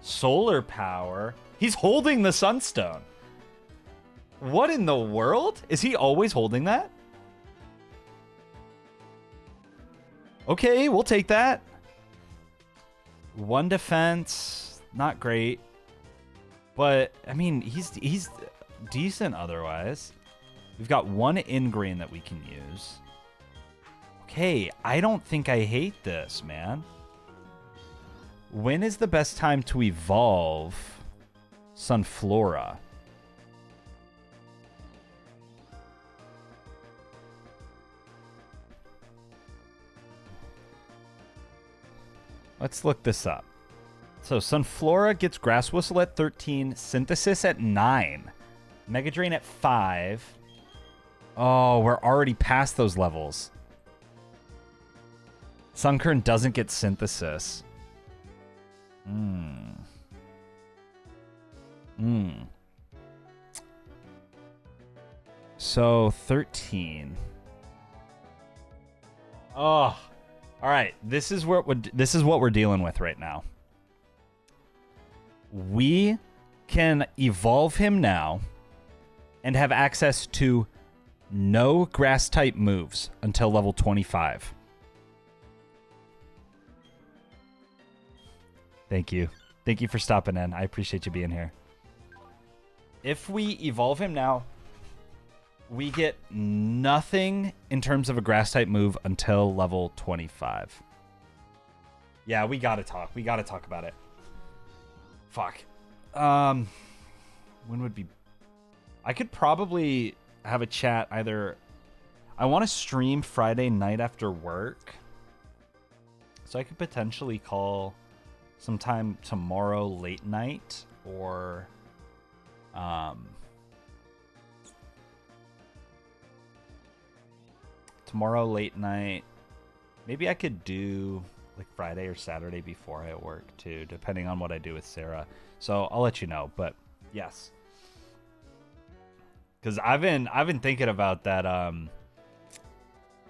Solar power. He's holding the Sunstone. What in the world? Is he always holding that? Okay, we'll take that. 1 defense. Not great. But, I mean, he's decent otherwise. We've got 1 ingrain that we can use. Okay, I don't think I hate this, man. When is the best time to evolve Sunflora? Let's look this up. So Sunflora gets Grass Whistle at 13, Synthesis at 9, Mega Drain at 5. Oh, we're already past those levels. Sunkern doesn't get Synthesis. So 13. Oh, all right. This is what we're dealing with right now. We can evolve him now and have access to no grass type moves until level 25. Thank you. Thank you for stopping in. I appreciate you being here. If we evolve him now, we get nothing in terms of a grass type move until level 25. Yeah, we gotta talk. We gotta talk about it. Fuck. When would be... I could probably have a chat either... I want to stream Friday night after work. So I could potentially call sometime tomorrow late night or... tomorrow late night. Maybe I could do like Friday or Saturday before I work too, depending on what I do with Sarah. So I'll let you know. But yes, because I've been thinking about that.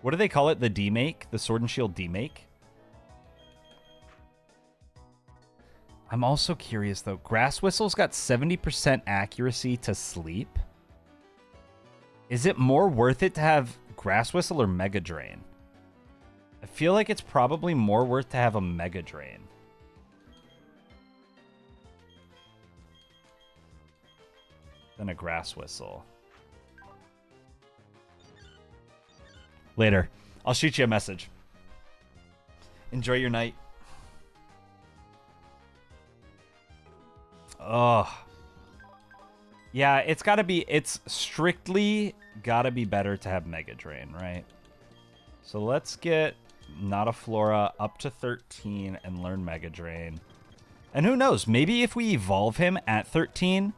What do they call it? The demake, the Sword and Shield demake. I'm also curious though. Grass Whistle's got 70% accuracy to sleep. Is it more worth it to have Grass Whistle or Mega Drain? I feel like it's probably more worth to have a Mega Drain. Than a Grass Whistle. Later. I'll shoot you a message. Enjoy your night. Ugh. Yeah, it's strictly gotta be better to have Mega Drain, right? So let's get Not a Flora up to 13 and learn Mega Drain. And who knows, maybe if we evolve him at 13,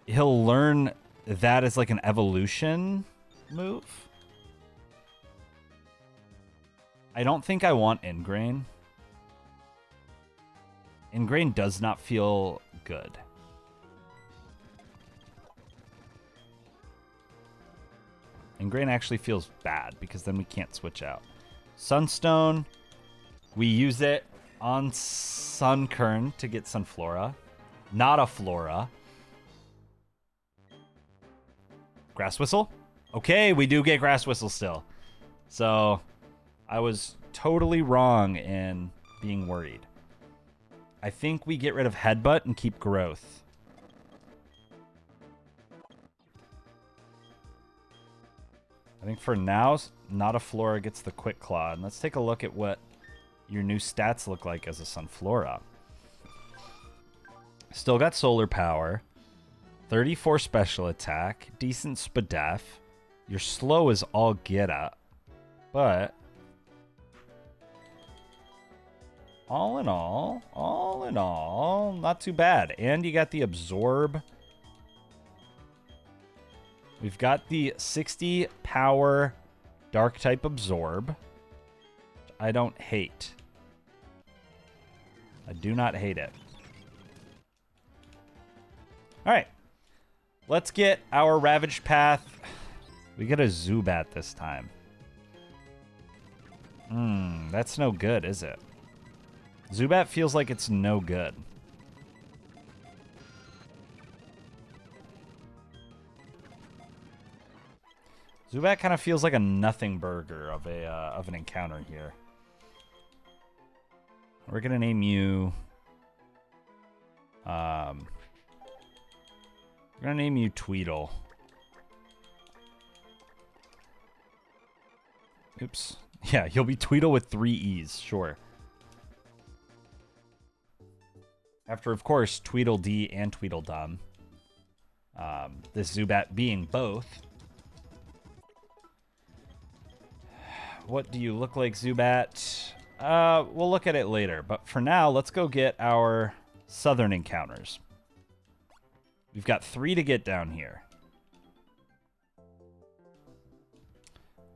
he'll learn that as like an evolution move. I don't think I want Ingrain. Ingrain does not feel good. Ingrain actually feels bad because then we can't switch out. Sunstone. We use it on Sunkern to get Sunflora. Not a Flora. Grass Whistle? Okay, we do get Grass Whistle still. So, I was totally wrong in being worried. I think we get rid of Headbutt and keep Growth. I think for now, Not a Flora gets the Quick Claw. And let's take a look at what your new stats look like as a Sunflora. Still got Solar Power. 34 Special Attack. Decent Spadef. Your slow is all get up. But all in all, not too bad. And you got the Absorb. We've got the 60 power Dark type Absorb. I don't hate. I do not hate it. Alright. Let's get our Ravaged Path. We get a Zubat this time. That's no good, is it? Zubat feels like it's no good. Zubat kind of feels like a nothing burger of an encounter here. We're gonna name you. We're gonna name you Tweedle. Oops. Yeah, you'll be Tweedle with 3 E's, sure. After, of course, Tweedledee and Tweedledum. This Zubat being both. What do you look like, Zubat? We'll look at it later. But for now, let's go get our southern encounters. We've got 3 to get down here.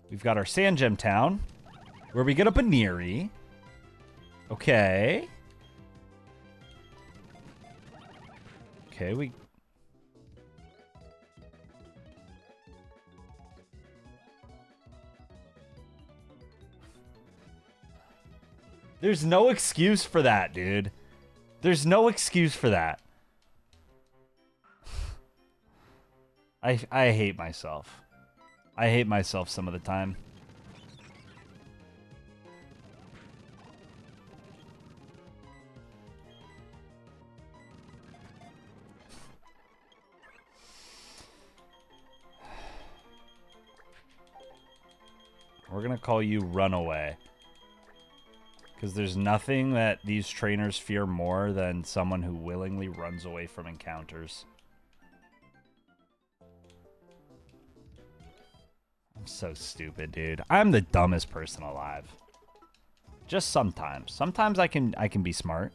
We've got our Sandgem Town, where we get a Baneri. Okay. Okay, we... There's no excuse for that, dude. There's no excuse for that. I hate myself. I hate myself some of the time. We're gonna call you Runaway. Because there's nothing that these trainers fear more than someone who willingly runs away from encounters. I'm so stupid, dude. I'm the dumbest person alive. Just sometimes. Sometimes I can be smart.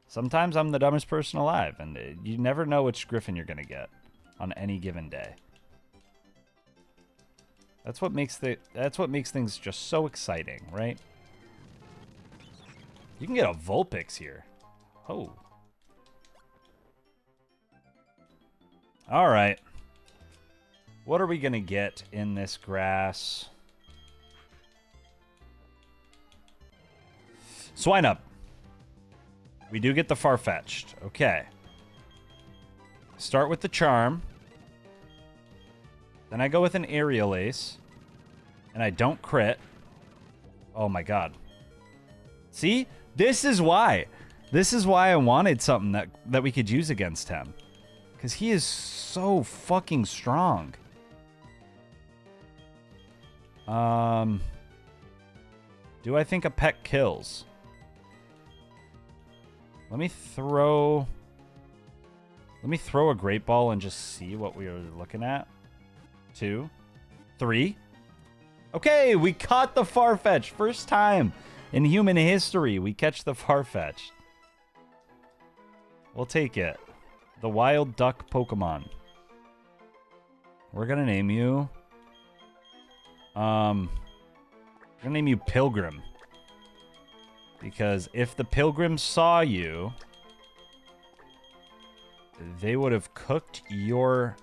Sometimes I'm the dumbest person alive, and you never know which Griffin you're gonna get on any given day. That's what makes things just so exciting, right? You can get a Vulpix here. Oh. All right. What are we going to get in this grass? Swinub. We do get the Farfetch'd. Okay. Start with the Charm. Then I go with an Aerial Ace. And I don't crit. Oh my god. See? This is why. This is why I wanted something that we could use against him. Because he is so fucking strong. Do I think a Peck kills? Let me throw a Great Ball and just see what we are looking at. 2, 3. Okay, we caught the Farfetch'd. First time in human history we catch the Farfetch'd. We'll take it. The Wild Duck Pokemon. We're gonna name you... we're gonna name you Pilgrim. Because if the Pilgrims saw you, they would have cooked your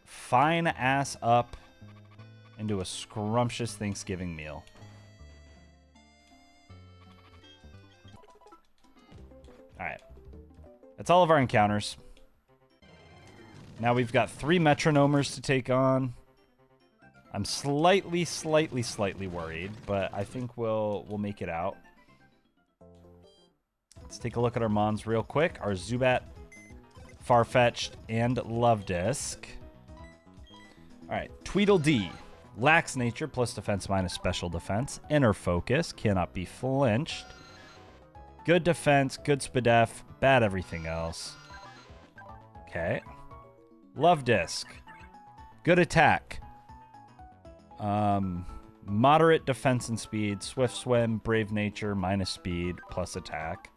fine ass up into a scrumptious Thanksgiving meal. Alright. That's all of our encounters. Now we've got 3 metronomers to take on. I'm slightly worried, but I think we'll make it out. Let's take a look at our mons real quick. Our Zubat, Farfetch'd, and Lovedisk. Alright, Tweedledee. Lax nature, plus defense minus special defense. Inner focus, cannot be flinched. Good defense, good Speedup, bad everything else. Okay. Lovedisk. Good attack. Moderate defense and speed. Swift swim, brave nature, minus speed, plus attack.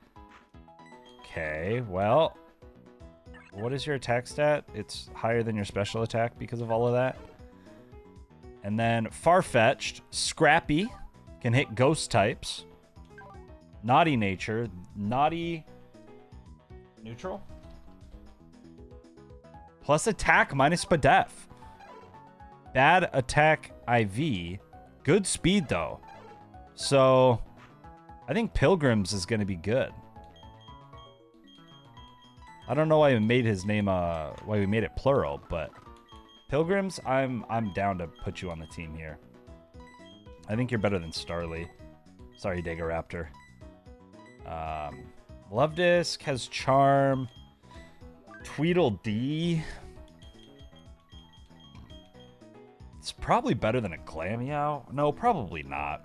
Okay, well, what is your attack stat? It's higher than your special attack because of all of that. And then Farfetch'd, Scrappy, can hit ghost types. Naughty nature, naughty neutral. Plus attack minus Speedup. Bad attack IV. Good speed though. So I think Pilgrims is going to be good. I don't know why we made his name why we made it plural, but Pilgrims, I'm down to put you on the team here. I think you're better than Starly. Sorry, Dagaraptor. Lovedisk has Charm. Tweedledee. It's probably better than a Glameow. No, probably not.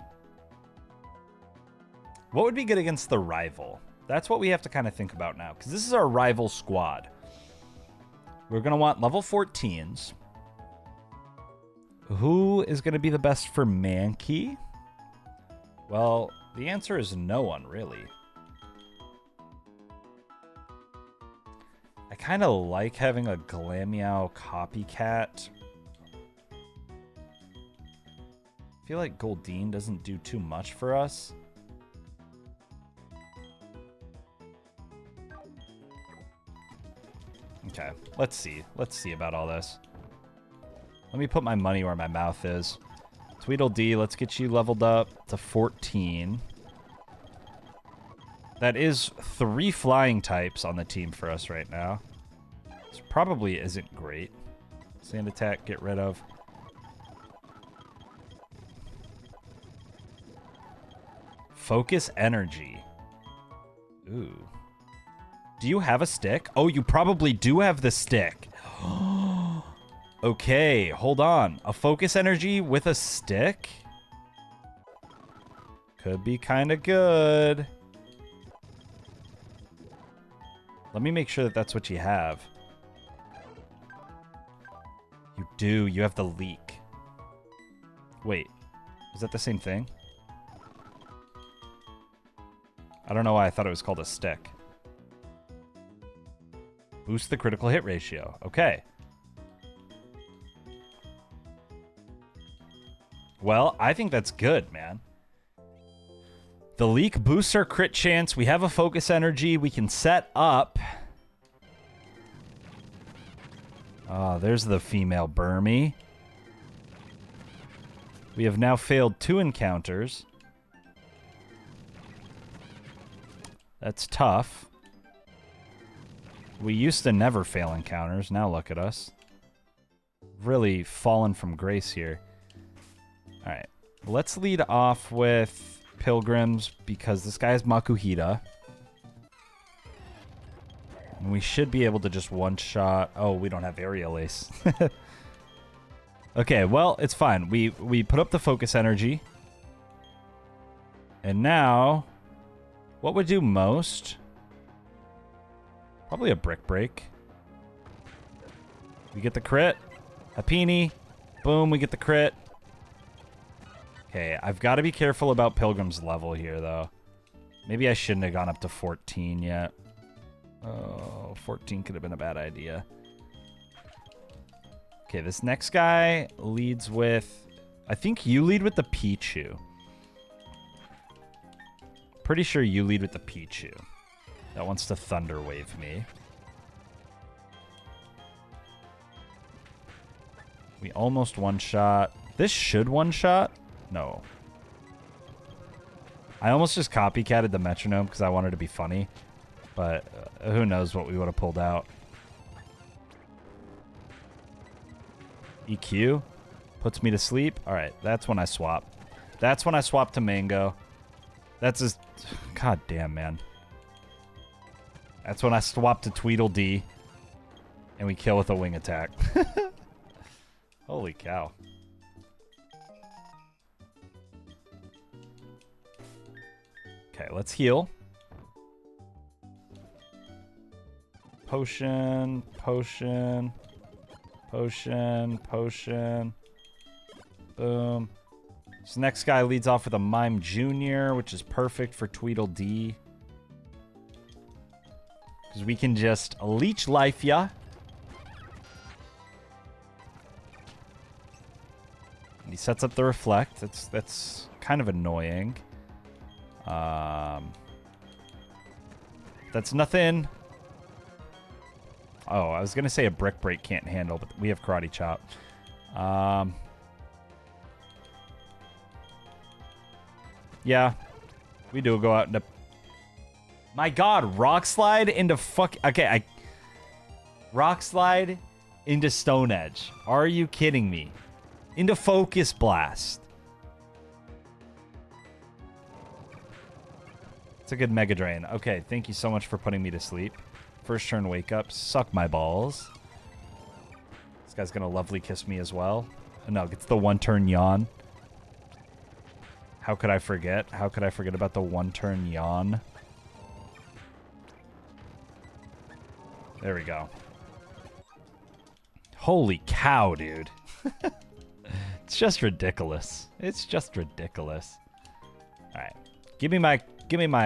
What would be good against the rival? That's what we have to kind of think about now, because this is our rival squad. We're going to want level 14s. Who is going to be the best for Mankey? Well, the answer is no one, really. I kind of like having a Glameow copycat. I feel like Goldeen doesn't do too much for us. Okay, let's see. Let's see about all this. Let me put my money where my mouth is. Tweedledee, let's get you leveled up to 14. That is 3 flying types on the team for us right now. This probably isn't great. Sand attack, get rid of. Focus energy. Ooh. Do you have a stick? Oh, you probably do have the stick. Okay, hold on. A focus energy with a stick? Could be kind of good. Let me make sure that that's what you have. You do. You have the leak. Wait. Is that the same thing? I don't know why I thought it was called a stick. Boost the critical hit ratio. Okay. Well, I think that's good, man. The leak boosts our crit chance. We have a focus energy. We can set up. Oh, there's the female Burmy. We have now failed 2 encounters. That's tough. We used to never fail encounters. Now look at us. Really fallen from grace here. Alright. Let's lead off with Pilgrims because this guy is Makuhita. And we should be able to just one-shot... Oh, we don't have Aerial Ace. Okay, well, it's fine. We put up the focus energy. And now... What would do most? Probably a Brick Break. We get the crit. Happini. Boom, we get the crit. Okay, I've got to be careful about Pilgrim's level here, though. Maybe I shouldn't have gone up to 14 yet. Oh, 14 could have been a bad idea. Okay, this next guy leads with... I think you lead with the Pichu. Pretty sure you lead with the Pichu. That wants to Thunder Wave me. We almost one-shot. This should one-shot? No. I almost just copycatted the metronome because I wanted to be funny. But who knows what we would have pulled out. EQ puts me to sleep. All right, that's when I swap. That's when I swap to Mango. That's just... God damn, man. That's when I swap to Tweedledee. And we kill with a wing attack. Holy cow. Okay, let's heal. Potion, potion, potion, potion. Boom. This next guy leads off with a Mime Jr., which is perfect for Tweedledee. Because we can just leech life ya. And he sets up the reflect. That's kind of annoying. That's nothing. Oh, I was going to say a brick break can't handle, but we have karate chop. Yeah, we do go out into... My god, rock slide into fuck... Okay, rock slide into Stone Edge. Are you kidding me? Into Focus Blast. It's a good Mega Drain. Okay, thank you so much for putting me to sleep. First turn wake up. Suck my balls. This guy's gonna lovely kiss me as well. Oh, no, it's the one turn yawn. How could I forget? How could I forget about the one turn yawn? There we go. Holy cow, dude. It's just ridiculous. It's just ridiculous. All right. Give me my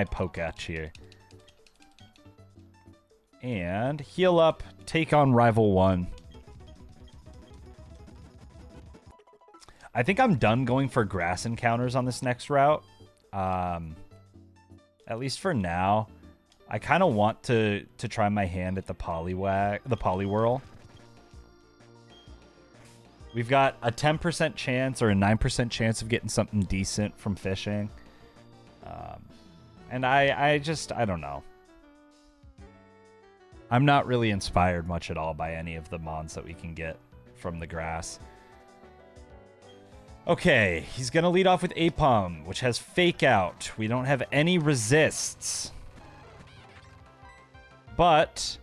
Pokach here. And heal up, take on Rival 1. I think I'm done going for grass encounters on this next route. At least for now. I kind of want to try my hand at the Poliwhirl. We've got a 10% chance or a 9% chance of getting something decent from fishing. And I don't know. I'm not really inspired much at all by any of the mons that we can get from the grass. Okay, he's going to lead off with Apom, which has Fake Out. We don't have any resists. But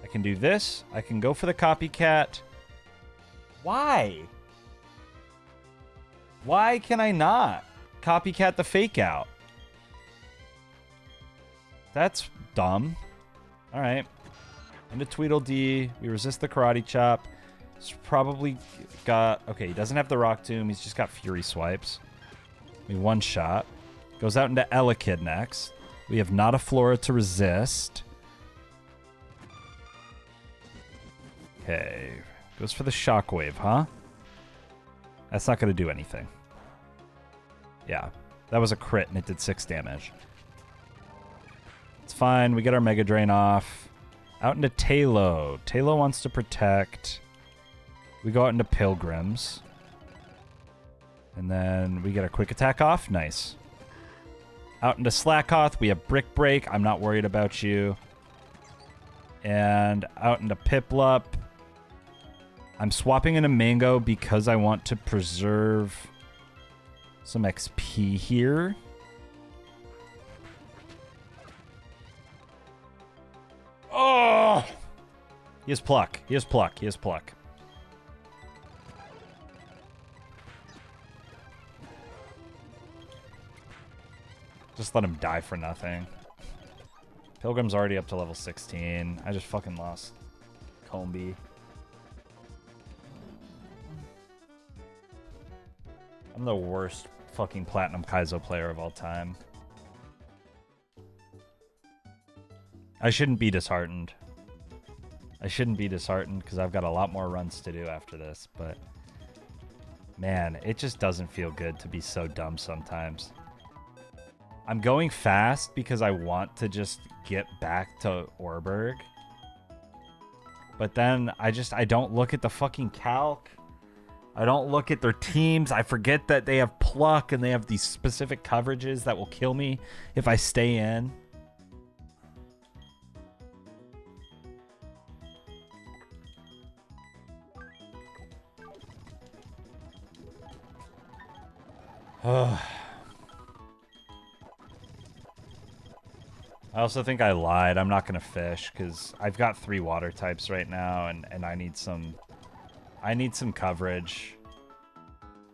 I can do this. I can go for the Copycat. Why? Why can I not Copycat the Fake Out? That's dumb. All right. Into Tweedledee. We resist the Karate Chop. He's probably got... Okay, he doesn't have the Rock Tomb. He's just got Fury Swipes. We one shot. Goes out into Elekid next. We have not a Flora to resist. Okay. Goes for the Shockwave, huh? That's not going to do anything. Yeah. That was a crit and it did 6 damage. It's fine. We get our Mega Drain off. Out into Talo. Talo wants to protect. We go out into Pilgrims. And then we get a quick attack off. Nice. Out into Slackoth. We have Brick Break. I'm not worried about you. And out into Piplup. I'm swapping into Mango because I want to preserve some XP here. Oh! He has Pluck. He has Pluck. He has Pluck. Just let him die for nothing. Pilgrim's already up to level 16. I just fucking lost Combi. I'm the worst fucking Platinum Kaizo player of all time. I shouldn't be disheartened. I shouldn't be disheartened because I've got a lot more runs to do after this, but man, it just doesn't feel good to be so dumb sometimes. I'm going fast because I want to just get back to Orberg. But then I don't look at the fucking calc. I don't look at their teams. I forget that they have pluck and they have these specific coverages that will kill me if I stay in. I also think I lied. I'm not going to fish because I've got 3 water types right now, and I need some coverage.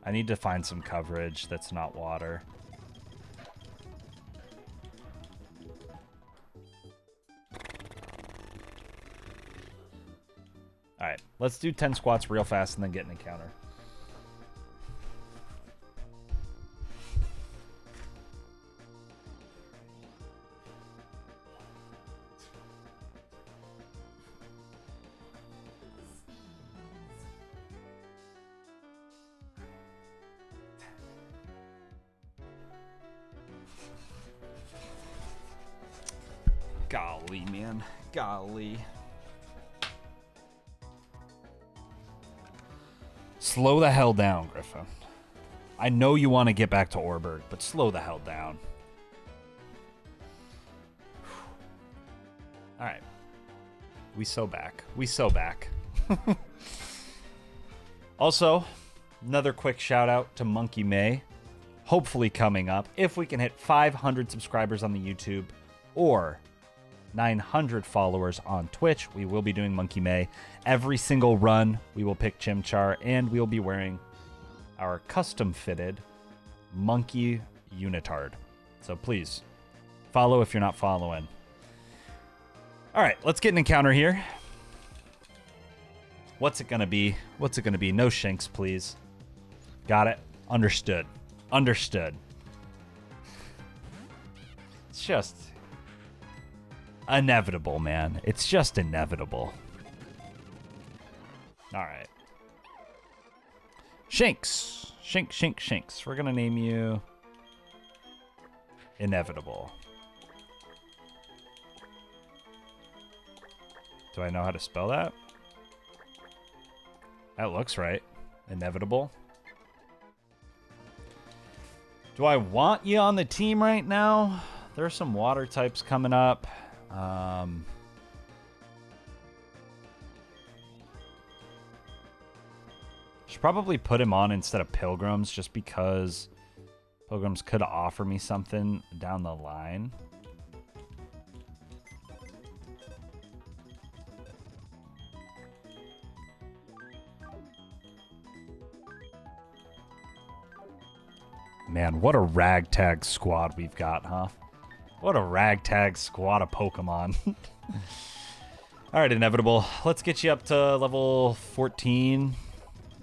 I need to find some coverage that's not water. Alright, let's do 10 squats real fast and then get an encounter. Golly, man. Golly. Slow the hell down, Griffin. I know you want to get back to Orberg, but slow the hell down. Alright. We so back. We so back. Also, another quick shout out to Monkey May. Hopefully coming up, if we can hit 500 subscribers on the YouTube or 900 followers on Twitch, we will be doing Monkey May. Every single run, we will pick Chimchar, and we'll be wearing our custom-fitted Monkey Unitard. So please, follow if you're not following. All right, let's get an encounter here. What's it gonna be? What's it gonna be? No shinks, please. Got it? Understood. Understood. It's just inevitable, man. It's just inevitable. Alright. Shinks. Shinks. We're gonna name you Inevitable. Do I know how to spell that? That looks right. Inevitable. Do I want you on the team right now? There are some water types coming up. Should probably put him on instead of Pilgrims just because Pilgrims could offer me something down the line. Man, what a ragtag squad we've got, huh? What a ragtag squad of Pokemon. Alright, Inevitable. Let's get you up to level 14,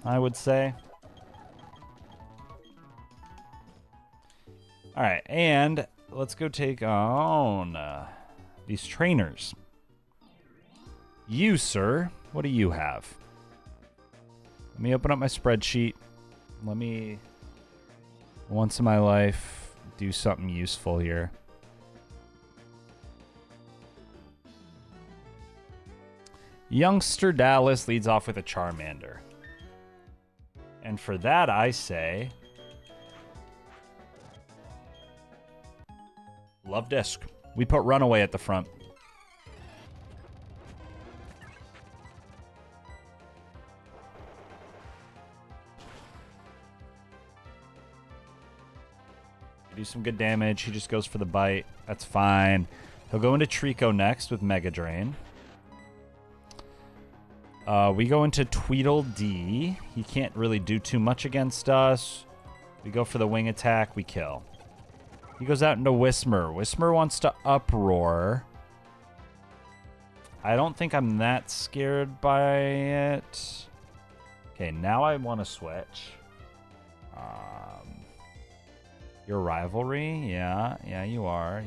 I would say. Alright, and let's go take on these trainers. You, sir, what do you have? Let me open up my spreadsheet. Let me, once in my life, do something useful here. Youngster Dallas leads off with a Charmander. And for that, I say, Love Disc. We put Runaway at the front. Do some good damage. He just goes for the bite. That's fine. He'll go into Trico next with Mega Drain. We go into Tweedledee. He can't really do too much against us. We go for the wing attack. We kill. He goes out into Whismur. Whismur wants to Uproar. I don't think I'm that scared by it. Okay, now I want to switch. Your Rivalry? Yeah, you are.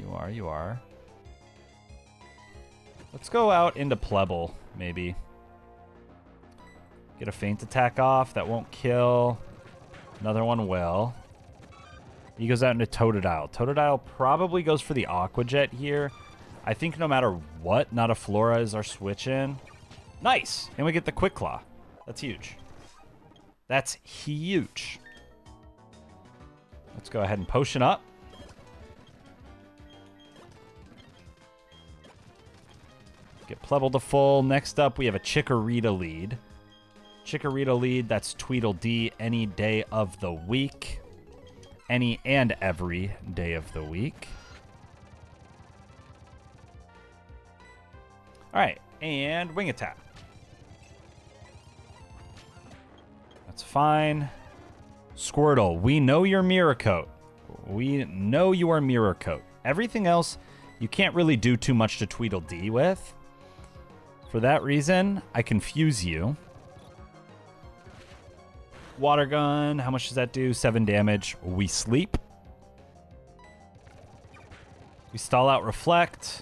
Let's go out into Plebble, maybe. Get a feint attack off. That won't kill. Another one will. He goes out into Totodile. Totodile probably goes for the Aqua Jet here. I think no matter what, not a Flora is our switch in. Nice. And we get the Quick Claw. That's huge. That's huge. Let's go ahead and potion up. Get Plebble to full. Next up, we have a Chikorita lead. Chikorita lead, that's Tweedledee any day of the week. Any and every day of the week. All right, and Wing Attack. That's fine. Squirtle, we know you're Mirror Coat. We know you are Mirror Coat. Everything else, you can't really do too much to Tweedledee with. For that reason, I confuse you. Water Gun, how much does that do? 7 damage. We sleep. We stall out Reflect.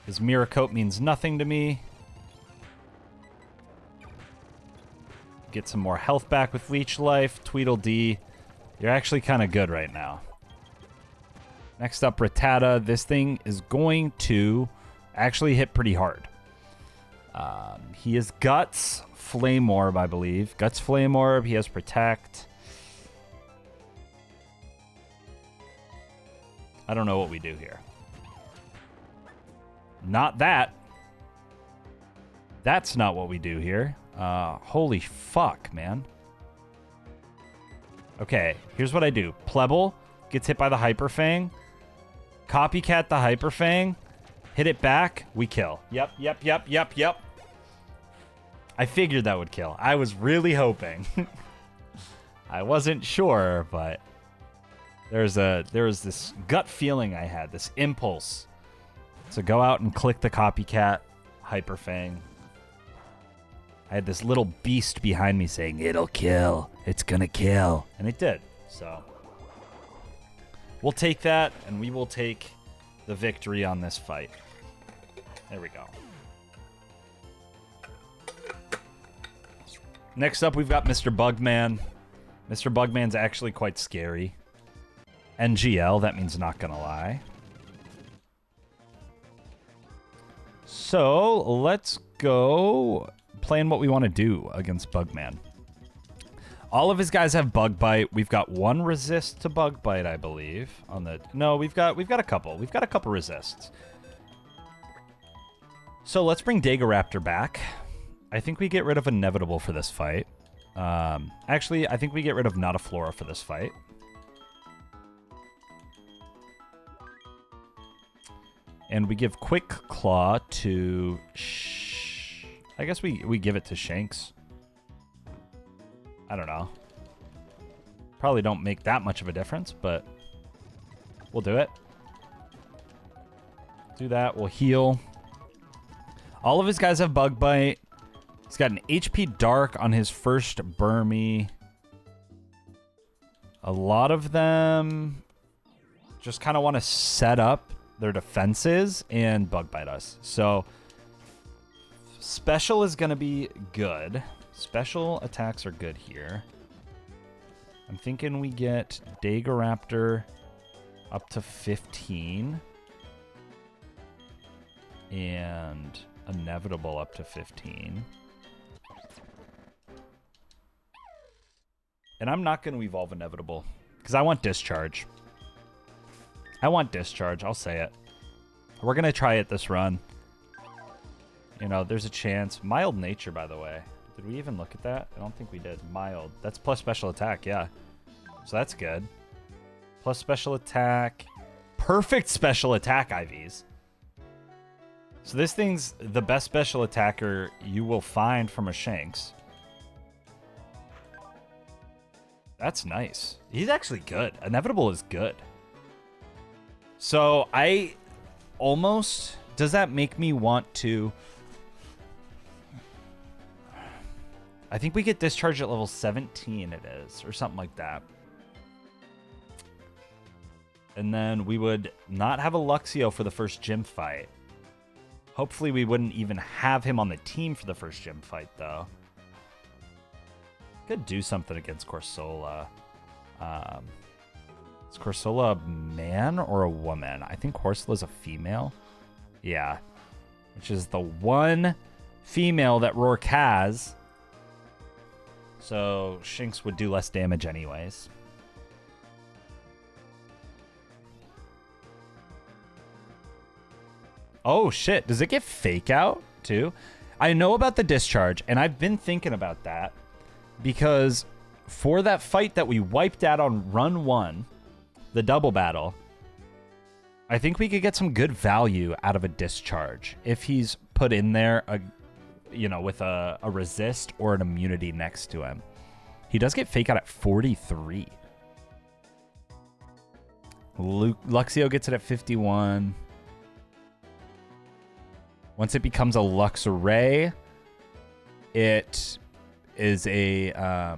His Mirror Coat means nothing to me. Get some more health back with Leech Life. Tweedledee, you're actually kind of good right now. Next up, Rattata. This thing is going to actually hit pretty hard. He has Guts, Flame Orb, I believe. Guts, Flame Orb. He has Protect. I don't know what we do here. Not that. That's not what we do here. Holy fuck, man. Okay, here's what I do. Plebble gets hit by the Hyper Fang. Copycat the Hyper Fang. Hit it back. We kill. Yep. I figured that would kill. I was really hoping. I wasn't sure, but there was this gut feeling I had, this impulse to go out and click the Copycat Hyper Fang. I had this little beast behind me saying, it'll kill. It's gonna kill. And it did. So we'll take that, and we will take the victory on this fight. There we go. Next up, we've got Mr. Bugman. Mr. Bugman's actually quite scary. NGL, that means not gonna lie. So, let's go plan what we want to do against Bugman. All of his guys have Bug Bite. We've got 1 resist to Bug Bite, I believe. No, we've got a couple. We've got a couple resists. So let's bring Dagaraptor back. I think we get rid of Inevitable for this fight. Actually, I think we get rid of Notaflora for this fight. And we give Quick Claw to... I guess we give it to Shanks. I don't know. Probably don't make that much of a difference, but we'll do it. Do that. We'll heal. All of his guys have Bug Bite. He's got an HP Dark on his first Burmy. A lot of them just kind of want to set up their defenses and Bug Bite us. So special is going to be good. Special attacks are good here. I'm thinking we get Dagaraptor up to 15. And Inevitable up to 15. And I'm not going to evolve Inevitable because I want Discharge. I'll say it. We're going to try it this run. You know, there's a chance. Mild Nature, by the way. Did we even look at that? I don't think we did. Mild. That's plus special attack, yeah. So that's good. Plus special attack. Perfect special attack, IVs. So this thing's the best special attacker you will find from a Shanks. That's nice. He's actually good. Inevitable is good. So I almost... Does that make me want to... I think we get discharged at level 17 it is, or something like that. And then we would not have a Luxio for the first gym fight. Hopefully we wouldn't even have him on the team for the first gym fight, though. Could do something against Corsola. Is Corsola a man or a woman? I think Corsola's a female. Yeah. Which is the one female that Rourke has. So Shinx would do less damage anyways. Oh, shit. Does it get fake out, too? I know about the discharge, and I've been thinking about that because for that fight that we wiped out on run 1, the double battle, I think we could get some good value out of a discharge if he's put in there, with a resist or an immunity next to him. He does get fake out at 43. Luxio gets it at 51. Once it becomes a Luxray, it is a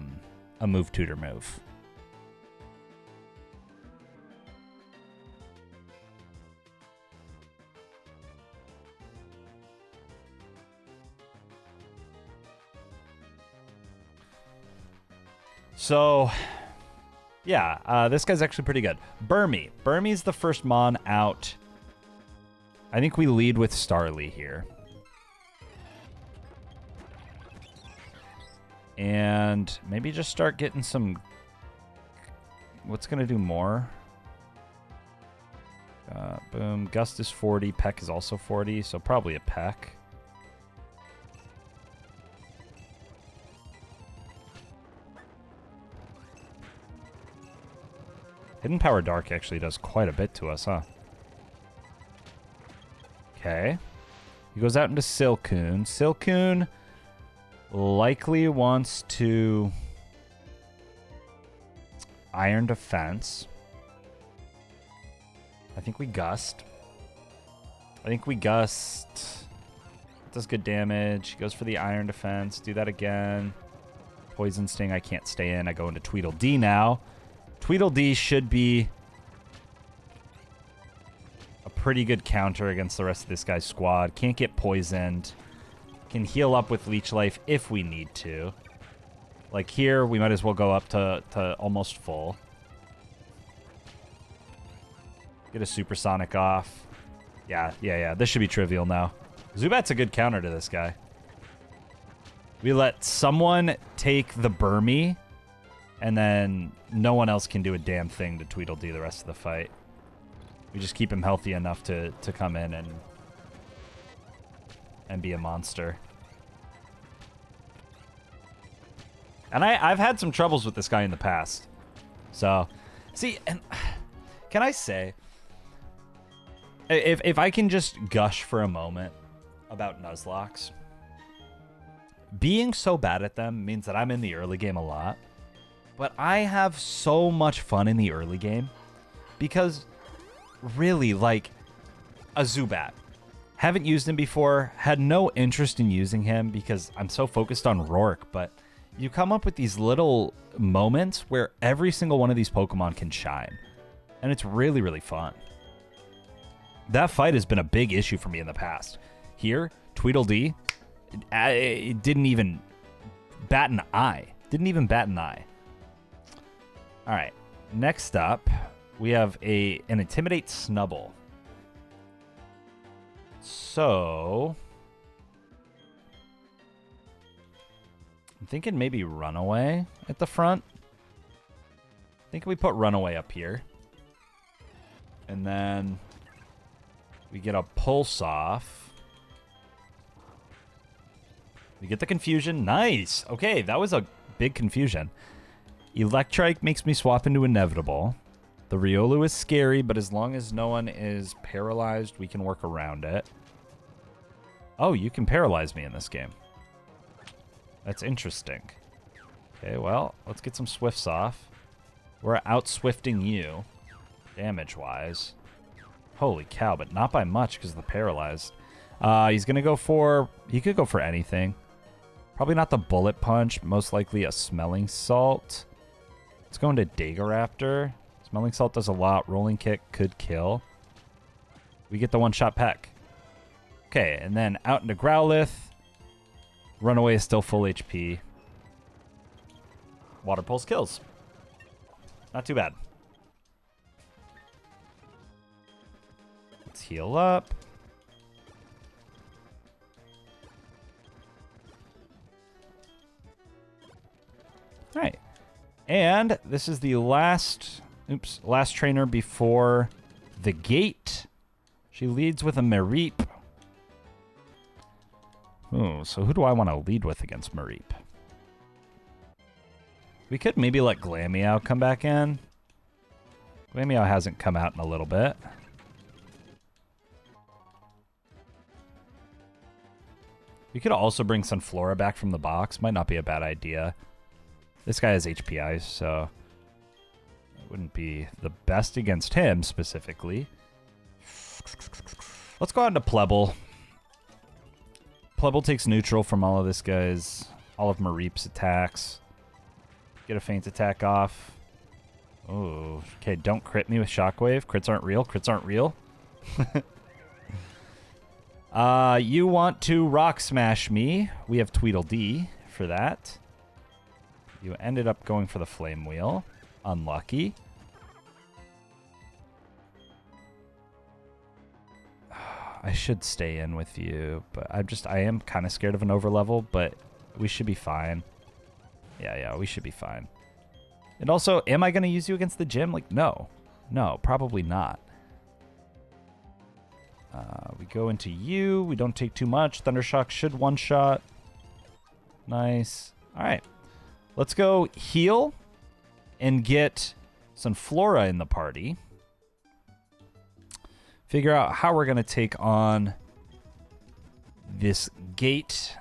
move tutor move. So, yeah, this guy's actually pretty good. Burmy. Burmy's the first mon out. I think we lead with Starly here. And maybe just start getting some... What's going to do more? Boom. Gust is 40. Peck is also 40, so probably a Peck. Hidden Power Dark actually does quite a bit to us, huh? Okay. He goes out into Silcoon. Silcoon likely wants to Iron Defense. I think we Gust. Does good damage. He goes for the Iron Defense. Do that again. Poison Sting. I can't stay in. I go into Tweedledee now. Tweedledee should be a pretty good counter against the rest of this guy's squad. Can't get poisoned. Can heal up with Leech Life if we need to. Like here, we might as well go up to almost full. Get a Supersonic off. Yeah. This should be trivial now. Zubat's a good counter to this guy. We let someone take the Burmy, and then no one else can do a damn thing to Tweedledee the rest of the fight. We just keep him healthy enough to come in and be a monster. And I've had some troubles with this guy in the past. So, see, and can I say, if I can just gush for a moment about Nuzlockes, being so bad at them means that I'm in the early game a lot. But I have so much fun in the early game because really, like, a Zubat. Haven't used him before, had no interest in using him because I'm so focused on Rourke, but you come up with these little moments where every single one of these Pokemon can shine. And it's really, really fun. That fight has been a big issue for me in the past. Here, Tweedledee, it didn't even bat an eye. All right, next up, we have an Intimidate Snubbull. So, I'm thinking maybe Runaway at the front. I think we put Runaway up here. And then we get a Pulse Off. We get the Confusion. Nice. Okay, that was a big confusion. Electrike makes me swap into Inevitable. The Riolu is scary, but as long as no one is paralyzed, we can work around it. Oh, you can paralyze me in this game. That's interesting. Okay, well, let's get some Swifts off. We're out-Swifting you, damage-wise. Holy cow, but not by much because of the paralyzed. He's going to go for... He could go for anything. Probably not the Bullet Punch. Most likely a Smelling Salt. Let's go into Dagaraptor. Smelling Salt does a lot. Rolling Kick could kill. We get the one-shot Peck. Okay, and then out into Growlithe. Runaway is still full HP. Water Pulse kills. Not too bad. Let's heal up. All right. And this is the last trainer before the gate. She leads with a Mareep. Ooh, so who do I want to lead with against Mareep? We could maybe let Glameow come back in. Glameow hasn't come out in a little bit. We could also bring Sunflora back from the box. Might not be a bad idea. This guy has HPI, so it wouldn't be the best against him specifically. Let's go on to Plebble. Plebble takes neutral from all of this guy's, all of Mareep's attacks. Get a feint attack off. Oh, okay, don't crit me with Shockwave. Crits aren't real. Crits aren't real. You want to Rock Smash me. We have Tweedledee for that. You ended up going for the Flame Wheel. Unlucky. I should stay in with you, but I am kind of scared of an overlevel, but we should be fine. Yeah, we should be fine. And also, am I going to use you against the gym? Like, no. No, probably not. We go into you. We don't take too much. Thundershock should one-shot. Nice. All right. Let's go heal and get Sunflora in the party. Figure out how we're going to take on this gate.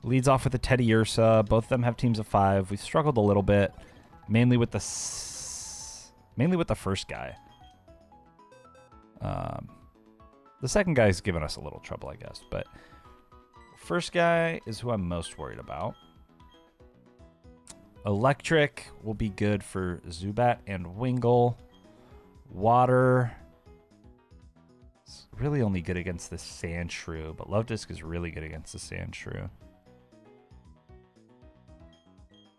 Leads off with the Teddy Ursa. Both of them have teams of 5. We've struggled a little bit, mainly with the first guy. The second guy's given us a little trouble, I guess, but first guy is who I'm most worried about. Electric will be good for Zubat and Wingull. Water is really only good against the Sandshrew, but Love Disc is really good against the Sandshrew.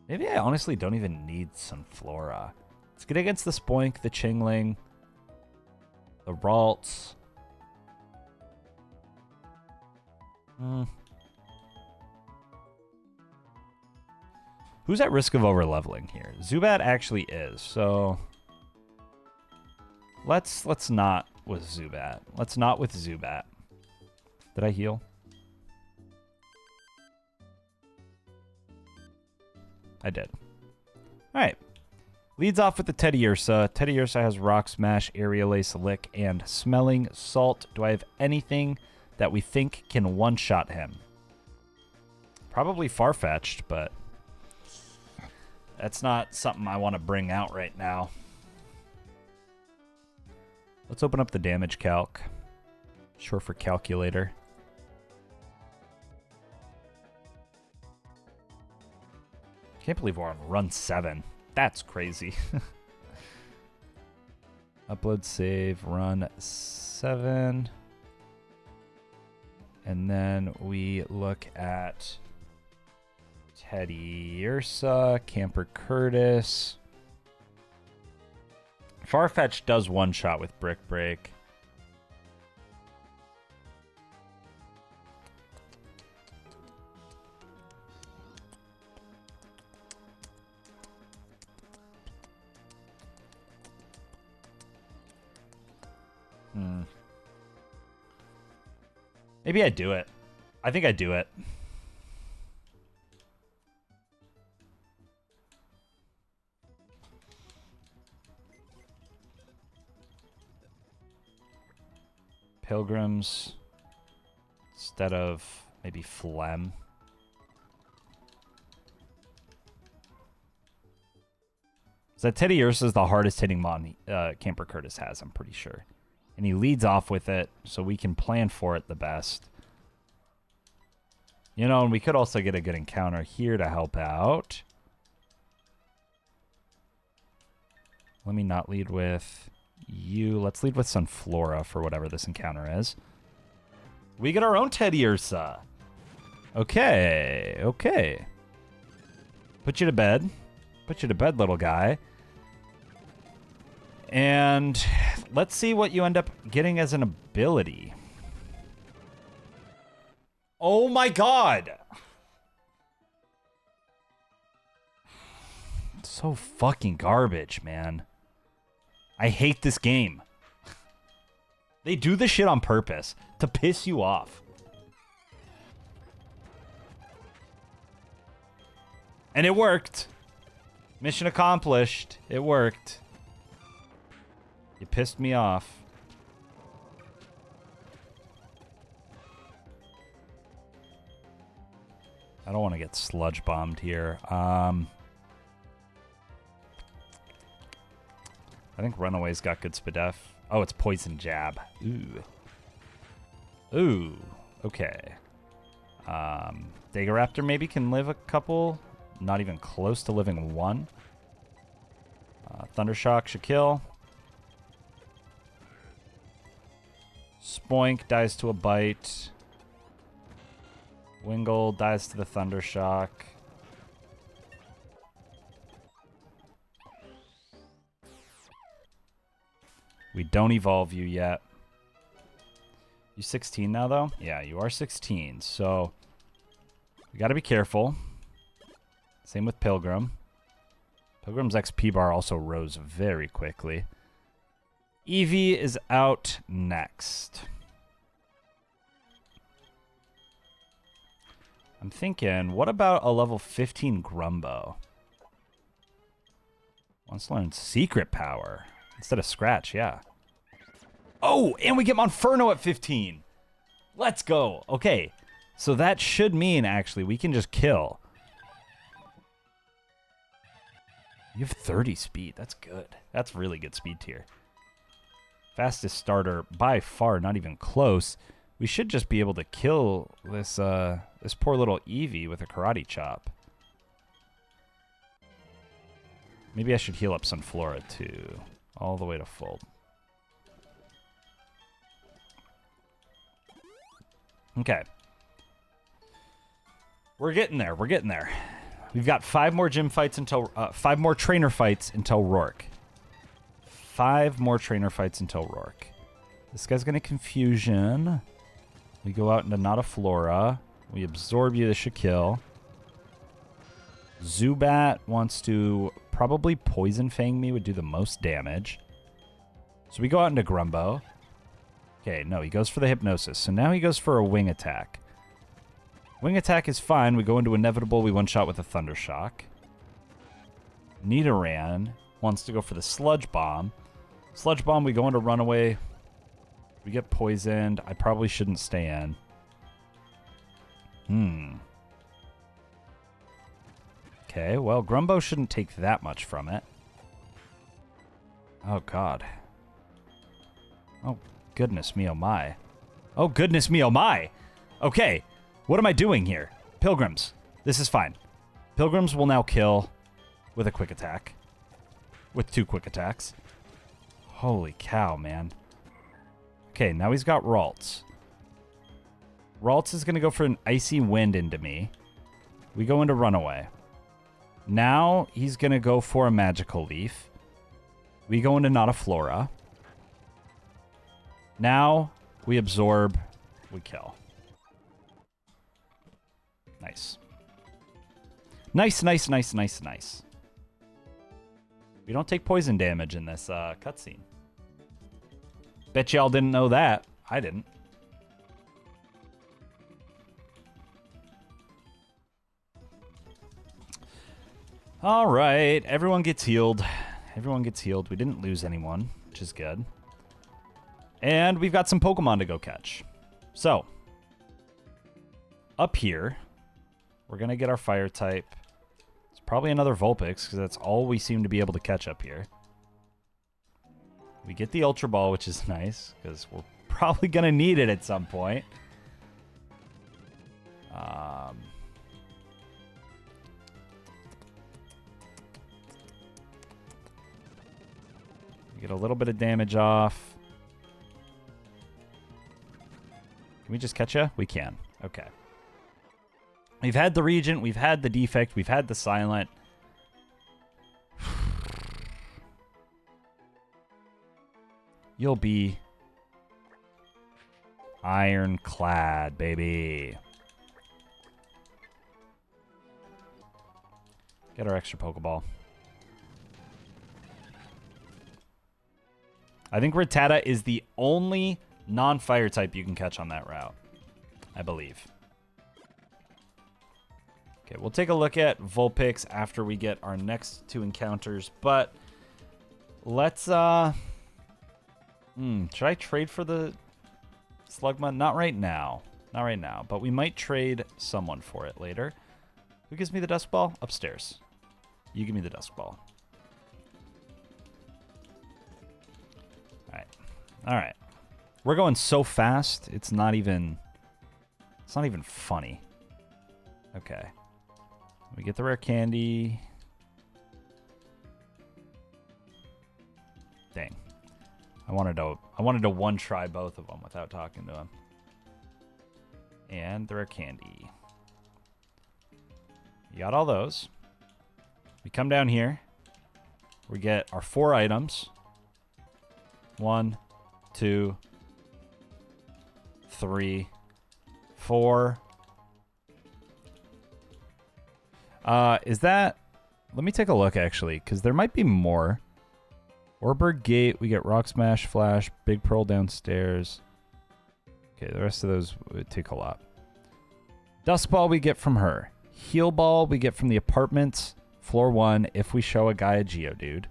Maybe I honestly don't even need Sunflora. It's good against the Spoink, the Chingling, the Ralts. Who's at risk of overleveling here? Zubat actually is, so let's not with Zubat. Let's not with Zubat. Did I heal? I did. All right. Leads off with the Teddy Ursa. Teddy Ursa has Rock Smash, Aerial Ace, Lick, and Smelling Salt. Do I have anything that we think can one-shot him? Probably Farfetch'd, but that's not something I want to bring out right now. Let's open up the damage calc. Short for calculator. Can't believe we're on run 7. That's crazy. Upload, save, run 7. And then we look at Teddy Ursa, Camper Curtis. Farfetch does one shot with Brick Break. Maybe I do it. I think I do it. Pilgrims instead of maybe Phlegm. So Teddy Ursa is the hardest hitting mon Camper Curtis has, I'm pretty sure. And he leads off with it, so we can plan for it the best. You know, and we could also get a good encounter here to help out. Let me not lead with you. Let's lead with Sunflora for whatever this encounter is. We get our own Teddy Ursa. Okay, okay. Put you to bed. Put you to bed, little guy. And let's see what you end up getting as an ability. Oh my god! So fucking garbage, man. I hate this game. They do this shit on purpose to piss you off. And it worked. Mission accomplished. It worked. You pissed me off. I don't want to get sludge bombed here. I think Runaway's got good Speedup. Oh, it's Poison Jab. Ooh. Ooh. Okay. Dagaraptor maybe can live a couple. Not even close to living one. Thundershock should kill. Spoink dies to a bite. Wingle dies to the Thundershock. We don't evolve you yet. You 16 now, though? Yeah, you are 16. So, we got to be careful. Same with Pilgrim. Pilgrim's XP bar also rose very quickly. Eevee is out next. I'm thinking, what about a level 15 Grumbo? Wants to learn Secret Power instead of Scratch, yeah. Oh, and we get Monferno at 15. Let's go. Okay, so that should mean, actually, we can just kill. You have 30 speed. That's good. That's really good speed tier. Fastest starter by far, not even close. We should just be able to kill this this poor little Eevee with a karate chop. Maybe I should heal up Sunflora too, all the way to full. Okay. We're getting there. We're getting there. We've got 5 more gym fights until 5 more trainer fights until Rourke. 5 more trainer fights until Rourke. This guy's gonna Confusion. We go out into Not a Flora. We absorb you. This should kill. Zubat wants to probably Poison Fang me, would do the most damage. So we go out into Grumbo. Okay, no, he goes for the Hypnosis. So now he goes for a Wing Attack. Wing Attack is fine. We go into Inevitable. We one-shot with a Thundershock. Nidoran wants to go for the Sludge Bomb. Sludge Bomb, we go into Runaway. We get poisoned. I probably shouldn't stay in. Okay, well, Grumbo shouldn't take that much from it. Oh, God. Oh, goodness me, oh my. Oh, goodness me, oh my. Okay, what am I doing here? Pilgrims. This is fine. Pilgrims will now kill with a quick attack. With 2 quick attacks. Holy cow, man. Okay, now he's got Ralts. Ralts is going to go for an Icy Wind into me. We go into Runaway. Now he's going to go for a Magical Leaf. We go into Not a Flora. Now we absorb. We kill. Nice. Nice, nice, nice, nice, nice. We don't take poison damage in this cutscene. Bet y'all didn't know that. I didn't. All right. Everyone gets healed. Everyone gets healed. We didn't lose anyone, which is good. And we've got some Pokemon to go catch. So, up here, we're going to get our Fire type. It's probably another Vulpix, because that's all we seem to be able to catch up here. We get the Ultra Ball, which is nice, because we're probably going to need it at some point. We get a little bit of damage off. Can we just catch you? We can. Okay. We've had the Regent, we've had the Defect, we've had the Silent. You'll be ironclad, baby. Get our extra Pokeball. I think Rattata is the only non-fire type you can catch on that route, I believe. Okay, we'll take a look at Vulpix after we get our next 2 encounters, but let's, should I trade for the Slugma? Not right now. Not right now, but we might trade someone for it later. Who gives me the Dusk Ball? Upstairs. You give me the Dusk Ball. Alright. Alright. We're going so fast, it's not even funny. Okay. We get the rare candy. Dang. I wanted to one try both of them without talking to him. And the rare candy. You got all those. We come down here. We get our 4 items. 1, 2, 3, 4. Is that... Let me take a look, actually, because there might be more. Orberg Gate, we get Rock Smash, Flash, Big Pearl downstairs. Okay, the rest of those would take a lot. Dusk Ball we get from her. Heal Ball we get from the apartments, floor 1, if we show a guy a Geodude.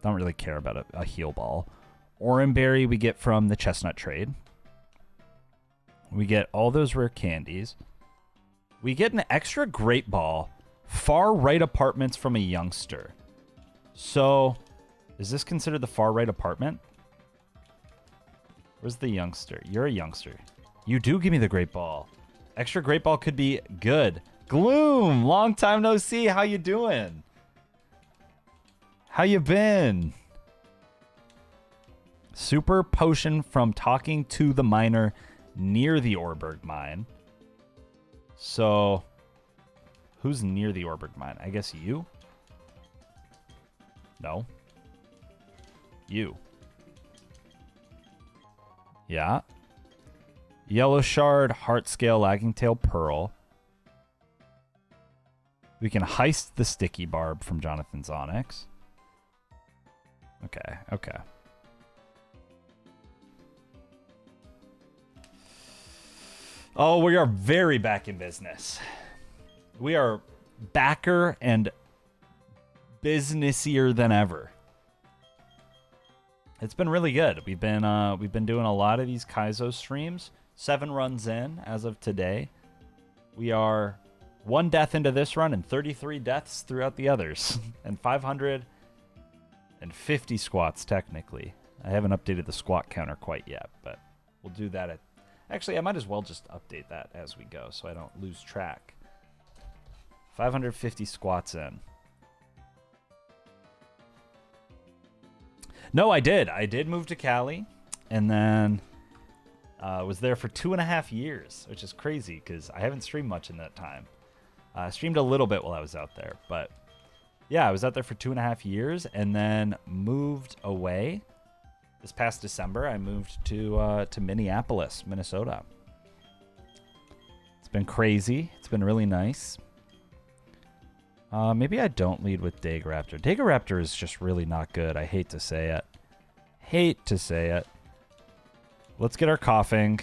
Don't really care about a Heal Ball. Oranberry we get from the Chestnut Trade. We get all those rare candies. We get an extra Great Ball, far right apartments from a youngster. So, is this considered the far right apartment? Where's the youngster? You're a youngster. You do give me the Great Ball. Extra Great Ball could be good. Gloom, long time no see. How you doing? How you been? Super Potion from talking to the miner near the Orberg mine. So, who's near the Orberg mine? I guess you? No. You. Yeah. Yellow Shard, Heart Scale, Lagging Tail, Pearl. We can heist the Sticky Barb from Jonathan's Onyx. Okay, okay. Oh, we are very back in business. We are backer and businessier than ever. It's been really good. We've been doing a lot of these Kaizo streams. 7 runs in as of today. We are 1 death into this run and 33 deaths throughout the others. And 550 squats, technically. I haven't updated the squat counter quite yet, but we'll do that at... Actually, I might as well just update that as we go so I don't lose track. 550 squats in. No, I did. I did move to Cali, and then was there for 2.5 years, which is crazy because I haven't streamed much in that time. I streamed a little bit while I was out there, but yeah, I was out there for 2.5 years, and then moved away. This past December, I moved to Minneapolis, Minnesota. It's been crazy. It's been really nice. Maybe I don't lead with Dagaraptor. Dagaraptor is just really not good. I hate to say it. Hate to say it. Let's get our coughing.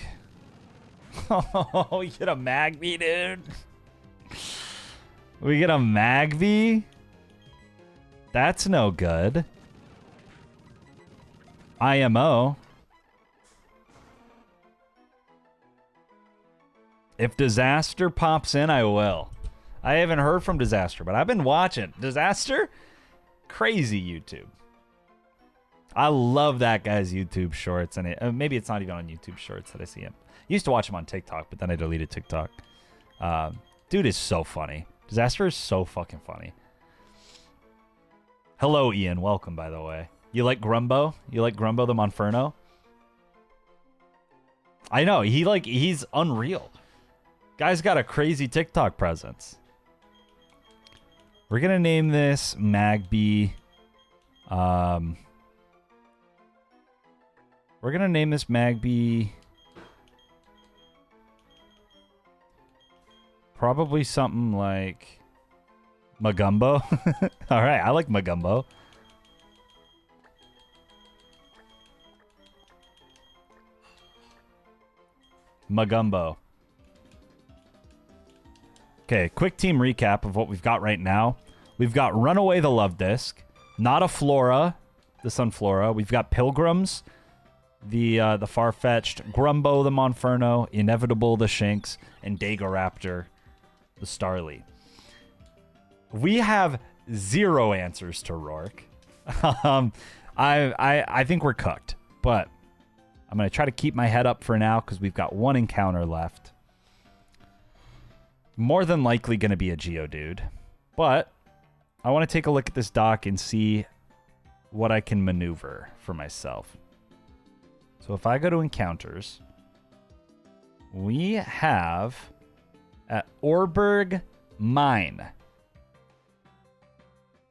Oh, we get a Magby, dude. We get a Magby? That's no good. IMO. If Disaster pops in, I will. I haven't heard from Disaster, but I've been watching. Disaster? Crazy YouTube. I love that guy's YouTube shorts. And maybe it's not even on YouTube shorts that I see him. I used to watch him on TikTok, but then I deleted TikTok. Dude is so funny. Disaster is so fucking funny. Hello, Ian. Welcome, by the way. You like Grumbo? You like Grumbo the Monferno? I know. He's unreal. Guy's got a crazy TikTok presence. We're going to name this Magby. We're going to name this Magby. Probably something like Magumbo. All right. I like Magumbo. Magumbo. Okay, quick team recap of what we've got right now. We've got Runaway the Love Disc, Not a Flora, the Sunflora. We've got Pilgrims, the Farfetch'd, Grumbo the Monferno, Inevitable the Shinx, and Dagoraptor the Starly. We have 0 answers to Rourke. I think we're cooked, but I'm going to try to keep my head up for now because we've got 1 encounter left. More than likely going to be a Geodude, but I want to take a look at this dock and see what I can maneuver for myself. So if I go to encounters, we have at Orberg Mine.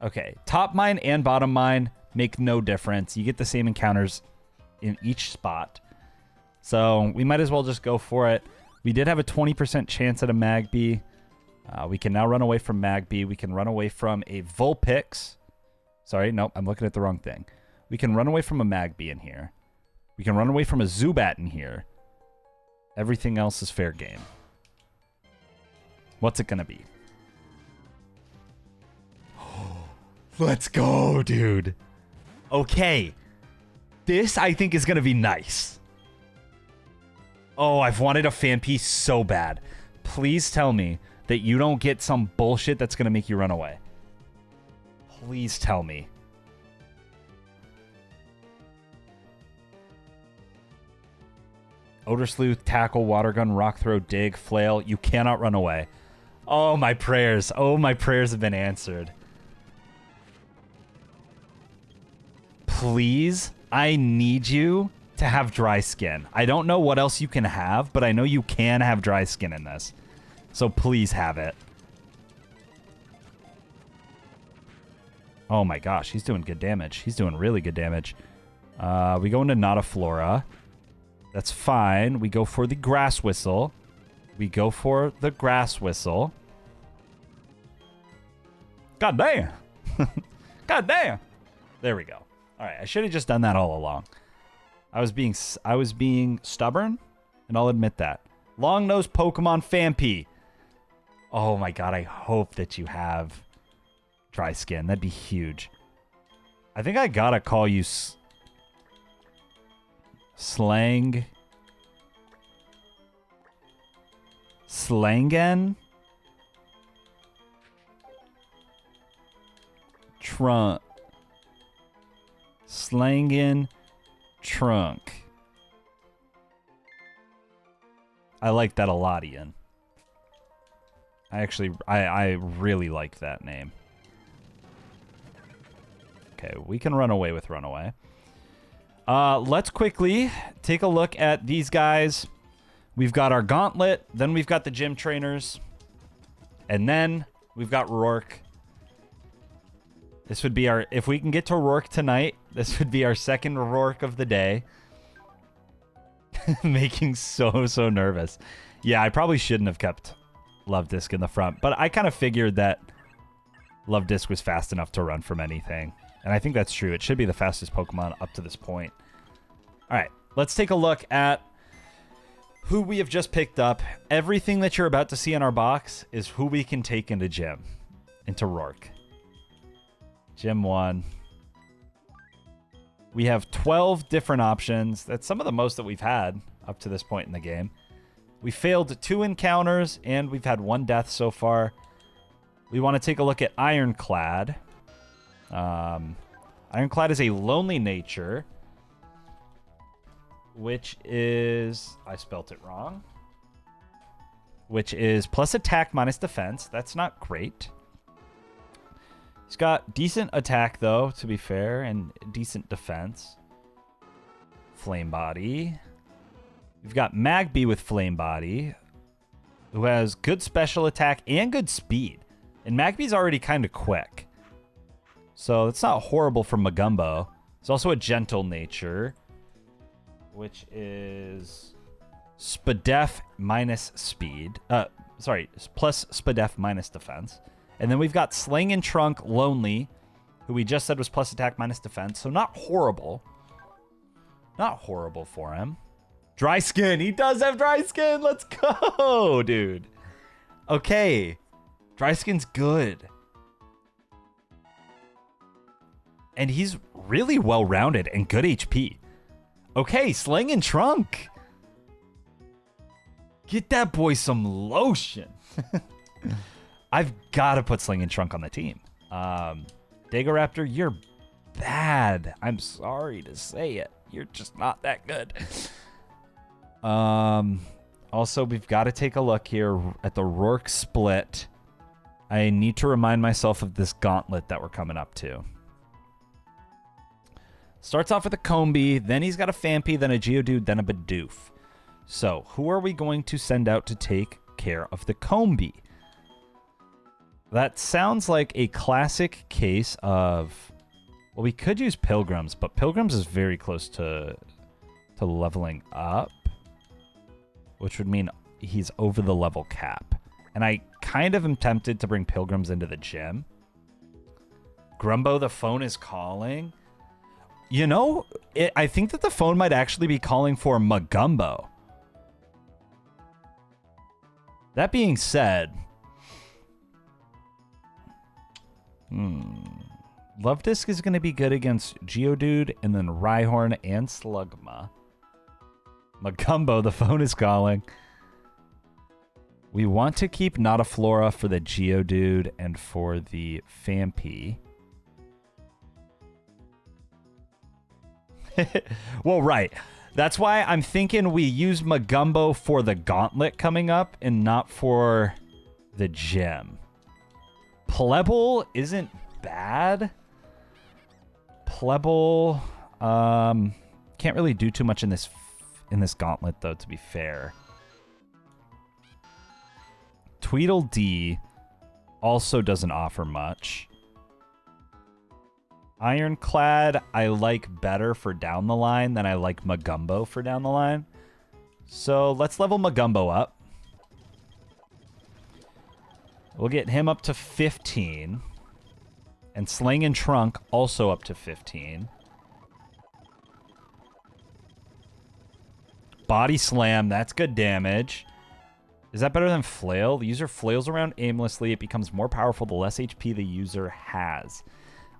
Okay, top mine and bottom mine make no difference. You get the same encounters in each spot. So we might as well just go for it. We did have a 20% chance at a Magby. We can now run away from Magby. We can run away from a Vulpix. Sorry, nope, I'm looking at the wrong thing. We can run away from a Magby in here. We can run away from a Zubat in here. Everything else is fair game. What's it going to be? Let's go, dude. Okay. This, I think, is going to be nice. Oh, I've wanted a Phanpy so bad. Please tell me that you don't get some bullshit that's going to make you run away. Please tell me. Odor Sleuth, Tackle, Water Gun, Rock Throw, Dig, Flail. You cannot run away. Oh, my prayers. Oh, my prayers have been answered. Please, I need you to have dry skin. I don't know what else you can have, but I know you can have dry skin in this. So please have it. Oh my gosh, he's doing good damage. He's doing really good damage. We go into Not a Flora. That's fine. We go for the Grass Whistle. We go for the Grass Whistle. God damn. God damn. There we go. All right, I should have just done that all along. I was being stubborn, and I'll admit that. Long-nosed Pokemon Phanpy. Oh my god, I hope that you have dry skin. That'd be huge. I think I gotta call you Slangen? Slangen Trunk. I like that a lot, Ian. I really like that name. Okay, we can run away with Runaway. Let's quickly take a look at these guys. We've got our Gauntlet, then we've got the Gym Trainers, and then we've got Rourke. This would be our... If we can get to Rourke tonight, this would be our second Rourke of the day. Making so nervous. Yeah, I probably shouldn't have kept Love Disc in the front, but I kind of figured that Love Disc was fast enough to run from anything. And I think that's true. It should be the fastest Pokemon up to this point. All right, let's take a look at who we have just picked up. Everything that you're about to see in our box is who we can take into Gym, into Rourke. Gym 1. We have 12 different options. That's some of the most that we've had up to this point in the game. We failed 2 encounters, and we've had 1 death so far. We want to take a look at Ironclad. Ironclad is a lonely nature, which is... I spelt it wrong. Which is plus attack minus defense. That's not great. He's got decent attack, though, to be fair, and decent defense. Flame Body. We've got Magby with Flame Body, who has good special attack and good speed. And Magby's already kind of quick. So it's not horrible for Magumbo. It's also a gentle nature, which is Spadef minus speed. Plus Spadef minus defense. And then we've got Sling and Trunk Lonely, who we just said was plus attack minus defense. So not horrible. Not horrible for him. Dry skin. He does have dry skin. Let's go, dude. Okay. Dry skin's good. And he's really well-rounded and good HP. Okay, Sling and Trunk. Get that boy some lotion. I've got to put Sling and Trunk on the team. Dagoraptor, you're bad. I'm sorry to say it. You're just not that good. Also, we've got to take a look here at the Rourke split. I need to remind myself of this gauntlet that we're coming up to. Starts off with a Combee, then he's got a Phanpy, then a Geodude, then a Bidoof. So, who are we going to send out to take care of the Combee? That sounds like a classic case of... Well, we could use Pilgrims, but Pilgrims is very close to leveling up, which would mean he's over the level cap. And I kind of am tempted to bring Pilgrims into the gym. Grumbo, the phone is calling. You know, I think that the phone might actually be calling for Magumbo. That being said... Love Disc is going to be good against Geodude and then Rhyhorn and Slugma. Magumbo, the phone is calling. We want to keep Notaflora for the Geodude and for the Phanpy. Well, right. That's why I'm thinking we use Magumbo for the gauntlet coming up and not for the gym. Plebble isn't bad. Plebble can't really do too much in this gauntlet, though, to be fair. Tweedledee also doesn't offer much. Ironclad I like better for down the line than I like Magumbo for down the line. So let's level Magumbo up. We'll get him up to 15. And Sling and Trunk also up to 15. Body Slam, that's good damage. Is that better than Flail? The user flails around aimlessly. It becomes more powerful the less HP the user has.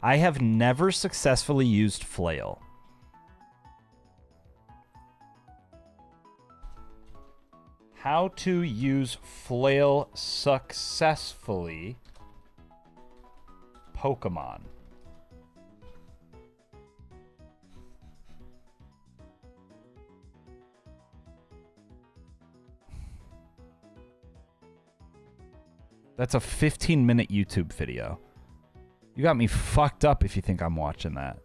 I have never successfully used Flail. How to use Flail successfully. Pokemon. That's a 15-minute YouTube video. You got me fucked up if you think I'm watching that.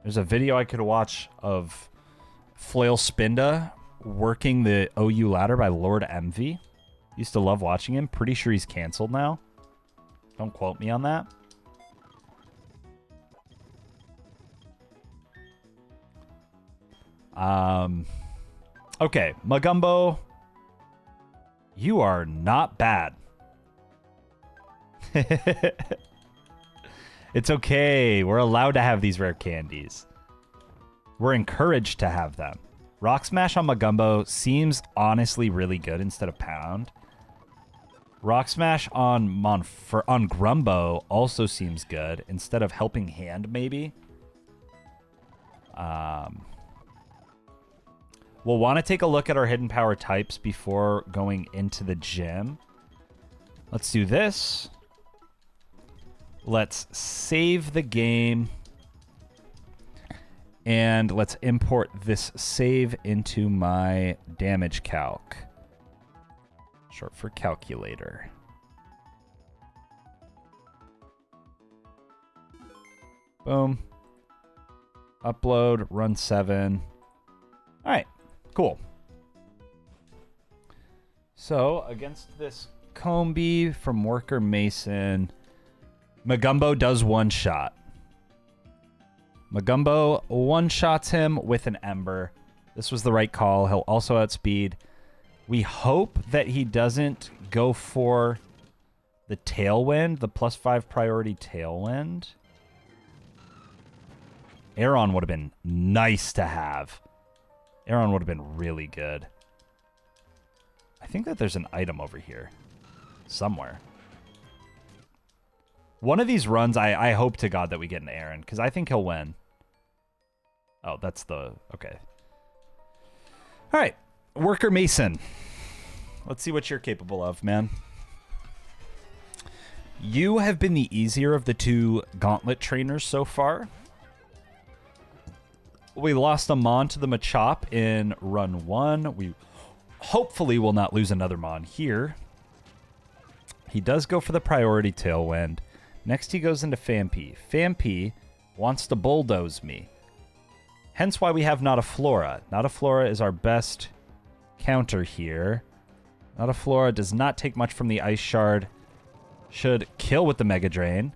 There's a video I could watch of Flail Spinda working the OU ladder by Lord Envy. Used to love watching him. Pretty sure he's canceled now. Don't quote me on that. Okay, Magumbo, you are not bad. It's okay. We're allowed to have these rare candies. We're encouraged to have them. Rock Smash on Magumbo seems honestly really good instead of Pound. Rock Smash on Grumbo also seems good instead of Helping Hand, maybe. We'll want to take a look at our hidden power types before going into the gym. Let's do this. Let's save the game. And let's import this save into my damage calc. Short for calculator. Boom. Upload, run 7. All right, cool. So, against this Combee from Worker Mason, Magumbo does one shot. Magumbo one-shots him with an Ember. This was the right call. He'll also outspeed. We hope that he doesn't go for The Tailwind, the +5 priority Tailwind. Aeron would have been nice to have. Aeron would have been really good. I think that there's an item over here. Somewhere. One of these runs, I hope to God that we get an Aeron, because I think he'll win. Oh, that's the... Okay. All right. Worker Mason. Let's see what you're capable of, man. You have been the easier of the two gauntlet trainers so far. We lost a Mon to the Machop in run 1. We hopefully will not lose another Mon here. He does go for the priority Tailwind. Next he goes into Fampi. Fampi wants to bulldoze me. Hence why we have Not a Flora. Not a Flora is our best counter here. Not a Flora does not take much from the Ice Shard. Should kill with the Mega Drain.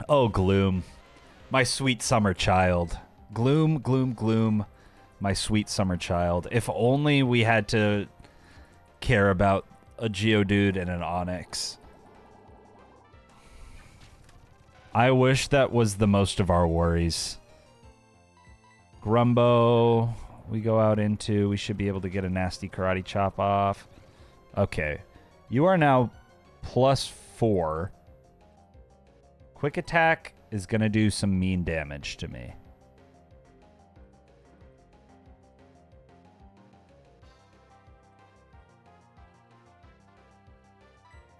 Oh, Gloom. My sweet summer child. Gloom, gloom, gloom. My sweet summer child. If only we had to care about a Geodude and an Onix. I wish that was the most of our worries. Grumbo, we go out into. We should be able to get a nasty Karate Chop off. Okay. You are now +4. Quick Attack is going to do some mean damage to me.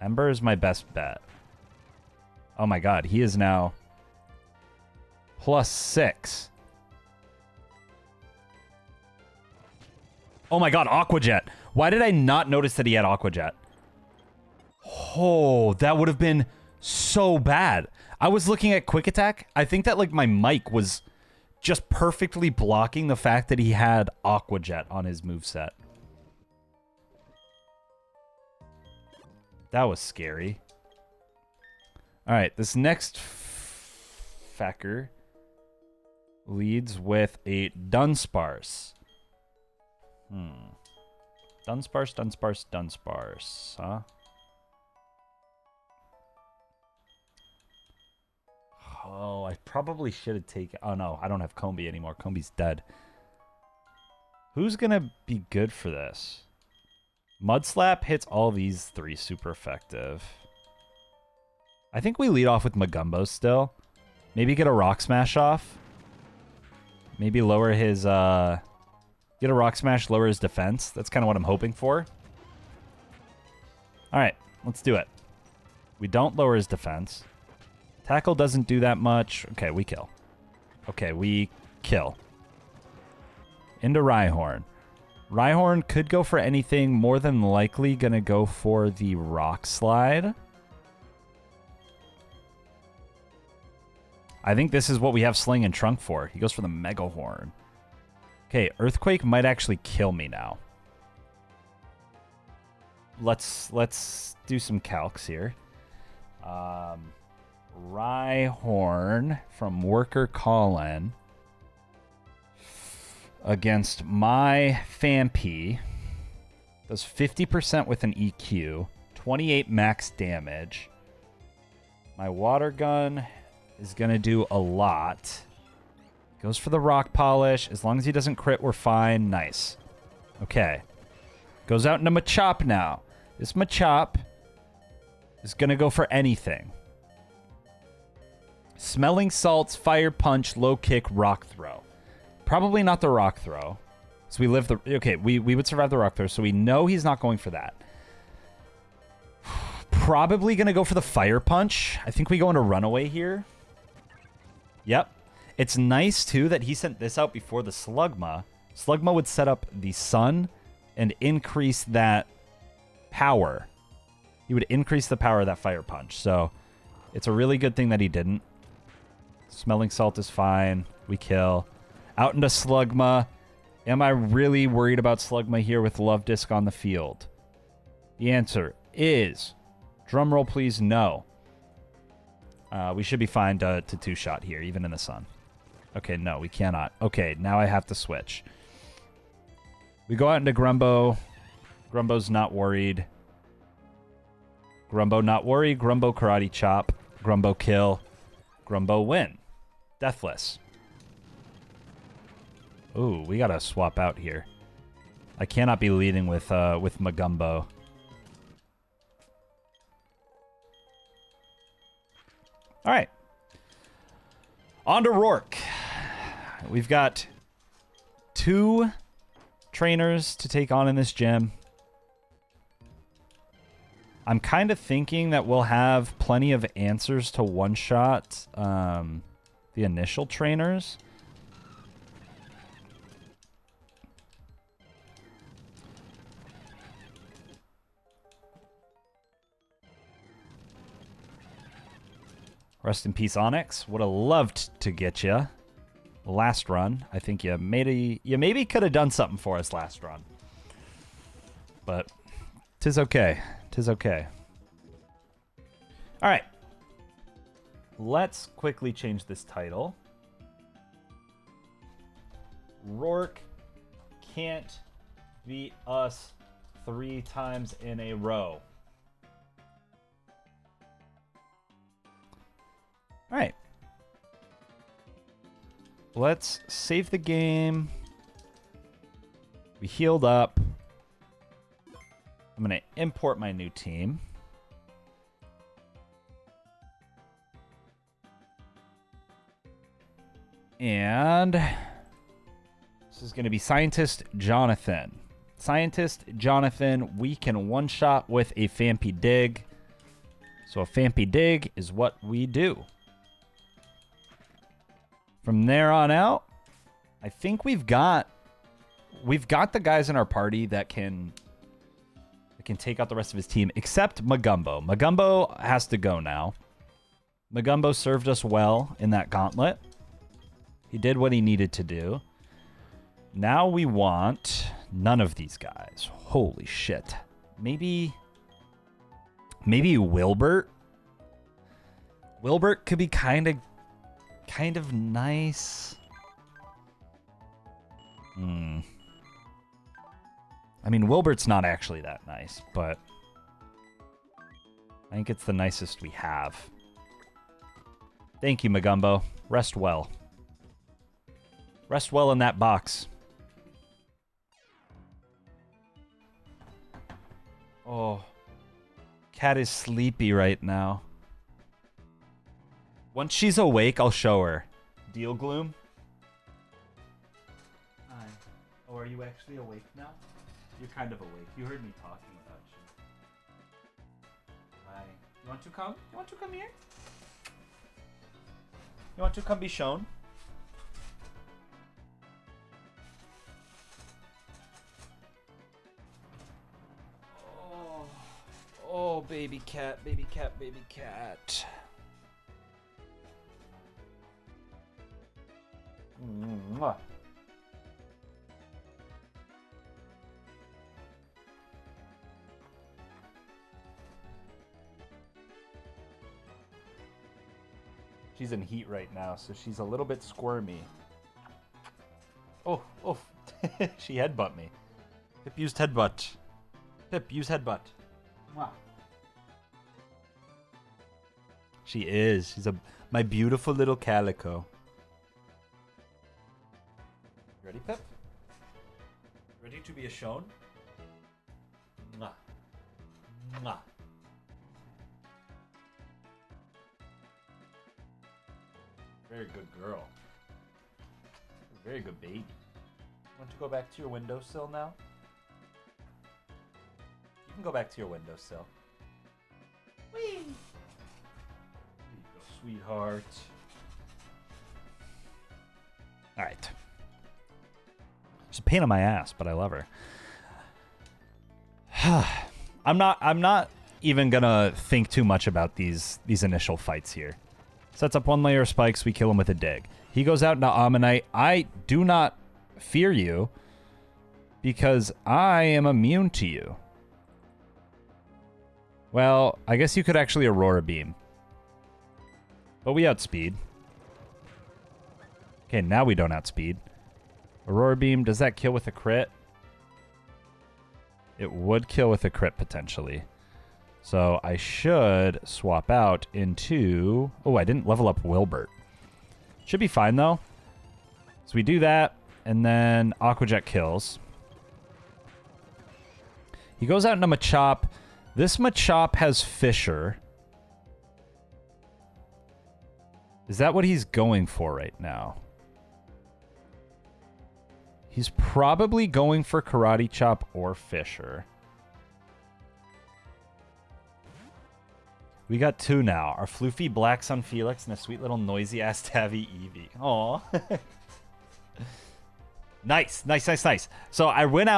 Ember is my best bet. Oh my god, he is now +6. Oh my god, Aqua Jet. Why did I not notice that he had Aqua Jet? Oh, that would have been so bad. I was looking at Quick Attack. I think that like my mic was just perfectly blocking the fact that he had Aqua Jet on his moveset. That was scary. Alright, this next Facker leads with a Dunsparce. Dunsparce, Dunsparce, Dunsparce, huh? Oh, I probably should have taken... Oh, no, I don't have Combi anymore. Combi's dead. Who's going to be good for this? Mudslap hits all these three super effective. I think we lead off with Magumbo still. Maybe get a Rock Smash off. Maybe lower his... Get a Rock Smash, lower his defense. That's kind of what I'm hoping for. Alright, let's do it. We don't lower his defense. Tackle doesn't do that much. Okay, we kill. Okay, we kill. Into Rhyhorn. Rhyhorn could go for anything. More than likely gonna go for the Rock Slide. I think this is what we have Sling and Trunk for. He goes for the Mega Horn. Okay, Earthquake might actually kill me now. Let's do some calcs here. Rhyhorn from Worker Callin against my Fampi does 50% with an EQ, 28 max damage. My Water Gun is going to do a lot. Goes for the Rock Polish. As long as he doesn't crit, we're fine. Nice. Okay. Goes out into Machop now. This Machop is going to go for anything. Smelling Salts, Fire Punch, Low Kick, Rock Throw. Probably not the Rock Throw. So we live the... Okay, we would survive the Rock Throw, so we know he's not going for that. Probably going to go for the Fire Punch. I think we go into Runaway here. Yep. It's nice, too, that he sent this out before the Slugma. Slugma would set up the Sun and increase that power. He would increase the power of that Fire Punch. So it's a really good thing that he didn't. Smelling Salt is fine. We kill. Out into Slugma. Am I really worried about Slugma here with Love Disc on the field? The answer is, drumroll please, no. We should be fine to two-shot here, even in the sun. Okay, no, we cannot. Okay, now I have to switch. We go out into Grumbo. Grumbo's not worried. Grumbo not worry. Grumbo karate chop. Grumbo kill. Grumbo win. Deathless. Ooh, we gotta swap out here. I cannot be leading with Magumbo. All right. On to Rourke. We've got 2 trainers to take on in this gym. I'm kind of thinking that we'll have plenty of answers to one-shot the initial trainers. Rest in peace, Onyx. Would have loved to get you last run. I think you maybe could have done something for us last run. But 'tis okay. 'Tis okay. All right. Let's quickly change this title. Rourke can't beat us 3 times in a row. All right. Let's save the game. We healed up. I'm going to import my new team. And this is going to be Scientist Jonathan. Scientist Jonathan, we can one-shot with a Fampy Dig. So a Fampy Dig is what we do. From there on out, I think we've got the guys in our party that can take out the rest of his team, except Magumbo. Magumbo has to go now. Magumbo served us well in that gauntlet. He did what he needed to do. Now we want none of these guys. Holy shit. Maybe Wilbert. Wilbert could be kind of nice. I mean, Wilbert's not actually that nice, but I think it's the nicest we have. Thank you, Magumbo. Rest well. Rest well in that box. Oh. Cat is sleepy right now. Once she's awake, I'll show her. Deal, Gloom? Hi. Oh, are you actually awake now? You're kind of awake. You heard me talking about you. Hi. You want to come? You want to come here? You want to come be shown? Oh, baby cat, baby cat, baby cat. Mwah. She's in heat right now, so she's a little bit squirmy. Oh, oh. She headbutt me. Pip used headbutt. Pip, use headbutt. Mwah. She is. She's my beautiful little calico. Ready, Pip? Ready to be a shown? Mwah. Mwah. Very good girl. Very good baby. Want to go back to your windowsill now? You can go back to your windowsill. Whee! There you go, sweetheart. Alright. She's a pain in my ass, but I love her. I'm not even gonna think too much about these initial fights here. Sets up 1 layer of spikes, we kill him with a dig. He goes out into Ammonite. I do not fear you because I am immune to you. Well, I guess you could actually Aurora Beam. But we outspeed. Okay, now we don't outspeed. Aurora Beam, does that kill with a crit? It would kill with a crit potentially. So I should swap out into... Oh, I didn't level up Wilbert. Should be fine, though. So we do that, and then Aqua Jet kills. He goes out into Machop. This Machop has Fissure. Is that what he's going for right now? He's probably going for Karate Chop or Fissure. We got two now. Our floofy Black Sun Felix and a sweet little noisy-ass Tavi Eevee. Aw. Nice, nice, nice, nice. So I went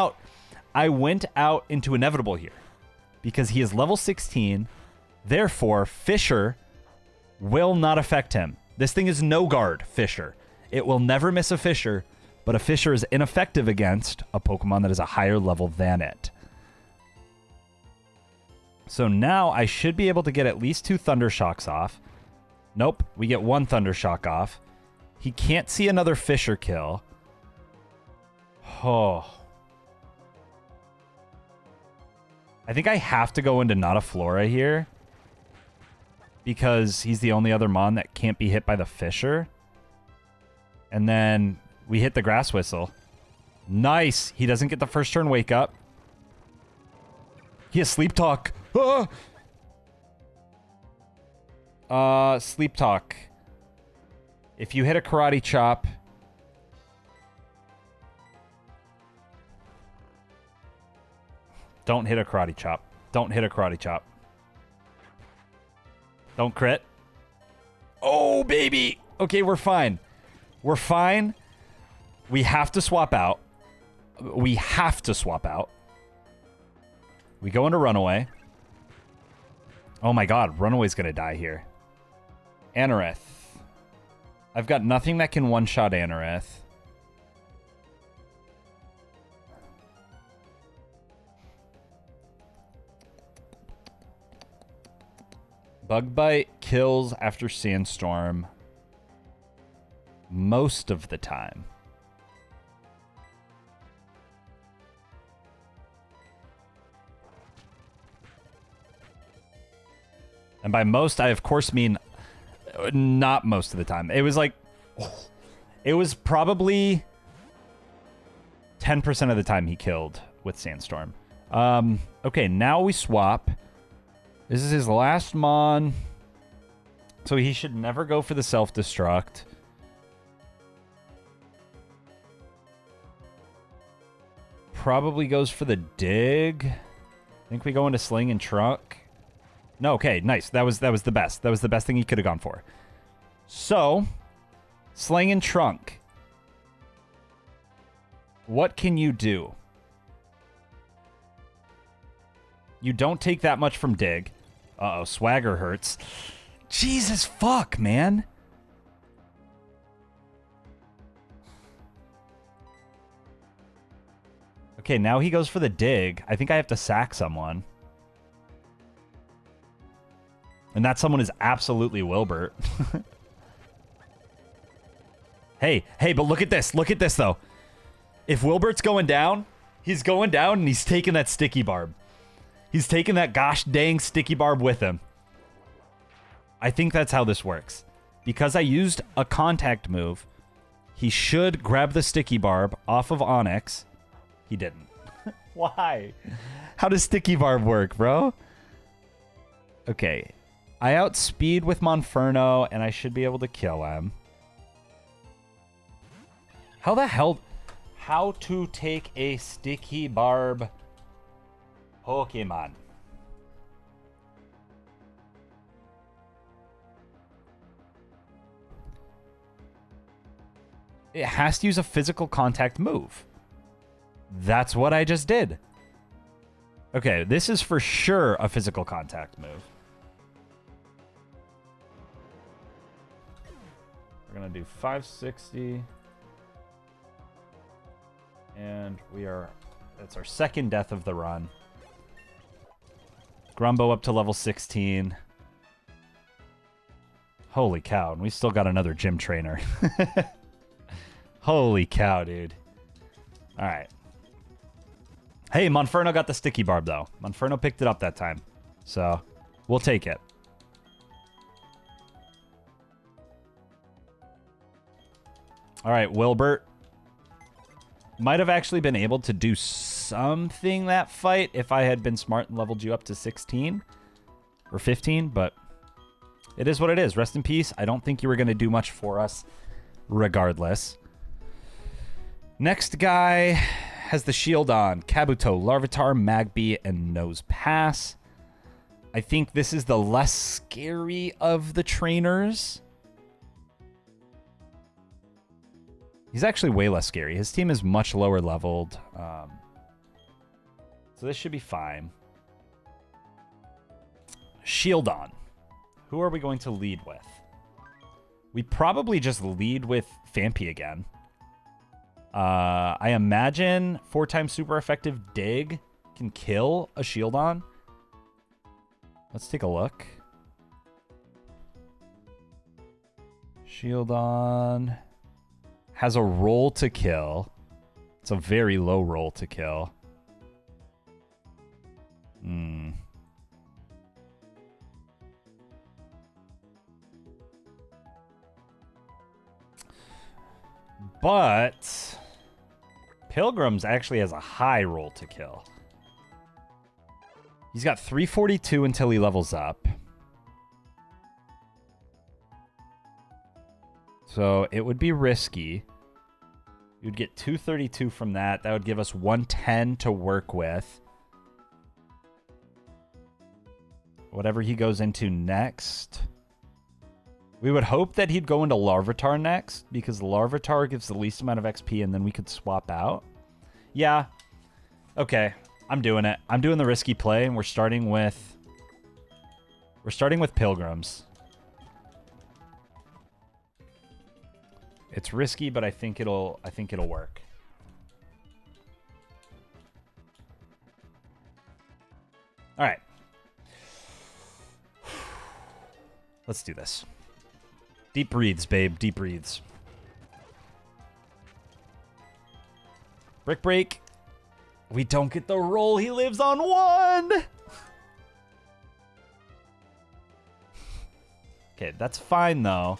out into Inevitable here. Because he is level 16. Therefore, Fissure will not affect him. This thing is no guard, Fissure. It will never miss a Fissure, but a Fissure is ineffective against a Pokemon that is a higher level than it. So now I should be able to get at least 2 Thunder Shocks off. Nope, we get 1 Thunder Shock off. He can't see another Fissure kill. Oh. I think I have to go into Not a Flora here. Because he's the only other Mon that can't be hit by the Fissure. And then we hit the Grass Whistle. Nice! He doesn't get the first turn Wake Up. He has Sleep Talk. Sleep Talk. If you hit a Karate Chop... Don't hit a Karate Chop. Don't hit a Karate Chop. Don't crit. Oh, baby! Okay, we're fine. We're fine. We have to swap out. We have to swap out. We go into Runaway. Oh my god, Runaway's gonna die here. Anorith. I've got nothing that can one-shot Anorith. Bug Bite kills after Sandstorm most of the time. And by most, I of course mean not most of the time. It was like... It was probably 10% of the time he killed with Sandstorm. Okay, now we swap. This is his last Mon. So he should never go for the self-destruct. Probably goes for the dig. I think we go into Sling and Trunk. No, okay, nice. That was the best. That was the best thing he could have gone for. So, Sling and Trunk. What can you do? You don't take that much from Dig. Uh-oh, Swagger hurts. Jesus fuck, man. Okay, now he goes for the Dig. I think I have to sack someone. And that someone is absolutely Wilbert. Hey, but look at this. Look at this, though. If Wilbert's going down, he's going down and he's taking that Sticky Barb. He's taking that gosh dang Sticky Barb with him. I think that's how this works. Because I used a contact move, he should grab the Sticky Barb off of Onyx. He didn't. Why? How does Sticky Barb work, bro? Okay. I outspeed with Monferno, and I should be able to kill him. How the hell... How to take a Sticky Barb Pokemon. It has to use a physical contact move. That's what I just did. Okay, this is for sure a physical contact move. We're going to do 560. And we are... That's our second death of the run. Grumbo up to level 16. Holy cow, and we still got another gym trainer. Holy cow, dude. Alright. Hey, Monferno got the sticky barb, though. Monferno picked it up that time. So, we'll take it. All right, Wilbert. Might have actually been able to do something that fight if I had been smart and leveled you up to 16 or 15, but it is what it is. Rest in peace. I don't think you were going to do much for us regardless. Next guy has the shield on. Kabuto, Larvitar, Magby, and Nose Pass. I think this is the less scary of the trainers. He's actually way less scary. His team is much lower leveled. So this should be fine. Shieldon. Who are we going to lead with? We probably just lead with Fampi again. I imagine 4x super effective Dig can kill a Shieldon. Let's take a look. Shieldon has a roll to kill. It's a very low roll to kill. But Pilgrims actually has a high roll to kill. He's got 342 until he levels up. So it would be risky. You'd get 232 from that. That would give us 110 to work with. Whatever he goes into next. We would hope that he'd go into Larvitar next, because Larvitar gives the least amount of XP, and then we could swap out. Yeah. Okay. I'm doing it. I'm doing the risky play, and we're starting with Pilgrims. It's risky, but I think it'll work. All right. Let's do this. Deep breathes, babe. Deep breathes. Brick break. We don't get the roll. He lives on 1. Okay, that's fine, though.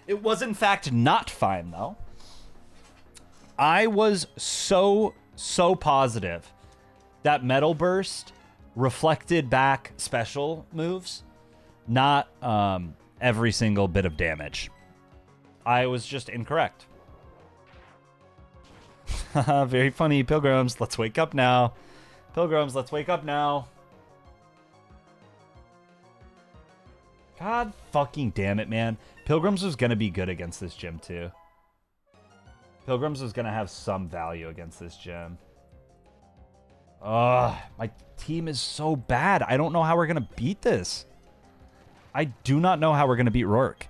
It was, in fact, not fine, though. I was so positive that Metal Burst reflected back special moves, not every single bit of damage. I was just incorrect. Very funny, Pilgrims. Let's wake up now. Pilgrims, let's wake up now. God fucking damn it, man. Pilgrims was going to be good against this gym, too. Pilgrims was going to have some value against this gym. Ugh, my team is so bad. I don't know how we're going to beat this. I do not know how we're going to beat Rourke.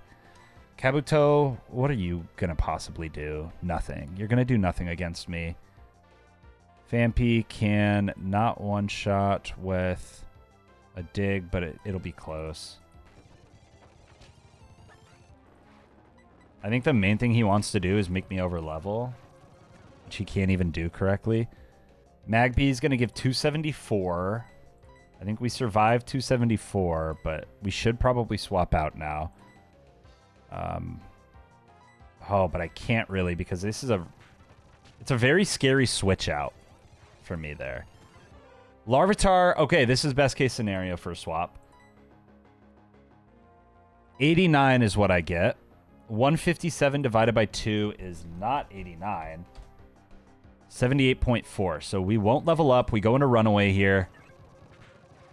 Kabuto, what are you going to possibly do? Nothing. You're going to do nothing against me. Fampi can not one-shot with a dig, but it'll be close. I think the main thing he wants to do is make me over level, which he can't even do correctly. Magby's going to give 274. I think we survived 274, but we should probably swap out now. Oh, but I can't really, because this is it's a very scary switch out for me there. Larvitar, okay, this is best case scenario for a swap. 89 is what I get. 157 divided by 2 is not 89. 78.4. So we won't level up. We go into Runaway here.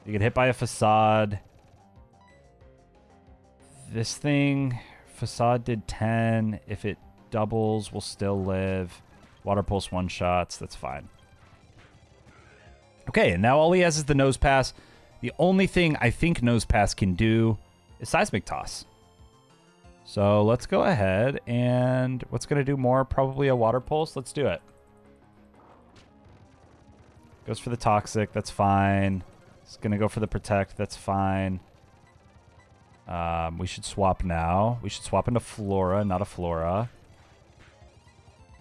You get hit by a Facade. This thing, Facade did 10. If it doubles, we'll still live. Water Pulse one-shots. That's fine. Okay, and now all he has is the Nose Pass. The only thing I think Nose Pass can do is Seismic Toss. So let's go ahead and what's going to do more? Probably a Water Pulse. Let's do it. Goes for the Toxic. That's fine. It's going to go for the Protect. That's fine. We should swap now. We should swap into Flora, not a Flora.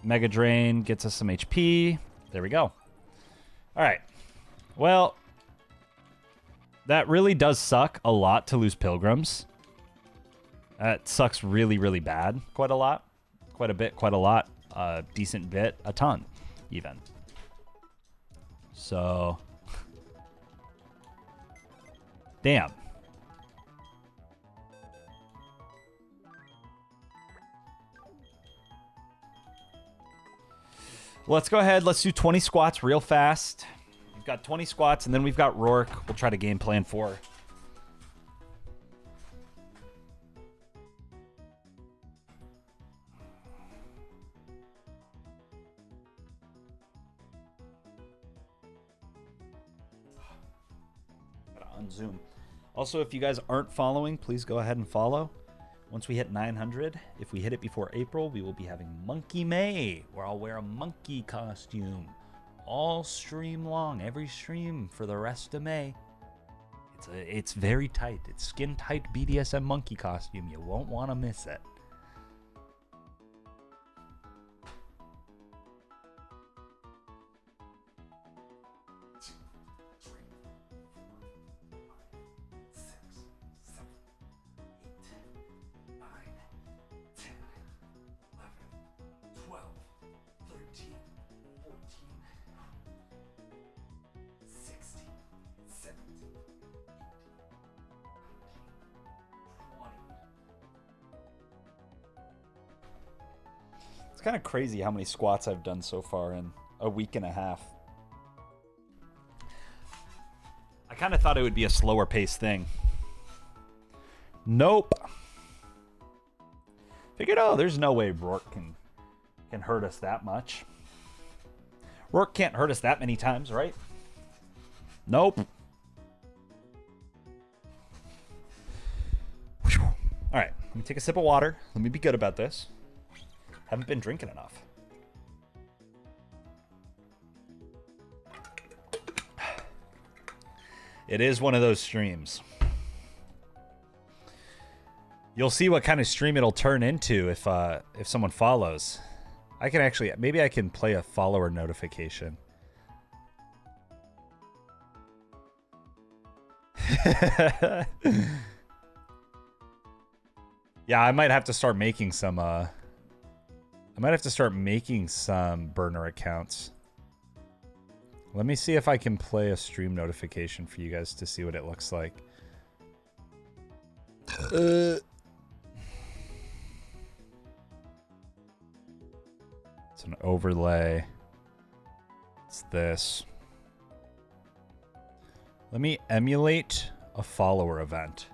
Mega Drain gets us some HP. There we go. All right. Well, that really does suck a lot to lose Pilgrims. That sucks really, really bad. Quite a lot. Quite a bit, quite a lot. A decent bit. A ton, even. So... Damn. Let's go ahead. Let's do 20 squats real fast. We've got 20 squats, and then we've got Rourke. We'll try to game plan 4. Gotta unzoom. Also, if you guys aren't following, please go ahead and follow. Once we hit 900, if we hit it before April, we will be having Monkey May, where I'll wear a monkey costume all stream long, every stream for the rest of May. It's very tight. It's skin tight BDSM monkey costume. You won't want to miss it. It's kind of crazy how many squats I've done so far in a week and a half. I kind of thought it would be a slower paced thing. Nope. Figured, oh, there's no way Rourke can hurt us that much. Rourke can't hurt us that many times, right? Nope. All right, let me take a sip of water. Let me be good about this. Haven't been drinking enough. It is one of those streams. You'll see what kind of stream it'll turn into if someone follows. I can actually, maybe I can play a follower notification. Yeah, I might have to start making some burner accounts. Let me see if I can play a stream notification for you guys to see what it looks like. It's an overlay. It's this. Let me emulate a follower event.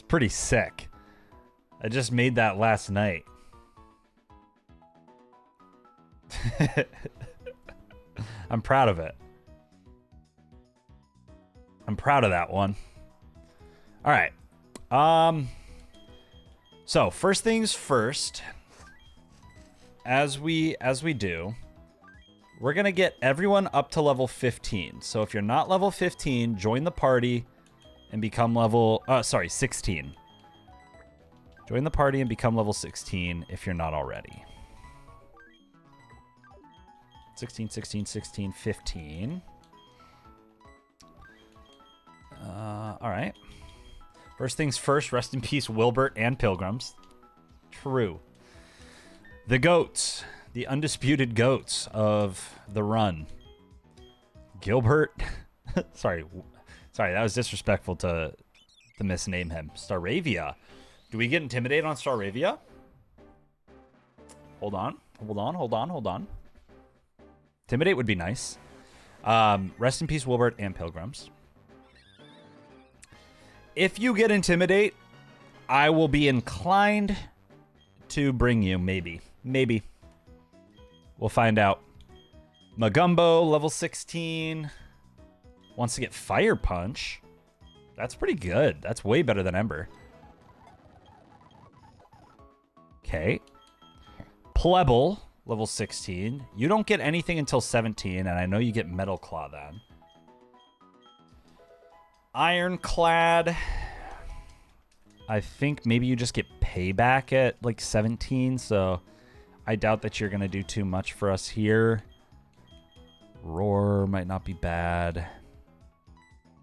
Pretty sick. I just made that last night. I'm proud of it. I'm proud of that one. All right. So first things first, as we do, we're gonna get everyone up to level 15. So if you're not level 15, join the party and become level, 16. Join the party and become level 16 if you're not already. 16, 16, 16, 15. All right. First things first, rest in peace, Wilbert and Pilgrims. True. The goats, the undisputed goats of the run. Gilbert. Sorry, that was disrespectful to misname him. Staravia. Do we get intimidated on Staravia? Hold on. Intimidate would be nice. Rest in peace, Wilbert and Pilgrims. If you get intimidate, I will be inclined to bring you, maybe. We'll find out. Magumbo, level 16. Wants to get Fire Punch. That's pretty good. That's way better than Ember. Okay. Plebble, level 16. You don't get anything until 17, and I know you get Metal Claw then. Ironclad. I think maybe you just get payback at like 17, so I doubt that you're going to do too much for us here. Roar might not be bad.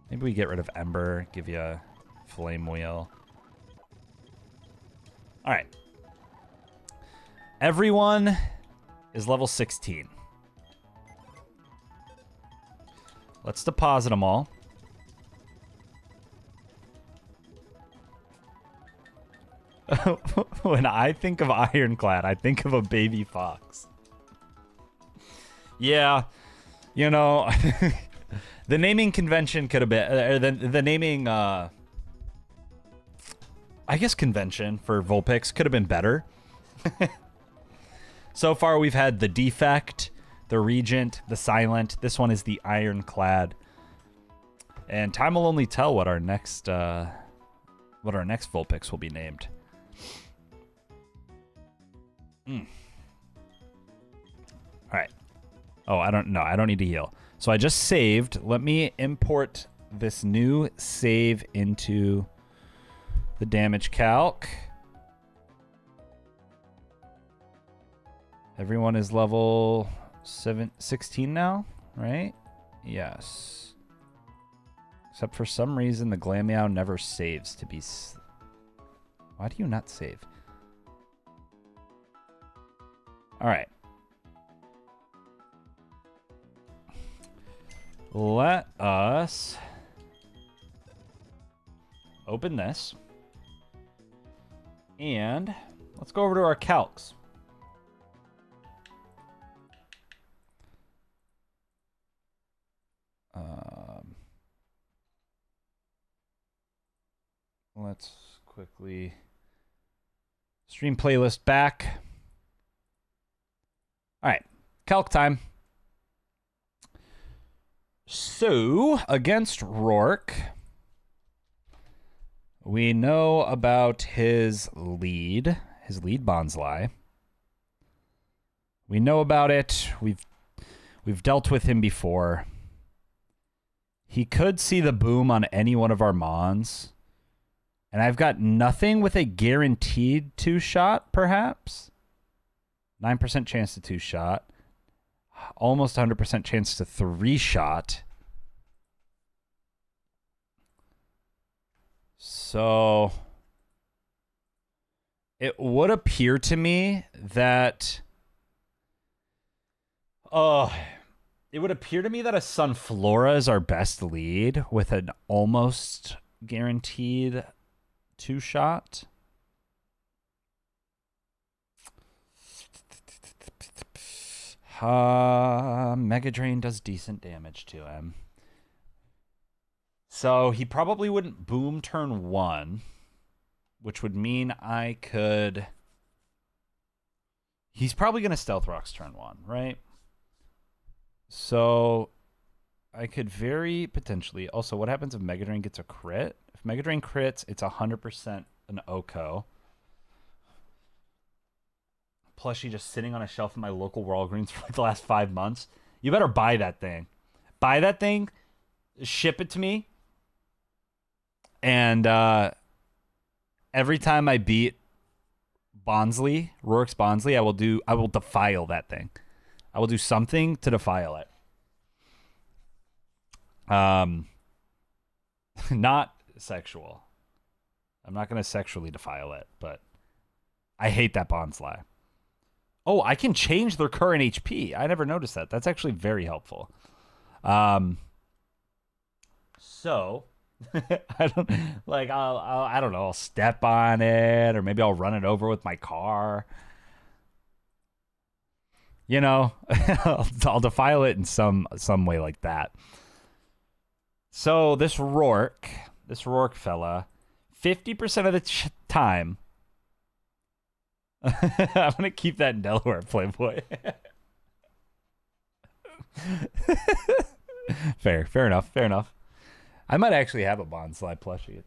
Maybe we get rid of Ember, give you a Flame Wheel. All right. Everyone is level 16. Let's deposit them all. When I think of Ironclad, I think of a baby fox. Yeah, you know, the naming convention could have been, the naming, I guess convention for Vulpix could have been better. So far, we've had the Defect, the Regent, the Silent. This one is the Ironclad. And time will only tell what our next Vulpix will be named. All right. Oh, I don't need to heal. So I just saved. Let me import this new save into the damage calc. Everyone is level 16 now, right? Yes. Except for some reason, the Glameow never saves to be... Why do you not save? All right. Let us open this. And let's go over to our calcs. Let's quickly stream playlist back. All right, calc time. So, against Rourke, we know about his lead Bonsly. We know about it. We've dealt with him before. He could see the boom on any one of our Mons. And I've got nothing with a guaranteed 2-shot, perhaps. 9% chance to 2-shot. Almost 100% chance to 3-shot. So it would appear to me that a Sunflora is our best lead with an almost guaranteed 2-shot. Mega Drain does decent damage to him. So he probably wouldn't boom turn 1, which would mean I could... He's probably going to Stealth Rocks turn 1, right? So I could very potentially... Also, what happens if Mega Drain gets a crit? If Mega Drain crits, it's 100% an OHKO. Plushie just sitting on a shelf in my local Walgreens for like the last 5 months. You better buy that thing. Buy that thing, ship it to me, and every time I beat Rourke's Bonsly, I will defile that thing. I will do something to defile it. Not sexual. I'm not going to sexually defile it, but I hate that Bonsly. Oh, I can change their current HP. I never noticed that. That's actually very helpful. So I don't like. I don't know. I'll step on it, or maybe I'll run it over with my car. You know, I'll defile it in some way like that. So this Rourke fella, 50% of the time. I'm gonna keep that in Delaware, Playboy. Fair enough. I might actually have a Bonsly plushie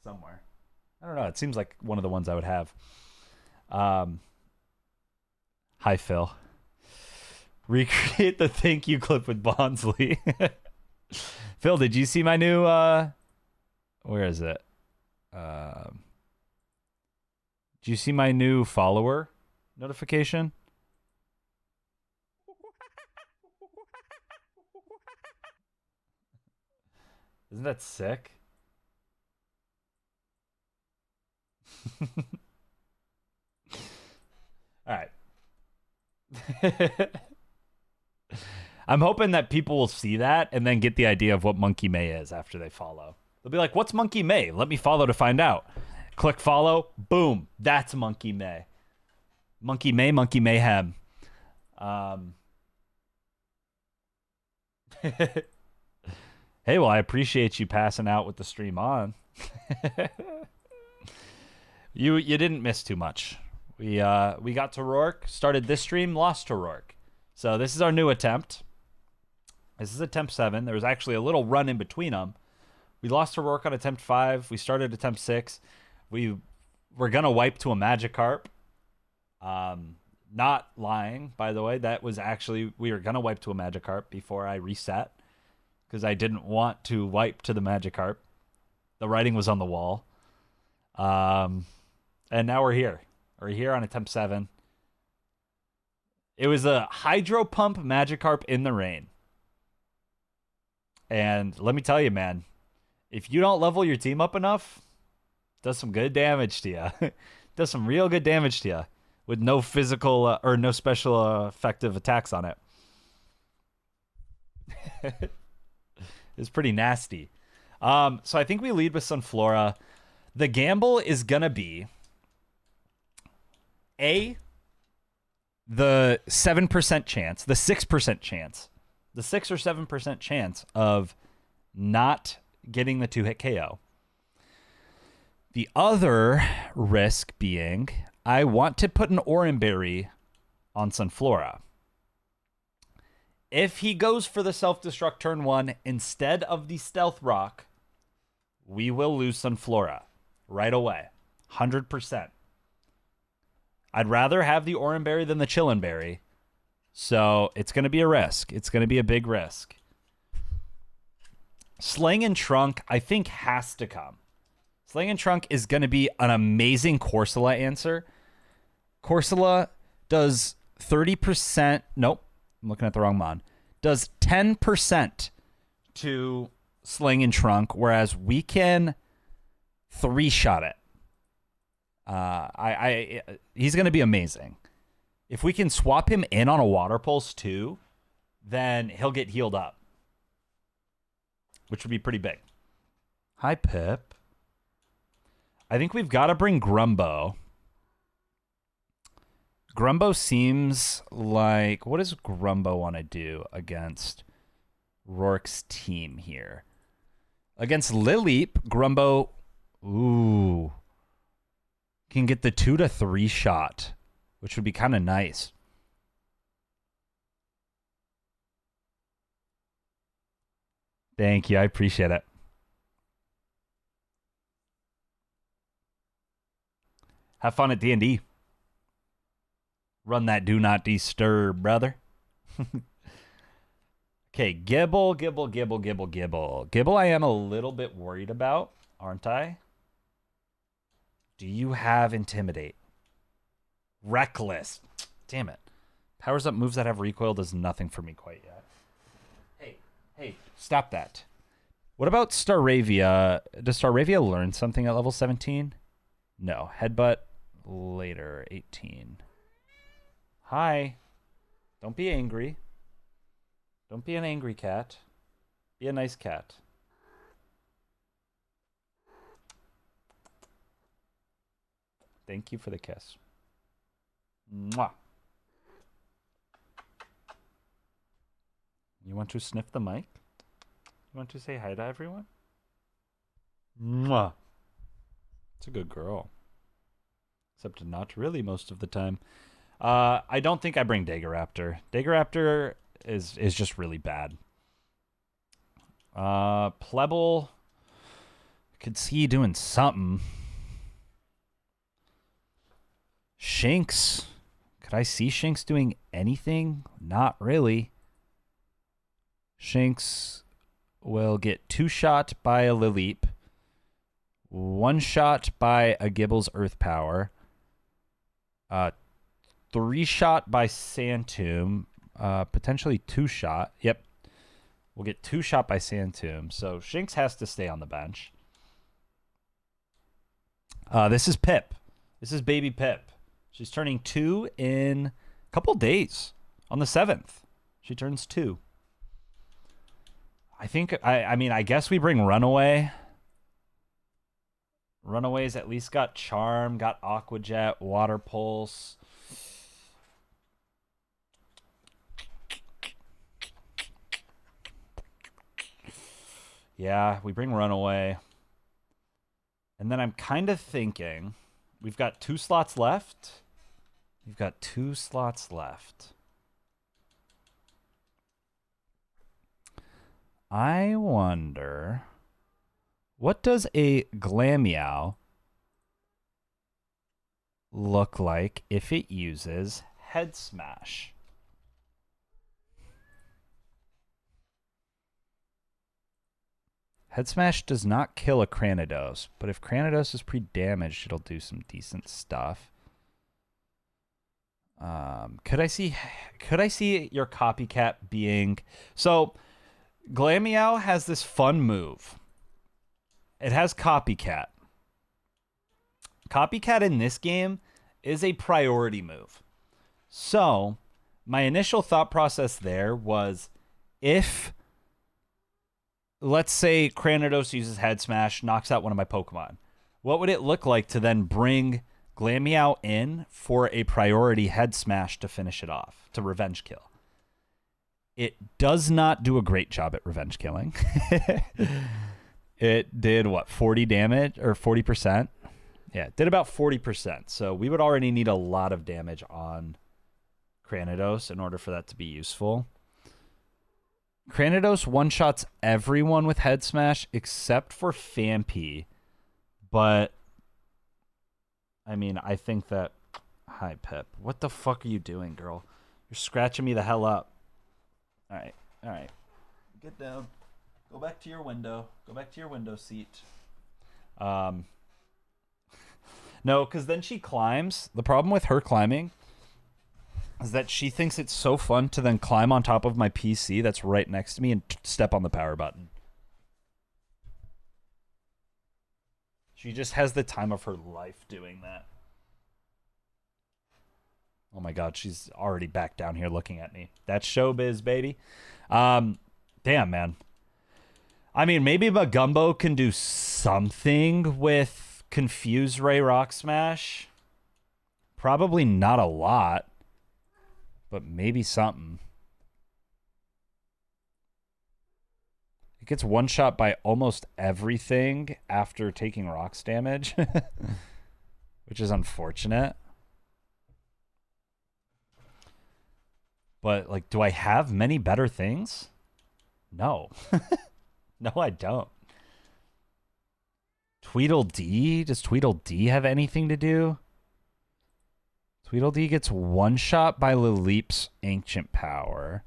somewhere. I don't know. It seems like one of the ones I would have. Um, hi, Phil. Recreate the thank you clip with Bonsley. Phil, did you see my new where is it? Did you see my new follower notification? Isn't that sick? All right. I'm hoping that people will see that and then get the idea of what Monkey May is after they follow. They'll be like, "What's Monkey May? Let me follow to find out." Click follow. Boom. That's Monkey May. Monkey May, Monkey Mayhem. Hey, well, I appreciate you passing out with the stream on. You didn't miss too much. We got to Rourke, started this stream, lost to Rourke. So this is our new attempt. This is attempt 7. There was actually a little run in between them. We lost to Rourke on attempt 5. We started attempt 6. We were gonna wipe to a Magikarp. Not lying, by the way. That was actually, we were gonna wipe to a Magikarp before I reset because I didn't want to wipe to the Magikarp. The writing was on the wall. And now we're here. We're here on attempt 7. It was a Hydro Pump Magikarp in the rain. And let me tell you, man, if you don't level your team up enough, it does some good damage to you. Does some real good damage to you with no physical or no special effective attacks on it. It's pretty nasty. So I think we lead with Sunflora. The gamble is going to be the 7% chance, the 6% chance, the 6 or 7% chance of not getting the 2-hit KO. The other risk being I want to put an Oranberry on Sunflora. If he goes for the self-destruct turn 1 instead of the Stealth Rock, we will lose Sunflora right away. 100%. I'd rather have the Oranberry than the Chillinberry. So it's going to be a risk. It's going to be a big risk. Sling and Trunk, I think, has to come. Sling and Trunk is going to be an amazing Corsola answer. Corsola does 30%. Nope. I'm looking at the wrong mon. Does 10% to Sling and Trunk, whereas we can 3-shot it. He's going to be amazing. If we can swap him in on a Water Pulse too, then he'll get healed up, which would be pretty big. Hi, Pip. I think we've got to bring Grumbo. Grumbo seems like... What does Grumbo want to do against Rourke's team here? Against Lileep, Grumbo... Ooh... can get the 2 to 3 shot, which would be kind of nice. Thank you. I appreciate it. Have fun at D&D. Run that do not disturb, brother. Okay, Gibble. Gibble I am a little bit worried about, aren't I? Do you have Intimidate? Reckless. Damn it. Powers up moves that have recoil does nothing for me quite yet. Hey, stop that. What about Staravia? Does Staravia learn something at level 17? No. Headbutt later, 18. Hi. Don't be angry. Don't be an angry cat. Be a nice cat. Thank you for the kiss. Mwah. You want to sniff the mic? You want to say hi to everyone? Mwah. It's a good girl. Except not really most of the time. I don't think I bring Dagaraptor. Dagaraptor is just really bad. Plebble. Could see you doing something. Shinx. Could I see Shinx doing anything? Not really. Shinx will get 2-shot by a Lileep, 1-shot by a Gibble's Earth Power, 3-shot by Sandtomb, potentially 2-shot. Yep. We'll get 2-shot by Sandtomb. So Shinx has to stay on the bench. This is Pip. This is baby Pip. She's turning 2 in a couple days. On the 7th. She turns 2. I mean, I guess we bring Runaway. Runaway's at least got Charm, got Aqua Jet, Water Pulse. Yeah, we bring Runaway. And then I'm kind of thinking, we've got 2 slots left. We've got 2 slots left. I wonder, what does a Glameow look like if it uses Head Smash? Head Smash does not kill a Cranidos, but if Cranidos is pre-damaged, it'll do some decent stuff. Could I see your copycat being... So, Glameow has this fun move. It has Copycat. Copycat in this game is a priority move. So, my initial thought process there was, if, let's say, Cranidos uses Head Smash, knocks out one of my Pokemon, what would it look like to then bring Glameow in for a priority Head Smash to finish it off, to revenge kill? It does not do a great job at revenge killing. It did, what, 40 damage or 40%? Yeah, it did about 40%. So we would already need a lot of damage on Cranidos in order for that to be useful. Cranidos one-shots everyone with Head Smash except for Phanpy. But, I mean, I think that... Hi, Pip. What the fuck are you doing, girl? You're scratching me the hell up. All right. Get down. Go back to your window. Go back to your window seat. No, because then she climbs. The problem with her climbing is that she thinks it's so fun to then climb on top of my PC that's right next to me and step on the power button. She just has the time of her life doing that. Oh my God, she's already back down here looking at me. That's showbiz, baby. Damn, man. I mean, maybe Magumbo can do something with Confuse Ray Rock Smash. Probably not a lot, but maybe something. It gets one-shot by almost everything after taking rocks damage, which is unfortunate. But, like, do I have many better things? No. No, I don't. Tweedledee? Does Tweedledee have anything to do? Tweedledee gets one-shot by Lileep's Ancient Power.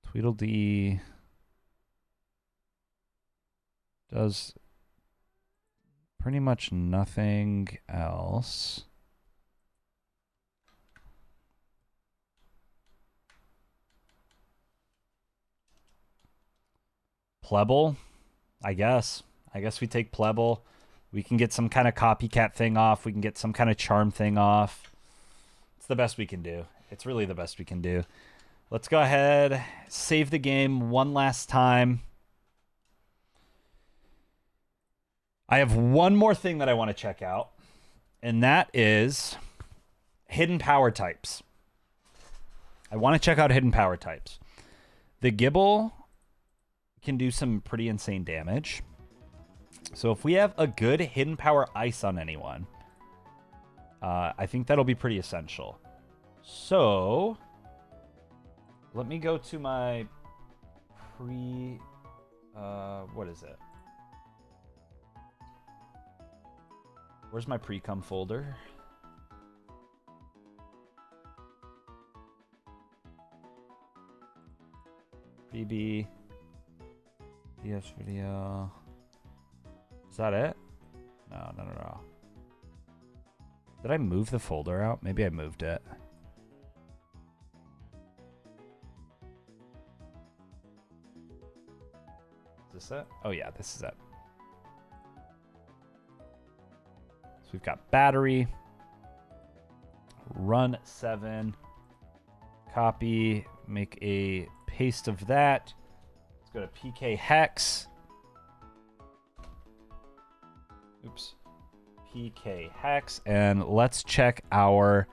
Tweedledee does pretty much nothing else. Plebble, I guess. I guess we take Plebble. We can get some kind of copycat thing off. We can get some kind of charm thing off. It's the best we can do. It's really the best we can do. Let's go ahead, save the game one last time. I have one more thing that I want to check out, and that is hidden power types. I want to check out hidden power types. The Gibble can do some pretty insane damage. So if we have a good hidden power ice on anyone, I think that'll be pretty essential. So let me go to my what is it? Where's my pre-cum folder? BB. DS video. Is that it? No. Did I move the folder out? Maybe I moved it. Is this it? Oh yeah, this is it. So we've got battery. Run 7. Copy. Make a paste of that. Let's go to PK hex. Oops. PK hex. And let's check our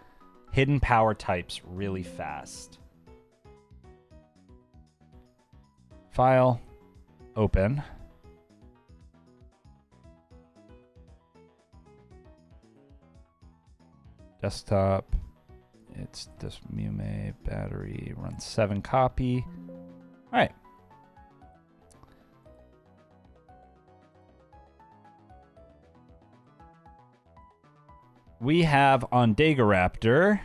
hidden power types really fast. File. Open. Desktop. It's this Mume battery. Run 7 copy. All right. We have on Dagaraptor.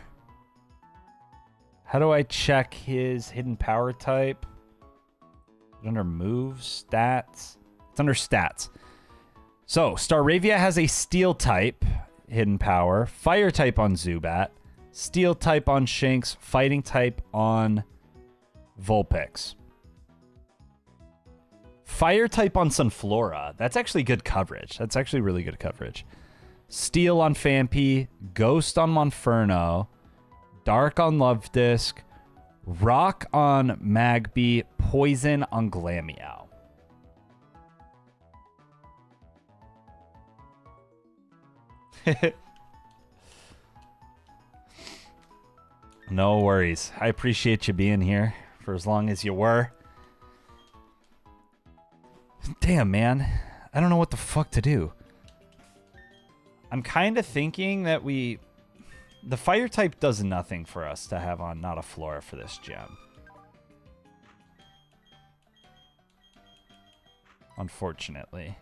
How do I check his hidden power type? Is it under moves, stats? It's under stats. So Staravia has a steel type, hidden power, fire type on Zubat, steel type on Shinx, fighting type on Vulpix. Fire type on Sunflora. That's actually good coverage. That's actually really good coverage. Steel on Phanpy, Ghost on Monferno, Dark on Lovedisk, Rock on Magby, Poison on Glameow. No worries. I appreciate you being here for as long as you were. Damn, man. I don't know what the fuck to do. I'm kind of thinking that the fire type does nothing for us to have on not a Flora for this gem. Unfortunately.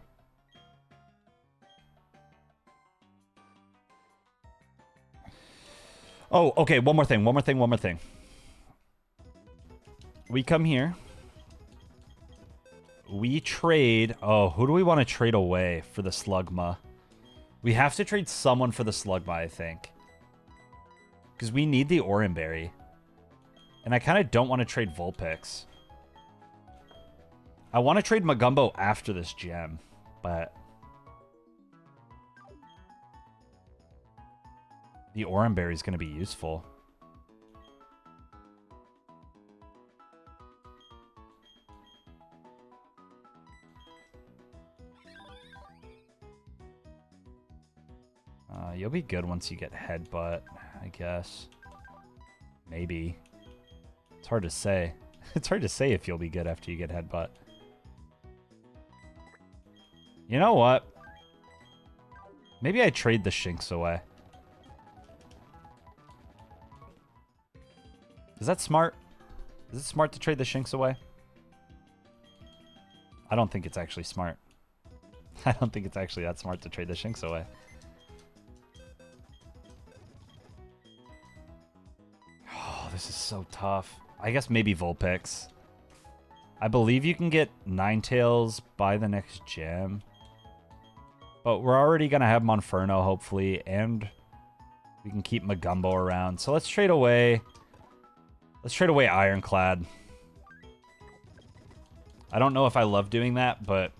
Oh, okay. One more thing. We come here. We trade. Oh, who do we want to trade away for the Slugma? We have to trade someone for the Slugma, I think. Because we need the Oranberry. And I kind of don't want to trade Vulpix. I want to trade Magumbo after this gem. But the Oranberry is going to be useful. You'll be good once you get Headbutt, I guess. Maybe. It's hard to say. It's hard to say if you'll be good after you get Headbutt. You know what? Maybe I trade the Shinx away. Is that smart? Is it smart to trade the Shinx away? I don't think it's actually smart. I don't think it's actually that smart to trade the Shinx away. This is so tough. I guess maybe Vulpix. I believe you can get Ninetales by the next gem. But we're already going to have Monferno, hopefully. And we can keep Magumbo around. So let's trade away. Let's trade away Ironclad. I don't know if I love doing that, but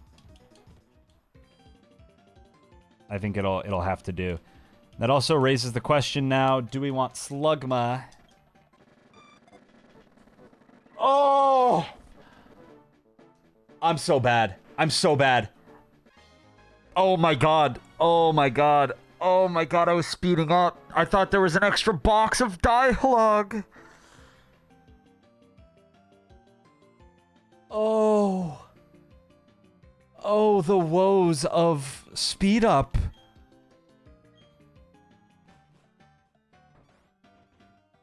I think it'll have to do. That also raises the question now, do we want Slugma? Oh! I'm so bad. I'm so bad. Oh my god. Oh my god. Oh my god, I was speeding up. I thought there was an extra box of dialogue. Oh. Oh, the woes of Speedup.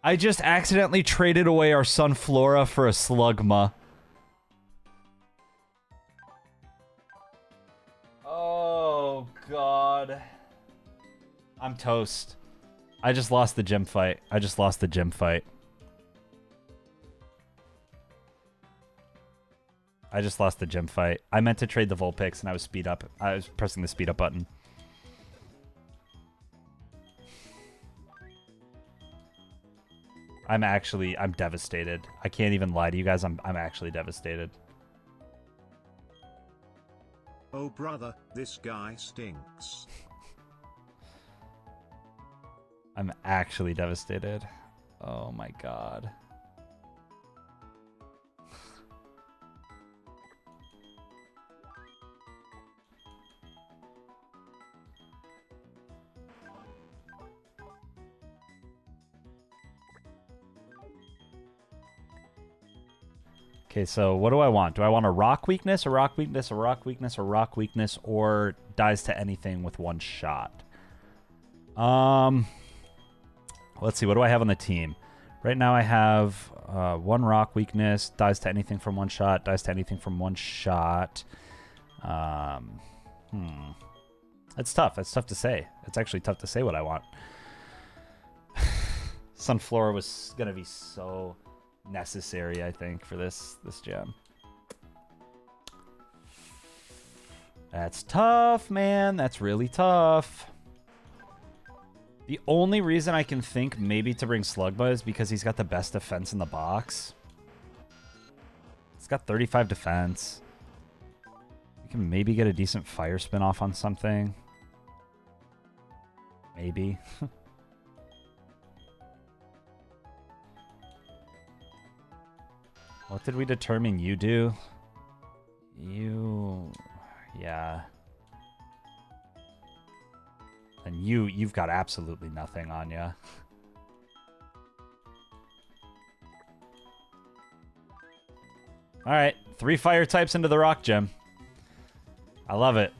I just accidentally traded away our Sunflora for a Slugma. Oh, God. I'm toast. I just lost the gym fight. I meant to trade the Vulpix and I was speed up. I was pressing the speed up button. I'm devastated. I can't even lie to you guys. I'm actually devastated. Oh brother, this guy stinks. I'm actually devastated. Oh my god. Okay, so what do I want? Do I want a rock weakness, a rock weakness, a rock weakness, a rock weakness, or dies to anything with one shot? Let's see. What do I have on the team? Right now I have one rock weakness, dies to anything from one shot, dies to anything from one shot. That's tough. That's tough to say. It's actually tough to say what I want. Sunflora was going to be so necessary, I think, for this gem. That's tough, man. That's really tough. The only reason I can think maybe to bring Slugma is because he's got the best defense in the box. He's got 35 defense. We can maybe get a decent fire spin off on something. Maybe. What did we determine you do? Yeah. And you've got absolutely nothing on you. All right, 3 fire types into the rock gem. I love it.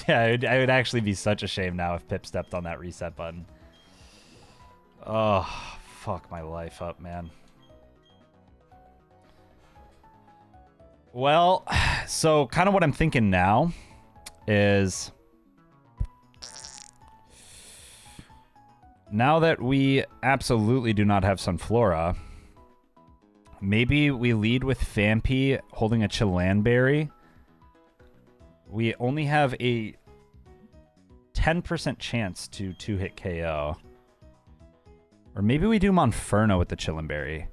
Yeah, it would actually be such a shame now if Pip stepped on that reset button. Oh, fuck my life up, man. Well, so kind of what I'm thinking now is, now that we absolutely do not have Sunflora, maybe we lead with Fampi holding a Chilanberry. We only have a 10% chance to 2-hit KO. Or maybe we do Monferno with the Chilanberry.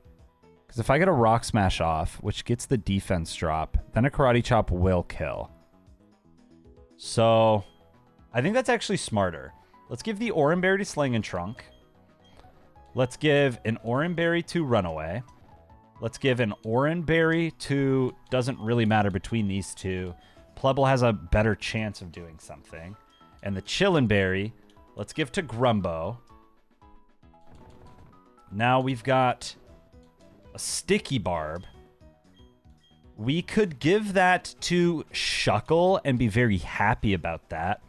Because if I get a Rock Smash off, which gets the defense drop, then a Karate Chop will kill. So, I think that's actually smarter. Let's give the Oranberry to Sling and Trunk. Let's give an Oranberry to Runaway. Let's give an Oranberry to... Doesn't really matter between these two. Plebble has a better chance of doing something. And the Chilanberry, let's give to Grumbo. Now we've got a Sticky Barb. We could give that to Shuckle and be very happy about that.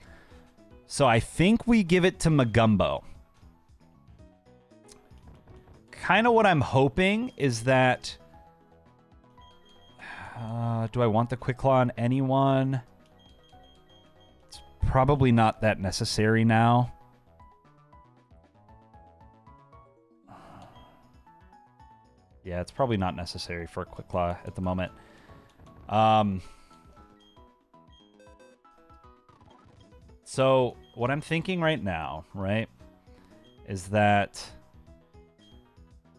So I think we give it to Magumbo. Kind of what I'm hoping is that... do I want the Quick Claw on anyone? It's probably not that necessary now. Yeah, it's probably not necessary for a Quick Claw at the moment. So what I'm thinking right now, right, is that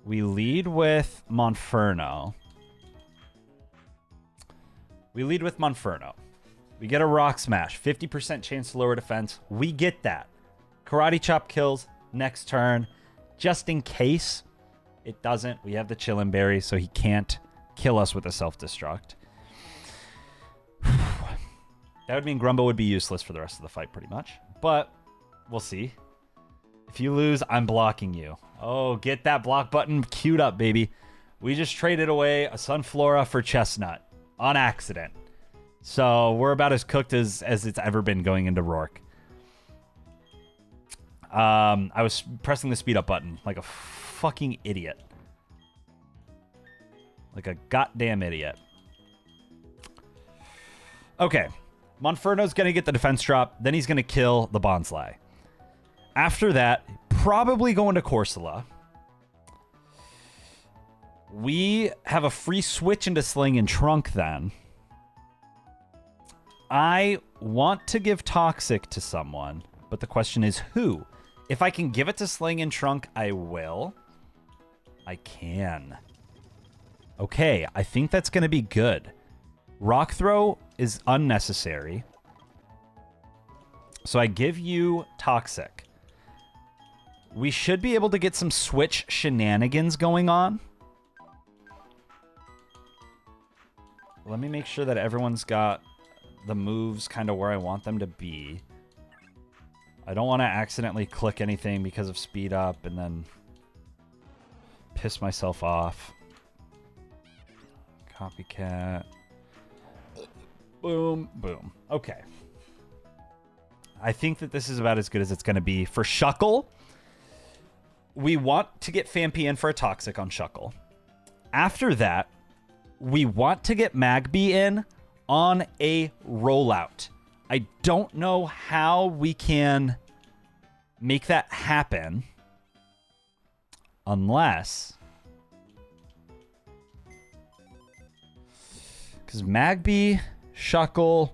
we lead with Monferno. We get a Rock Smash, 50% chance to lower defense. We get that. Karate Chop kills next turn. Just in case it doesn't, we have the Chilanberry, so he can't kill us with a self-destruct. That would mean Grumbo would be useless for the rest of the fight, pretty much. But we'll see. If you lose, I'm blocking you. Oh, get that block button queued up, baby. We just traded away a Sunflora for Chestnut on accident. So we're about as cooked as it's ever been going into Rourke. I was pressing the speed up button like a fucking idiot. Like a goddamn idiot. Okay. Monferno's going to get the defense drop. Then he's going to kill the Bonsly. After that, probably going to Corsola. We have a free switch into Sling and Trunk then. I want to give Toxic to someone, but the question is who? If I can give it to Sling and Trunk, I will. I can. Okay, I think that's going to be good. Rock Throw is unnecessary. So I give you Toxic. We should be able to get some switch shenanigans going on. Let me make sure that everyone's got the moves kind of where I want them to be. I don't want to accidentally click anything because of speed up and then piss myself off. Copycat. Boom, boom. Okay. I think that this is about as good as it's going to be. For Shuckle, we want to get Phanpy in for a Toxic on Shuckle. After that, we want to get Magby in on a rollout. I don't know how we can make that happen unless... Because Magby, Shuckle...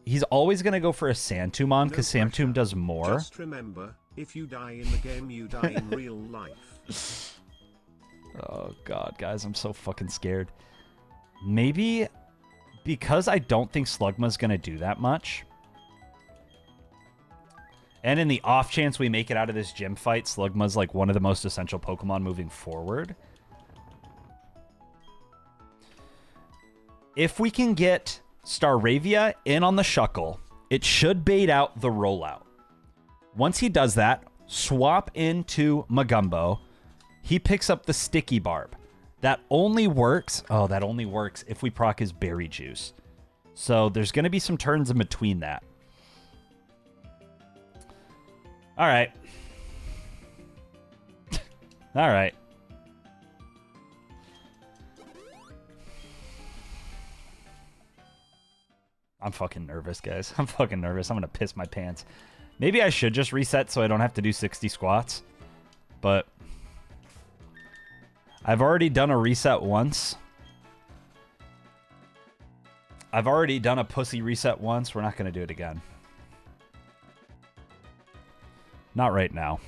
He's always going to go for a Sandtomb because Sandtomb does more. Just remember, if you die in the game, you die in real life. Oh, God, guys, I'm so fucking scared. Maybe because I don't think Slugma's going to do that much. And in the off chance we make it out of this gym fight, Slugma's like one of the most essential Pokemon moving forward. If we can get Staravia in on the Shuckle, it should bait out the rollout. Once he does that, swap into Magumbo. He picks up the Sticky Barb. That only works... Oh, that only works if we proc his Berry Juice. So there's going to be some turns in between that. All right. All right. I'm fucking nervous, guys. I'm fucking nervous. I'm going to piss my pants. Maybe I should just reset so I don't have to do 60 squats. But I've already done a reset once. I've already done a pussy reset once. We're not going to do it again. Not right now.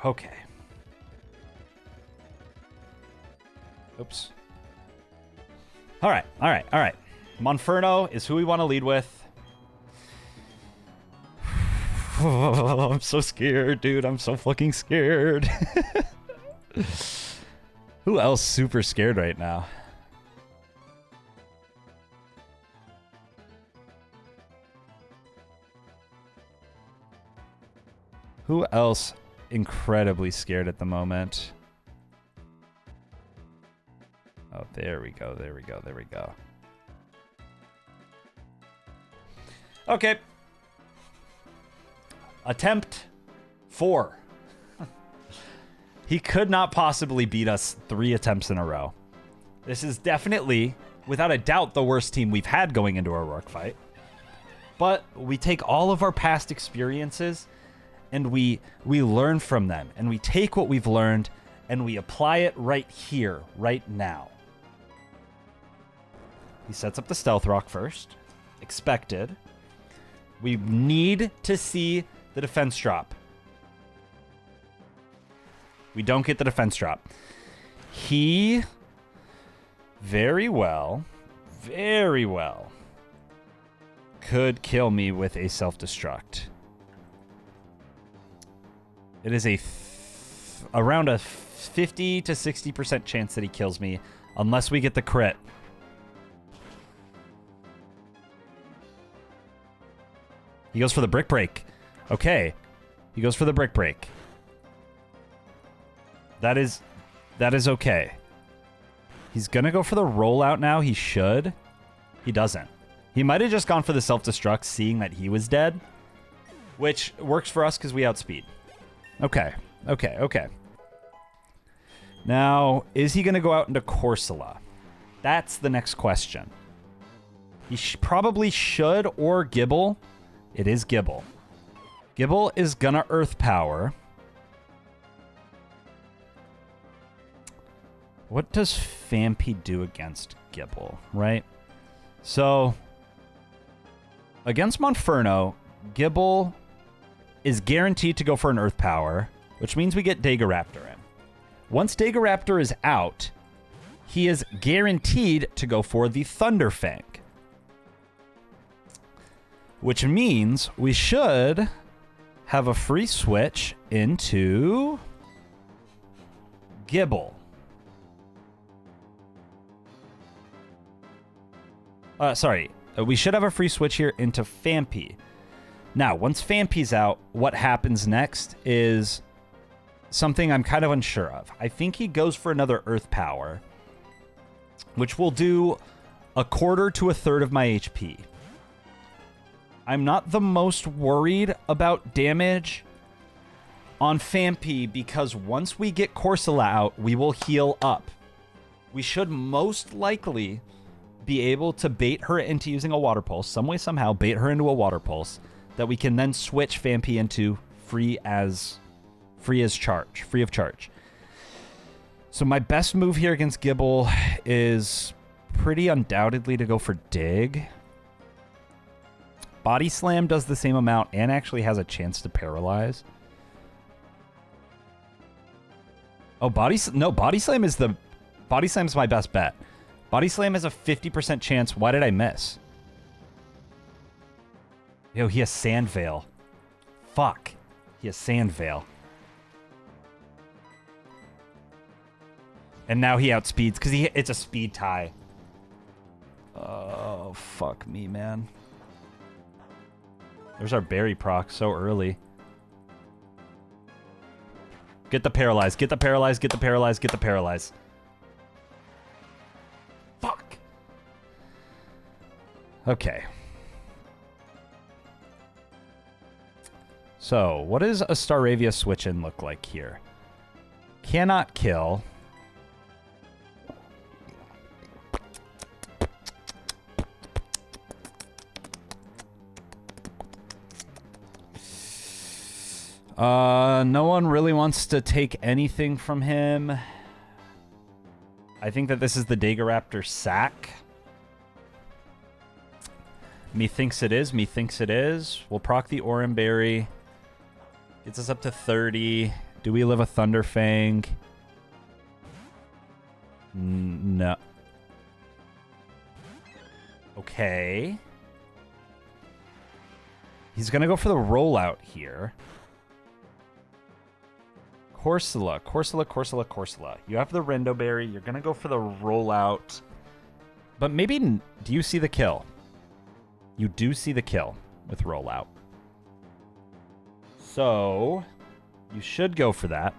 Okay. Oops. All right, all right, all right. Monferno is who we want to lead with. Oh, I'm so scared, dude. I'm so fucking scared. Who else super scared right now? Who else incredibly scared at the moment? Oh, there we go, there we go, there we go. Okay. Attempt 4. He could not possibly beat us 3 attempts in a row. This is definitely, without a doubt, the worst team we've had going into our Rourke fight. But we take all of our past experiences and we learn from them. And we take what we've learned and we apply it right here, right now. He sets up the Stealth Rock first. Expected. We need to see the defense drop. We don't get the defense drop. He very well could kill me with a self-destruct. It is around a 50 to 60% chance that he kills me unless we get the crit. He goes for the Brick Break. Okay. He goes for the Brick Break. That is okay. He's going to go for the rollout now. He should. He doesn't. He might have just gone for the self-destruct, seeing that he was dead, which works for us because we outspeed. Okay. Okay. Okay. Now, is he going to go out into Corsola? That's the next question. He probably should, or Gibble. It is Gibble. Gibble is going to Earth Power. What does Fampi do against Gibble, right? So, against Monferno, Gibble is guaranteed to go for an Earth Power, which means we get Dagaraptor in. Once Dagaraptor is out, he is guaranteed to go for the Thunderfang, which means we should have a free switch into Gibble. We should have a free switch here into Fampi. Now, once Fampi's out, what happens next is something I'm kind of unsure of. I think he goes for another Earth Power, which will do a quarter to a third of my HP. I'm not the most worried about damage on Fampi because once we get Corsola out, we will heal up. We should most likely be able to bait her into using a Water Pulse, some way, somehow, bait her into a Water Pulse that we can then switch Fampi into free of charge. So my best move here against Gibble is pretty undoubtedly to go for Dig. Body Slam does the same amount and actually has a chance to paralyze. Oh, Body Slam is my best bet. Body Slam has a 50% chance. Why did I miss? Yo, he has Sand Veil. Fuck. He has Sand Veil. And now he outspeeds because it's a speed tie. Oh, fuck me, man. There's our berry proc so early. Get the paralyze, get the paralyze, get the paralyze, get the paralyze. Fuck. Okay. So, what does a Staravia switch-in look like here? Cannot kill. No one really wants to take anything from him. I think that this is the Dagaraptor sack. Methinks it is. Methinks it is. We'll proc the Oranberry. Gets us up to 30. Do we live a Thunderfang? No. Okay. He's going to go for the rollout here. Corsola, Corsola, Corsola, Corsola. You have the Rendoberry. You're going to go for the rollout. But maybe... Do you see the kill? You do see the kill with rollout. So, you should go for that.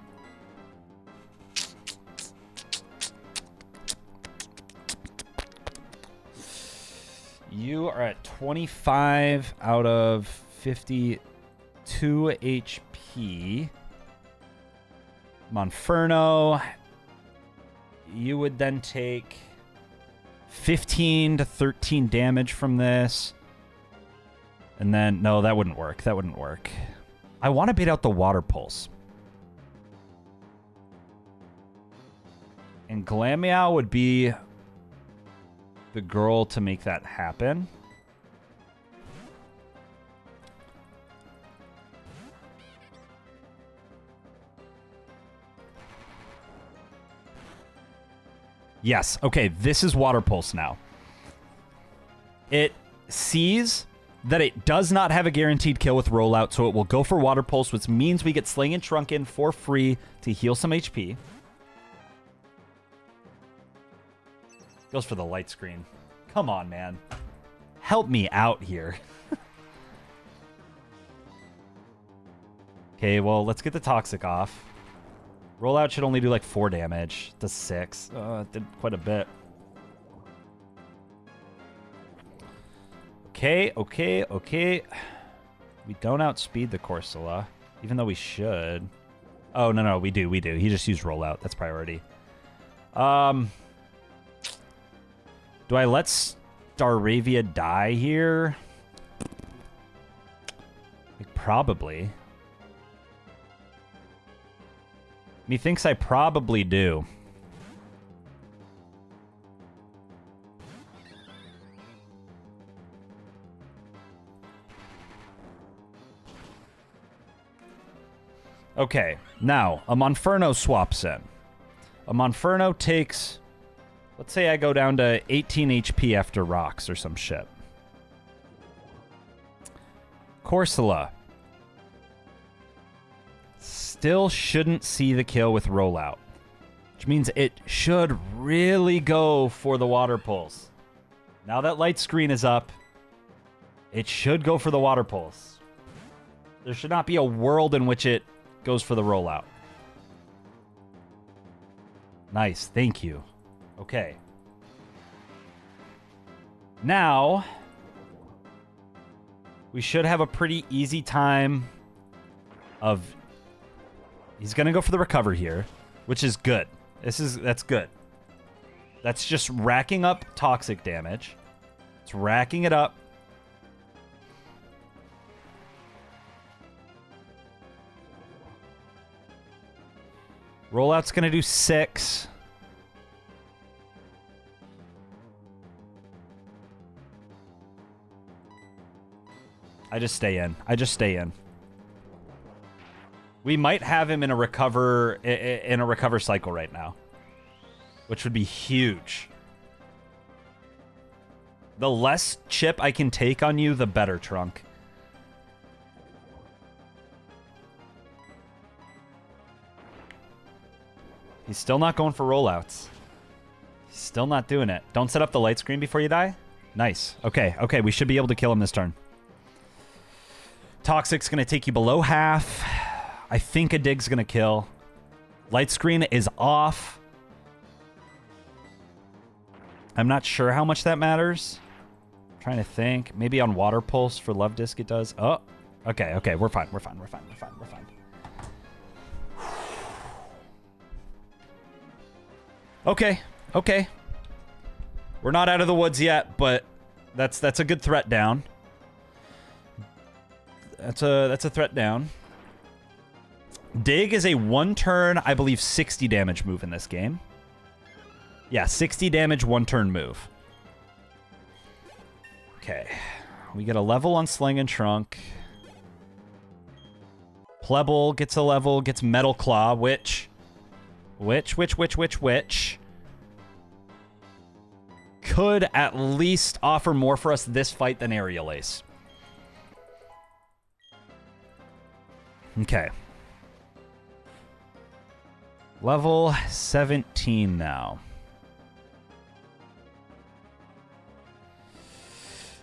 You are at 25 out of 52 HP. Monferno, you would then take 15 to 13 damage from this. And then, no, that wouldn't work. That wouldn't work. I want to bait out the Water Pulse. And Glameow would be the girl to make that happen. Yes. Okay, this is Water Pulse now. It sees that it does not have a guaranteed kill with rollout, so it will go for Water Pulse, which means we get Sling and Shrunken for free to heal some HP. Goes for the light screen. Come on, man. Help me out here. Okay, well, let's get the Toxic off. Rollout should only do like 4 damage. Does 6. It did quite a bit. Okay, okay, okay. We don't outspeed the Corsola, even though we should. Oh, no, we do. He just used rollout. That's priority. Do I let Staravia die here? Like, probably. Methinks I probably do. Okay, now, a Monferno swaps in. A Monferno takes... Let's say I go down to 18 HP after rocks or some shit. Corsola. Still shouldn't see the kill with rollout. Which means it should really go for the water pulse. Now that light screen is up, it should go for the water pulse. There should not be a world in which it goes for the rollout. Nice, thank you. Okay. Now, we should have a pretty easy time of... He's going to go for the recover here, which is good. That's good. That's just racking up toxic damage. It's racking it up. Rollout's going to do 6. I just stay in. We might have him in a recover cycle right now, which would be huge. The less chip I can take on you, the better, Trunk. He's still not going for rollouts. He's still not doing it. Don't set up the light screen before you die. Nice. Okay, we should be able to kill him this turn. Toxic's going to take you below half. I think a dig's going to kill. Light screen is off. I'm not sure how much that matters. I'm trying to think. Maybe on water pulse for love disc it does. Oh, okay. We're fine. Okay. We're not out of the woods yet, but that's a good threat down. That's a threat down. Dig is a 1-turn, I believe, 60 damage move in this game. Yeah, 60 damage, 1-turn move. Okay. We get a level on Sling and Trunk. Plebble gets a level, gets Metal Claw, which could at least offer more for us this fight than Aerial Ace. Okay. Level 17 now.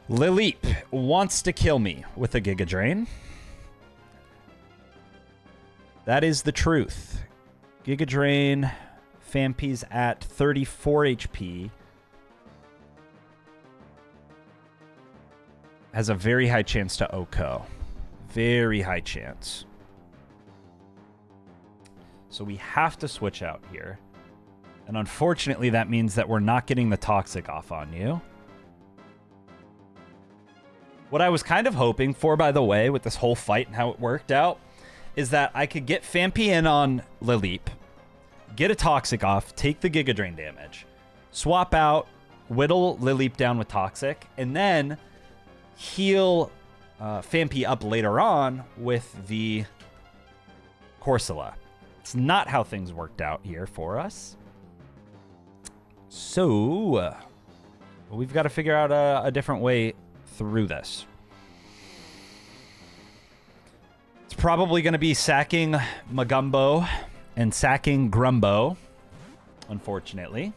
Lilip wants to kill me with a Giga Drain. That is the truth. Giga Drain, Fampi's at 34 HP. Has a very high chance to OHKO. Very high chance. So we have to switch out here. And unfortunately, that means that we're not getting the Toxic off on you. What I was kind of hoping for, by the way, with this whole fight and how it worked out, is that I could get Fampi in on Lilip, get a Toxic off, take the Giga Drain damage, swap out, whittle Lilip down with Toxic, and then heal Fampi up later on with the Corsola. It's not how things worked out here for us. So, we've got to figure out a different way through this. It's probably going to be sacking Magumbo and sacking Grumbo, unfortunately.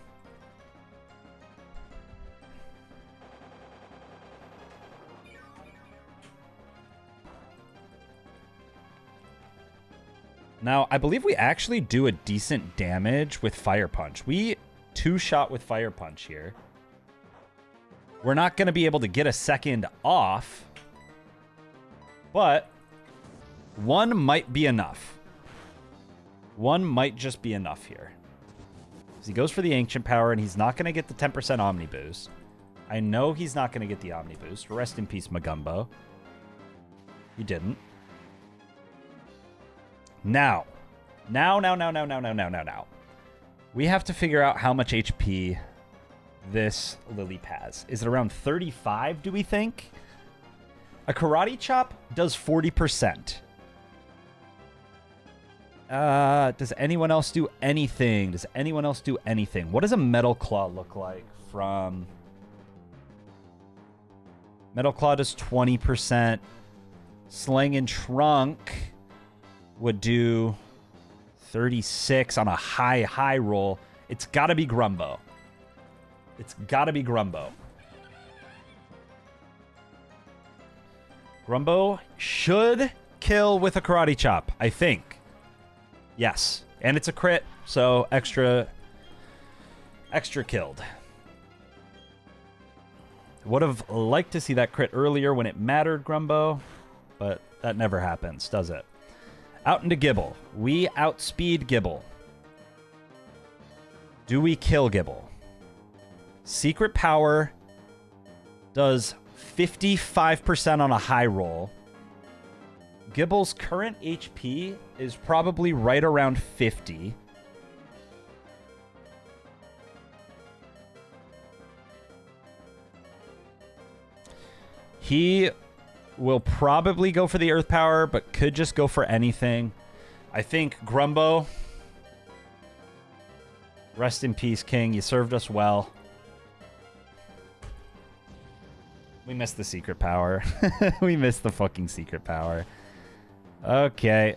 Now, I believe we actually do a decent damage with Fire Punch. We two-shot with Fire Punch here. We're not going to be able to get a second off, but one might be enough. One might just be enough here. He goes for the Ancient Power, and he's not going to get the 10% Omni Boost. I know he's not going to get the Omni Boost. Rest in peace, Magumbo. He didn't. Now. We have to figure out how much HP this Lily has. Is it around 35, do we think? A Karate Chop does 40%. Does anyone else do anything? What does a Metal Claw look like from... Metal Claw does 20%. Sling and Trunk would do 36 on a high roll. It's got to be Grumbo. Grumbo should kill with a Karate Chop, I think. Yes. And it's a crit, so extra killed. Would have liked to see that crit earlier when it mattered, Grumbo, but that never happens, does it? Out into Gibble. We outspeed Gibble. Do we kill Gibble? Secret Power does 55% on a high roll. Gibble's current HP is probably right around 50. He will probably go for the Earth Power, but could just go for anything. I think Grumbo, rest in peace, King. You served us well. We missed the Secret Power. We missed the fucking Secret Power. Okay.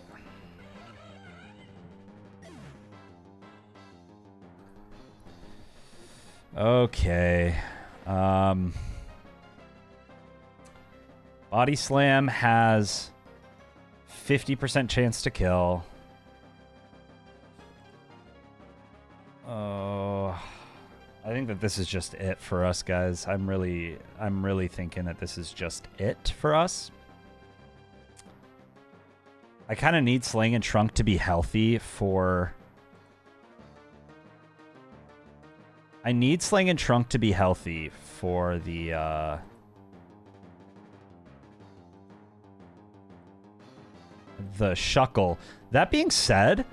Okay. Body Slam has 50% chance to kill. Oh, I think that this is just it for us, guys. I'm really thinking that this is just it for us. I kind of need Sling and Trunk to be healthy for... I need Sling and Trunk to be healthy for the Shuckle. That being said,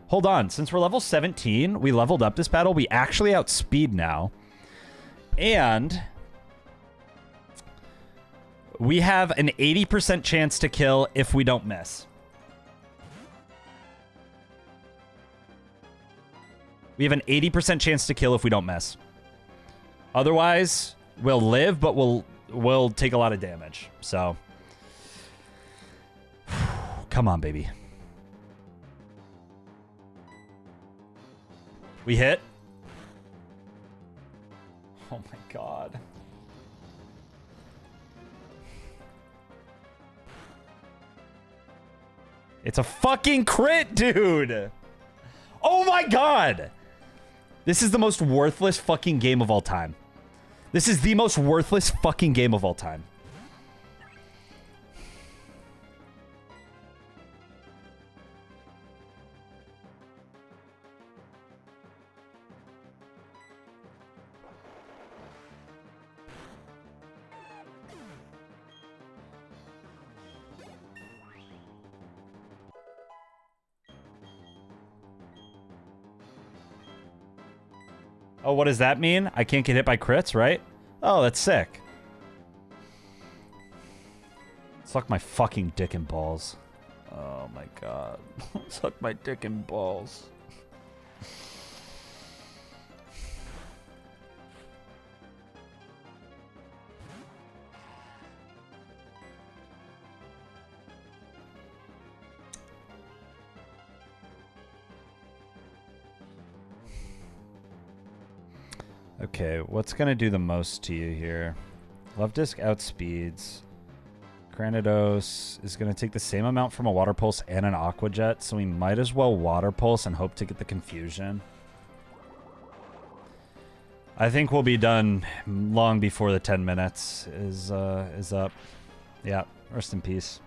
hold on. Since we're level 17, we leveled up this battle. We actually outspeed now. And we have an 80% chance to kill if we don't miss. We have an 80% chance to kill if we don't miss. Otherwise, we'll live, but we'll take a lot of damage. So, come on, baby. We hit. Oh my god. It's a fucking crit, dude. Oh my god. This is the most worthless fucking game of all time. This is the most worthless fucking game of all time. Oh, what does that mean? I can't get hit by crits, right? Oh, that's sick. Suck my fucking dick and balls. Oh my god. Suck my dick and balls. Okay, what's going to do the most to you here? Love Disc outspeeds. Granados is going to take the same amount from a Water Pulse and an Aqua Jet, so we might as well Water Pulse and hope to get the Confusion. I think we'll be done long before the 10 minutes is up. Yeah, rest in peace.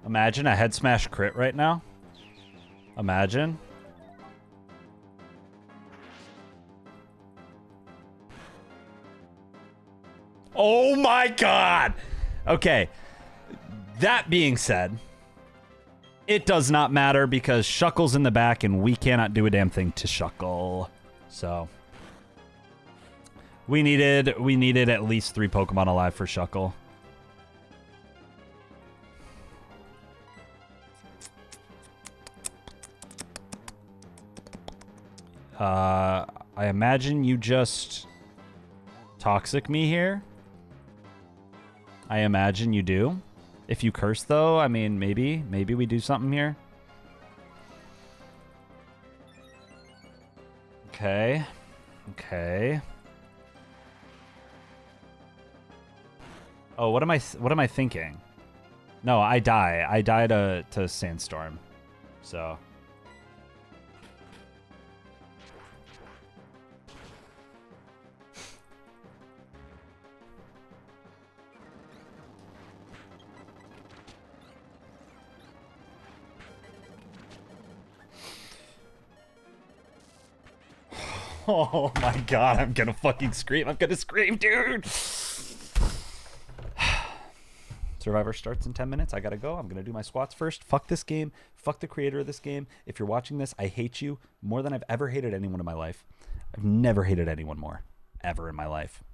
Imagine a head smash crit right now. Imagine. Oh my god! Okay. That being said, it does not matter because Shuckle's in the back and we cannot do a damn thing to Shuckle. So we needed at least 3 Pokemon alive for Shuckle. I imagine you just toxic me here. I imagine you do. If you curse, though, I mean, maybe we do something here. Okay. Okay. Oh, what am I thinking? No, I die. I die to Sandstorm. So. Oh my god, I'm gonna fucking scream. I'm gonna scream, dude. Survivor starts in 10 minutes. I gotta go. I'm gonna do my squats first. Fuck this game. Fuck the creator of this game. If you're watching this, I hate you more than I've ever hated anyone in my life. I've never hated anyone more. Ever in my life.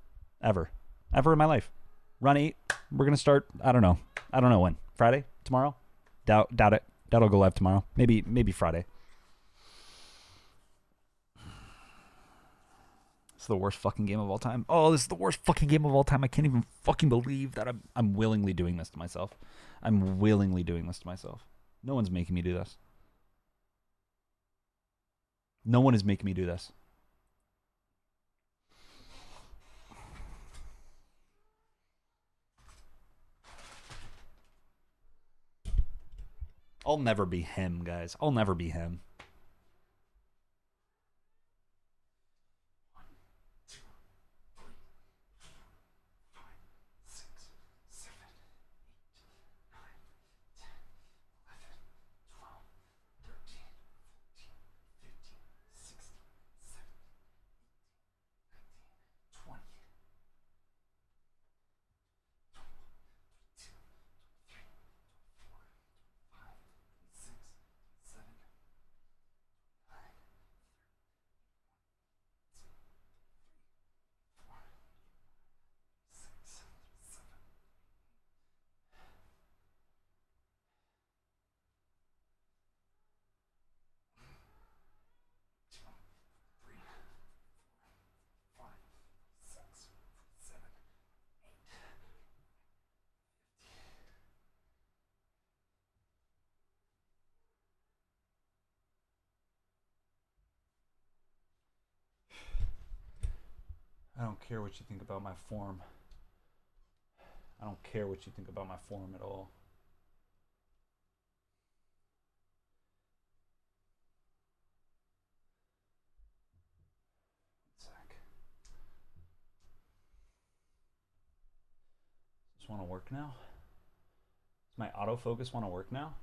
Ever. Ever in my life. Run 8. We're gonna start, I don't know. I don't know when. Friday? Tomorrow? Doubt it. That'll go live tomorrow. Maybe Friday. It's the worst fucking game of all time. Oh, this is the worst fucking game of all time. I can't even fucking believe that I'm willingly doing this to myself. I'm willingly doing this to myself. No one's making me do this. No one is making me do this. I'll never be him, guys. I'll never be him. I don't care what you think about my form. I don't care what you think about my form at all. Just want to work now? Does my autofocus want to work now?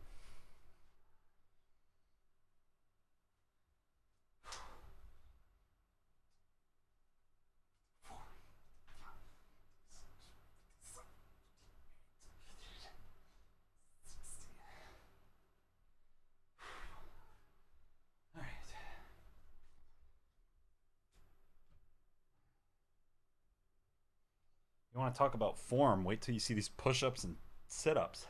You want to talk about form? Wait till you see these push-ups and sit-ups.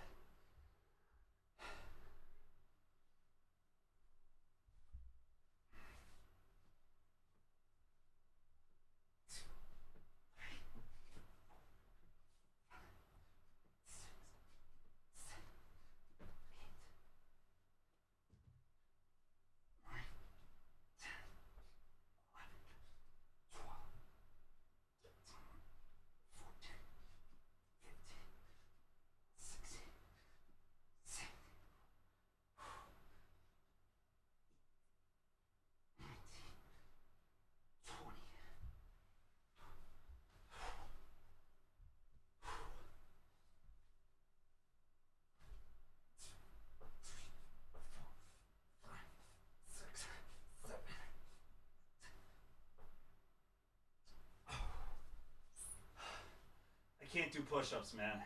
can't do push-ups, man.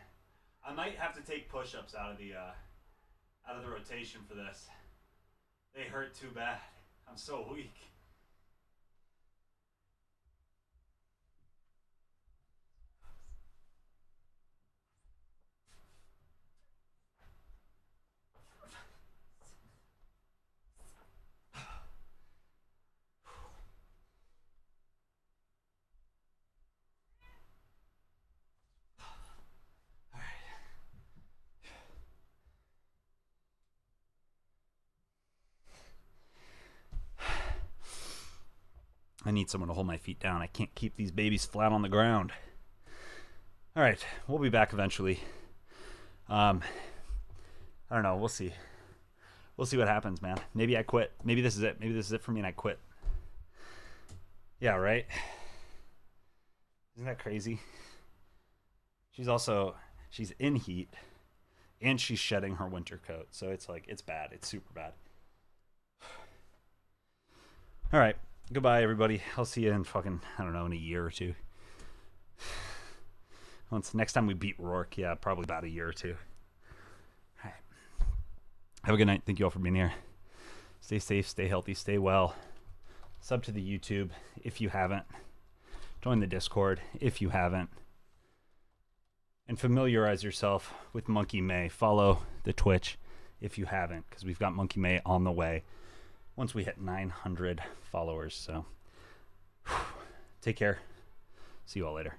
I might have to take push-ups out of the rotation for this. They hurt too bad. I'm so weak. I need someone to hold my feet down. I can't keep these babies flat on the ground. All right, we'll be back eventually. I don't know. We'll see. We'll see what happens, man. Maybe I quit. Maybe this is it. Maybe this is it for me and I quit. Yeah, right? Isn't that crazy? She's in heat and she's shedding her winter coat. So it's like, it's bad. It's super bad. All right. Goodbye, everybody. I'll see you in fucking, I don't know, in a year or two. Next time we beat Rourke, yeah, probably about a year or two. All right. Have a good night. Thank you all for being here. Stay safe, stay healthy, stay well. Sub to the YouTube if you haven't. Join the Discord if you haven't. And familiarize yourself with Monkey May. Follow the Twitch if you haven't, because we've got Monkey May on the way once we hit 900 followers. So take care. See you all later.